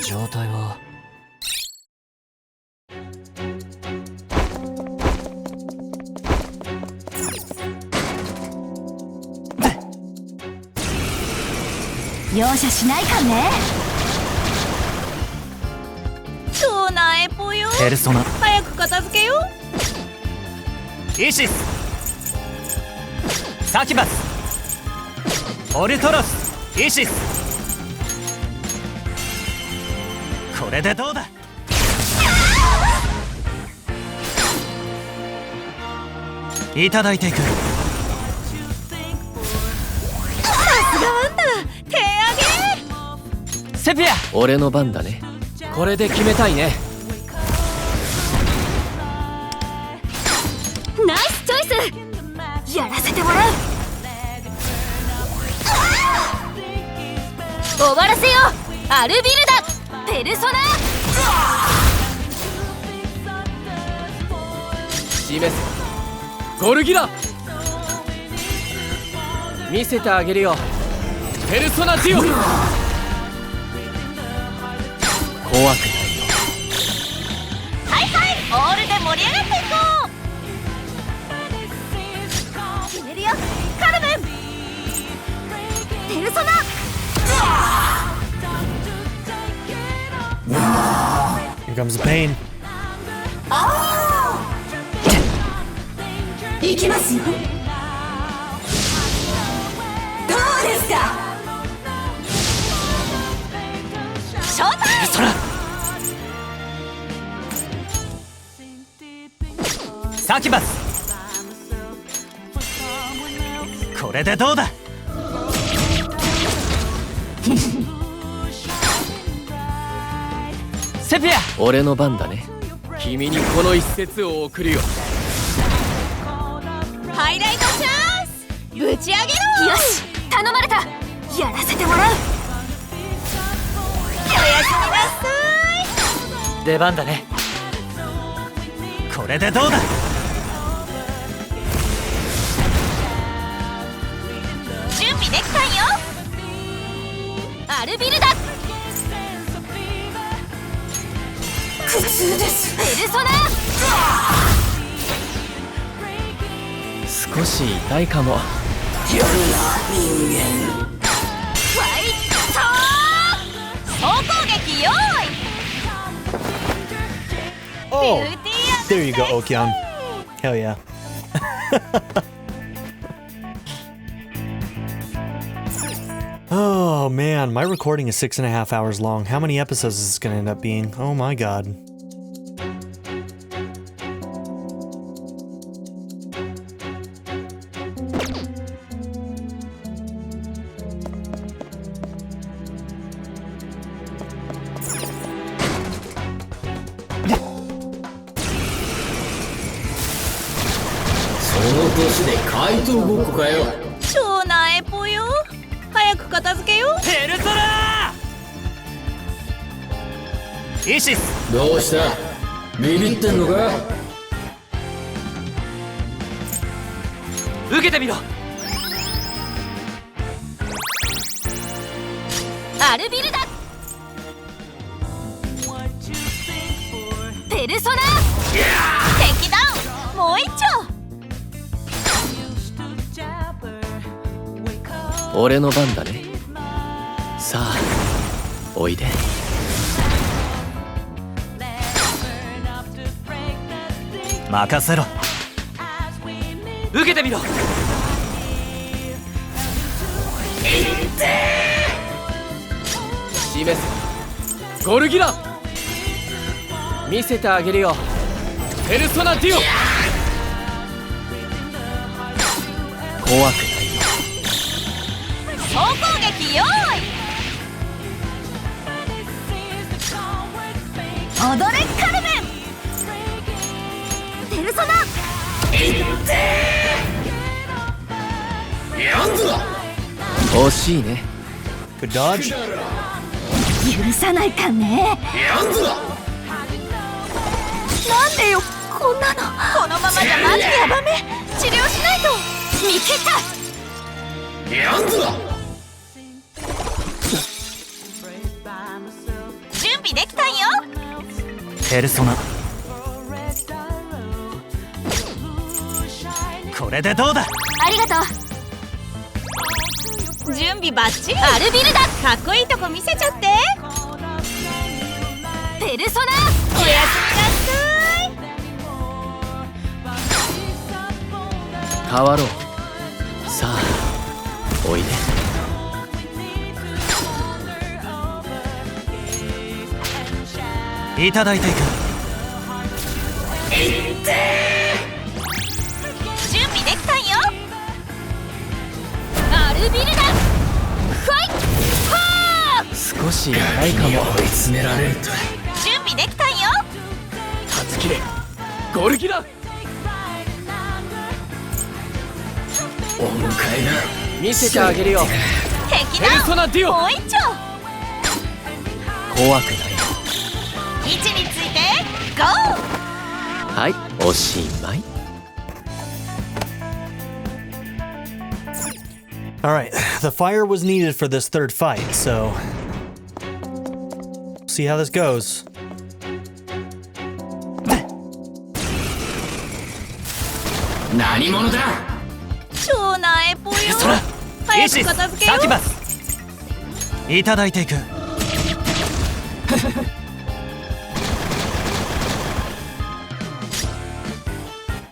Speaker 4: 状態は
Speaker 2: 容赦しないかね。超なえぽよ。
Speaker 4: ペルソナ
Speaker 2: 早く片付けよう。
Speaker 4: イシスサキバスオルトロスイシスこれでどうだ。いただいていく。
Speaker 2: さすがあんた、手上げ。
Speaker 4: セピア
Speaker 5: 俺の番だね。これで決めたいね。
Speaker 2: ナイスチョイス。やらせてもらう。終わらせよう。アルビルダペルソナ。
Speaker 5: 示せゴルギラ。見せてあげるよペルソナジオ。怖くないよ。
Speaker 2: はいはい、オールで盛り上がっていこう。決めるよカルメン。ペルソナ。
Speaker 1: Here comes the pain.
Speaker 2: いきますよ。どうですか。ショータイム。
Speaker 4: そらサキバスこれでどうだ。セピア
Speaker 5: 俺の番だね。君にこの一節を送るよ。
Speaker 2: ハイライトチャンス。ぶち上げろ。よし、頼まれた。やらせてもらう。おやすみなさい。
Speaker 4: 出番だね。これでどうだ。
Speaker 2: 準備できたんよ。アルビルダ苦痛です。ペルソナ。
Speaker 5: 少し痛いかも。
Speaker 6: 夜な人間。
Speaker 2: ファイト総攻撃用意。
Speaker 1: Oh, there you go, Okyan. Hell yeah. Oh, Oh man, my recording is 6.5 hours long. How many episodes is this gonna end up being? Oh my god.
Speaker 2: 超なえぽよ。早く片付けよ。
Speaker 4: ペルソナイシス。
Speaker 6: どうした？ビビってんのか？
Speaker 4: 受けてみろ。
Speaker 2: アルビルだ。ペルソナ。敵ダウン。もう一丁。
Speaker 5: 俺の番だね。さあおいで。
Speaker 4: 任せろ。受けてみろ。
Speaker 5: 示せゴルギラ。見せてあげるよペルソナデュオ。怖くない。
Speaker 2: 総攻撃よーい。踊れカルメン。ペルソナ。
Speaker 5: 惜しいね。
Speaker 1: Good dodge.
Speaker 2: 許さないかね。なんでよこんなの。このままじゃマジでヤバめ。治療しないと。見切った。準備できたんよ。
Speaker 4: ペルソナ。これでどうだ。
Speaker 2: ありがとう。準備バッチリ。アルビルだ。かっこいいとこ見せちゃって。ペルソナ。おやすみなさい。
Speaker 5: 変わろう。さあおいで。
Speaker 4: いただいていく。
Speaker 2: 準備できたんよ。アルビルだ。ファイト。
Speaker 5: 少し長いかも。
Speaker 6: 追い詰められると。
Speaker 2: 準備できたんよ。
Speaker 5: 断ち切れゴルギラ。
Speaker 6: お迎えだ。
Speaker 5: 見せてあげるよ
Speaker 2: 敵
Speaker 5: ペルソ
Speaker 2: だ。
Speaker 5: ナデュオ。
Speaker 2: もう一丁。
Speaker 5: 怖くない。
Speaker 2: 位置についてゴー。
Speaker 5: はいおしまい。
Speaker 1: Alright, the fire was needed for this third fight, so see how this goes.
Speaker 6: 何者だ。
Speaker 2: 超なえぽよ。
Speaker 4: そら
Speaker 2: 早
Speaker 4: イシス
Speaker 2: く片付けよ。
Speaker 4: サキバス。いただいていく。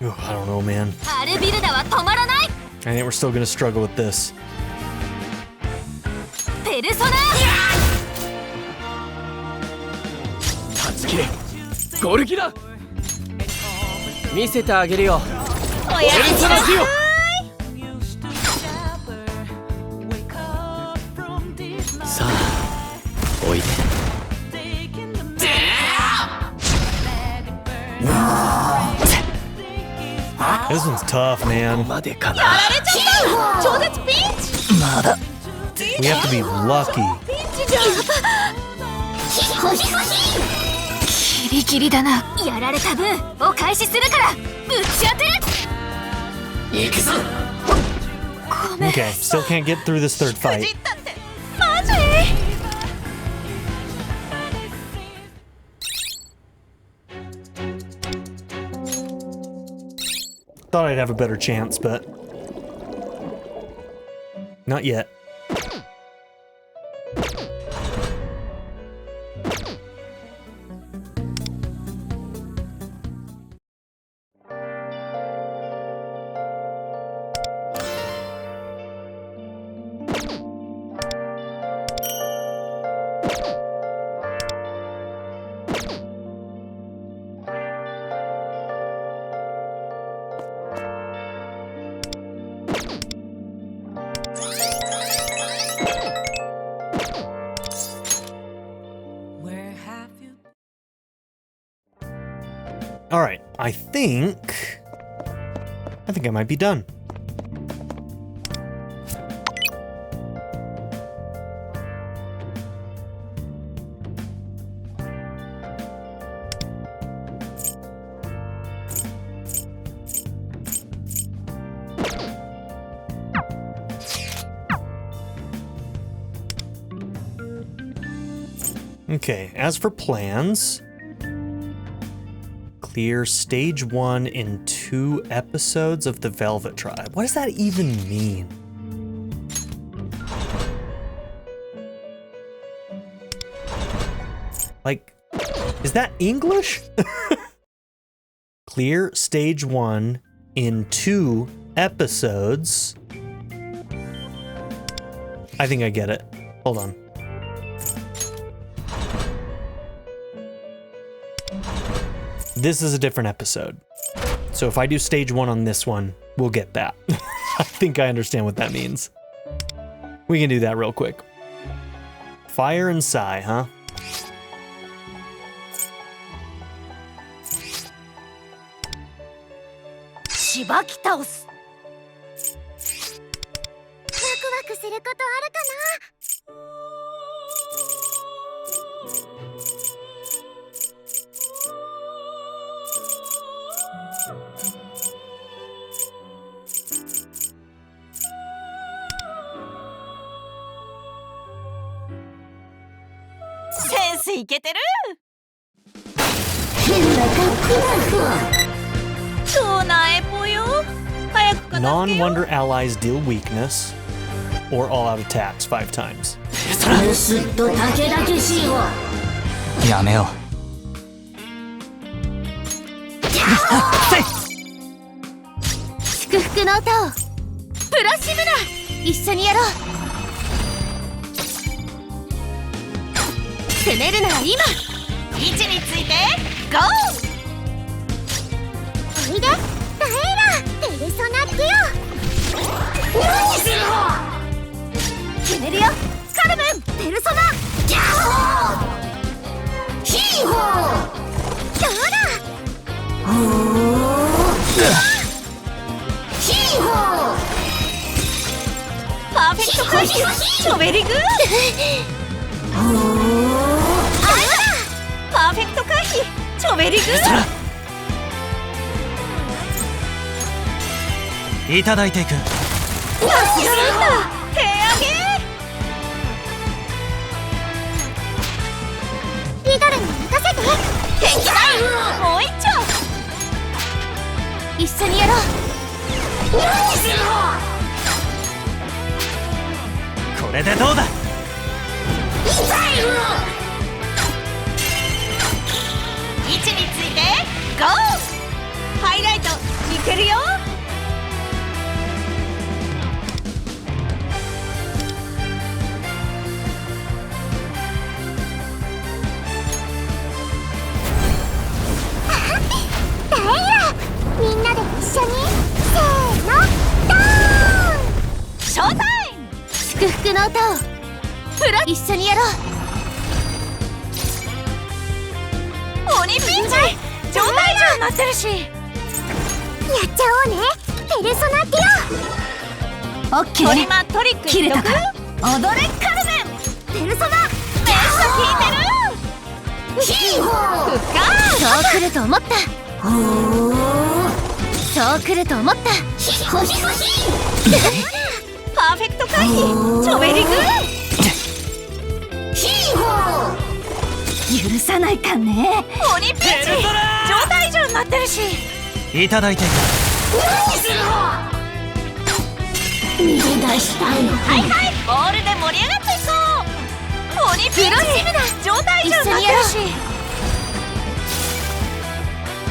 Speaker 1: I don't know, man.
Speaker 2: アルビルダは止まらない。
Speaker 1: I think we're still gonna struggle with this.
Speaker 2: ペルソナ。
Speaker 5: 断ち切れゴルギラ。見せてあげるよ
Speaker 2: おやすみなさい。
Speaker 5: さあおいで。
Speaker 1: This one's tough, man.
Speaker 5: までかな。
Speaker 2: やられちゃった。超絶ピンチ。
Speaker 4: まだ。
Speaker 1: We have to be lucky.
Speaker 2: ピンチじゃん。ギリギリだな。やられた分お返しするからぶち当てる。
Speaker 6: 行くぞ。
Speaker 2: ごめん。
Speaker 1: Okay, still can't get through this third
Speaker 2: く
Speaker 1: fight.
Speaker 2: じったってマジ。
Speaker 1: Thought I'd have a better chance, but not yet. think I might be done. Okay, as for plans, clear stage 1 in 2 episodes of the Velvet Tribe. What does that even mean? Like, is that English? Clear stage 1 in 2 episodes. I think I get it. Hold on. This is a different episode. So if I do stage 1 on this one, we'll get that. I think I understand what that means. We can do that real quick. Fire and Sigh, huh? Non-wonder allies deal weakness or all-out attacks 5 times.
Speaker 4: やめよ
Speaker 2: 祝福の歌をプラシムナ一緒にやろう。攻めるなら今位置についてゴー。おいでダエラペルソナディオ。何するの。決めるよカルメンペルソナギャホーヒーホーどうだヒーホーパーフェクト回避チョベリグーパーフェクト回避チョベリグー
Speaker 4: いただいていく。
Speaker 2: やってるんだ手上げリドルに任せて敵だもう一丁一緒にやろう。何するの。
Speaker 4: これでどうだ。
Speaker 2: 痛い位置についてゴー。ハイライトいけるよ。ダイヤみんなで一緒にせーのドーン。ショータイム祝福の歌をプラ一緒にやろう。鬼ピンチ状態上になってるしやっちゃおうねペルソナディオ。オッケートリマトリック切れたか踊れカルメンペルソナめっちゃ効いてるヒーホー復活。そう来ると思った。そう来ると思った。ヒホヒホヒパーフェクト回避チョベリグーヒーホー許さないかんね。鬼ピンチ状態上になってるし
Speaker 4: いただいていく。
Speaker 2: 何するの。逃げ出したいの。はいはいボールで盛り上がっていこう。鬼ピンチ状態上になってるし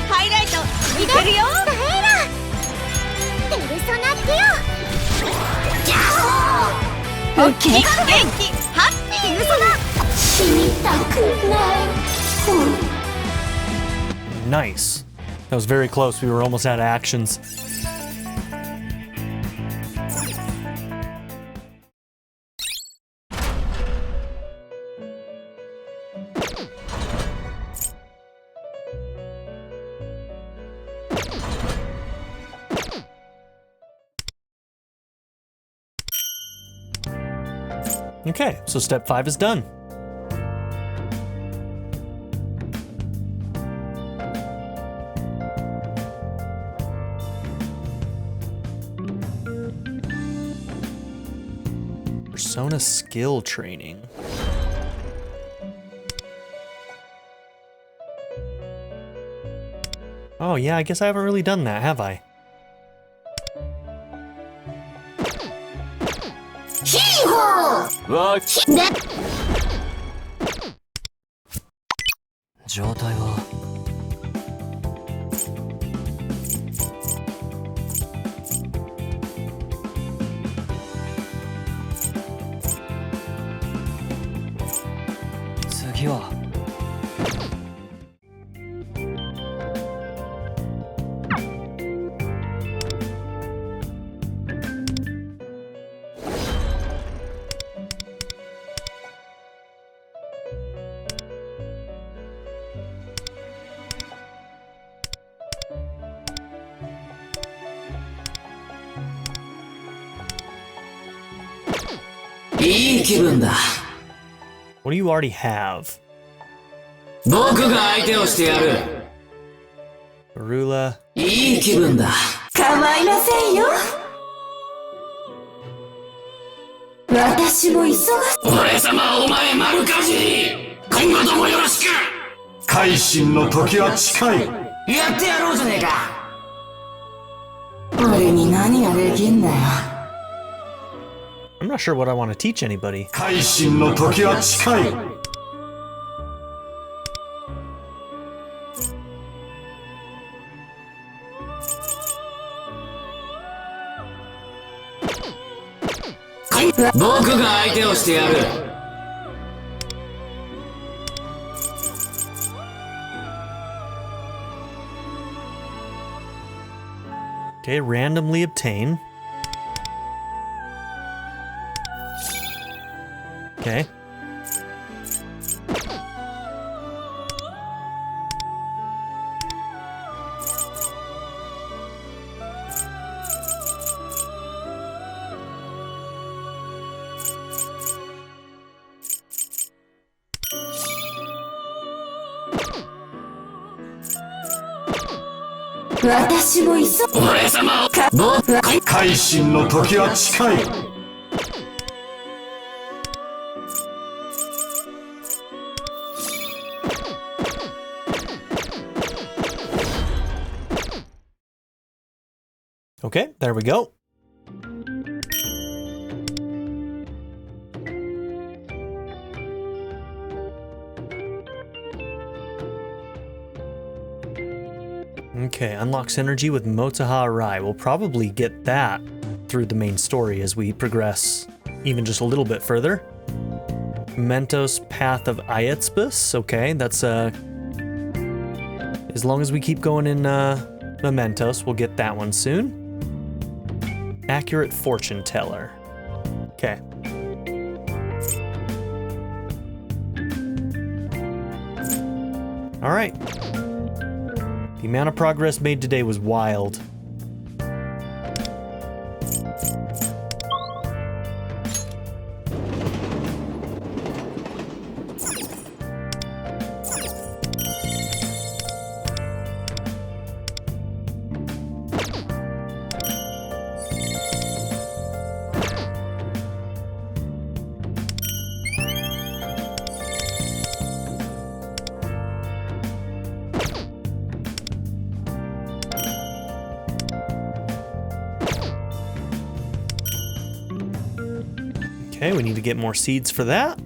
Speaker 2: ハイライトいけるよ。ダエラペルソナディオギャホーオッケー元気ハッピーペルソナ死にたくない。
Speaker 1: Nice. That was very close. We were almost out of actions. Okay, so step 5 is done. Persona skill training. Oh yeah, I guess I haven't really done that, have I?
Speaker 3: What?
Speaker 4: 状態は次は
Speaker 6: いい気分だ。
Speaker 1: What do you already have?
Speaker 6: 僕が相手をしてやる。
Speaker 1: Arula.
Speaker 6: いい気分だ。
Speaker 2: 構いませんよ。私も忙しい。
Speaker 6: 俺様お前丸かじり。今後ともよろしく。改心の時は近い。やってやろうじゃねえか。
Speaker 2: 俺に何ができんだよ。
Speaker 1: I'm not sure what I want to teach anybody.
Speaker 6: 改心の時は近い。僕が相手をしてやる。
Speaker 1: Okay, randomly obtain. Okay.
Speaker 6: 俺様を改心の時は近い。
Speaker 1: Okay, there we go. Okay, unlock synergy with Motoha Arai. We'll probably get that through the main story as we progress even just a little bit further. Mementos Path of Aetzbus. Okay, that's as long as we keep going in Mementos, we'll get that one soon. Accurate Fortune Teller. Okay. All right. The amount of progress made today was wild. Okay, we need to get more seeds for that.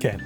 Speaker 1: Okay.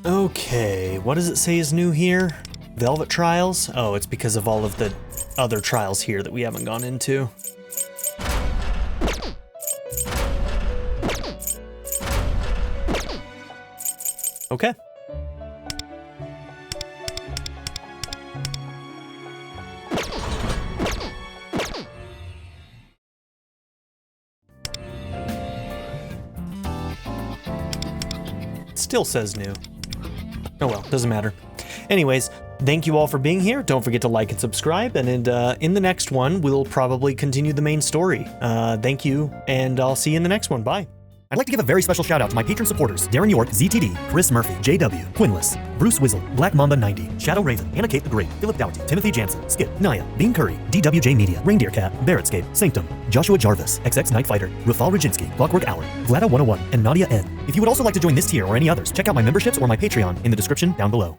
Speaker 1: Okay, what does it say is new here? Velvet Trials? Oh, it's because of all of the other trials here that we haven't gone into. Okay. Still says new. Oh well, doesn't matter. Anyways, thank you all for being here. Don't forget to like and subscribe, and in the next one, we'll probably continue the main story. Thank you, and I'll see you in the next one. Bye.
Speaker 7: I'd like to give a very special shout out to my patron supporters: Darren York, ZTD, Chris Murphy, JW, Quinless, Bruce Wizzle, Black Mamba 90, Shadow Raven, Anna Kate the Great, Philip Dougherty, Timothy Jansen, Skip, Naya, Bean Curry, DWJ Media, Reindeer Cat, Barrettscape, Sanctum, Joshua Jarvis, XX Night Fighter, Rafal Rajinski, Clockwork Hour, Vlada101, and Nadia N. If you would also like to join this tier or any others, check out my memberships or my Patreon in the description down below.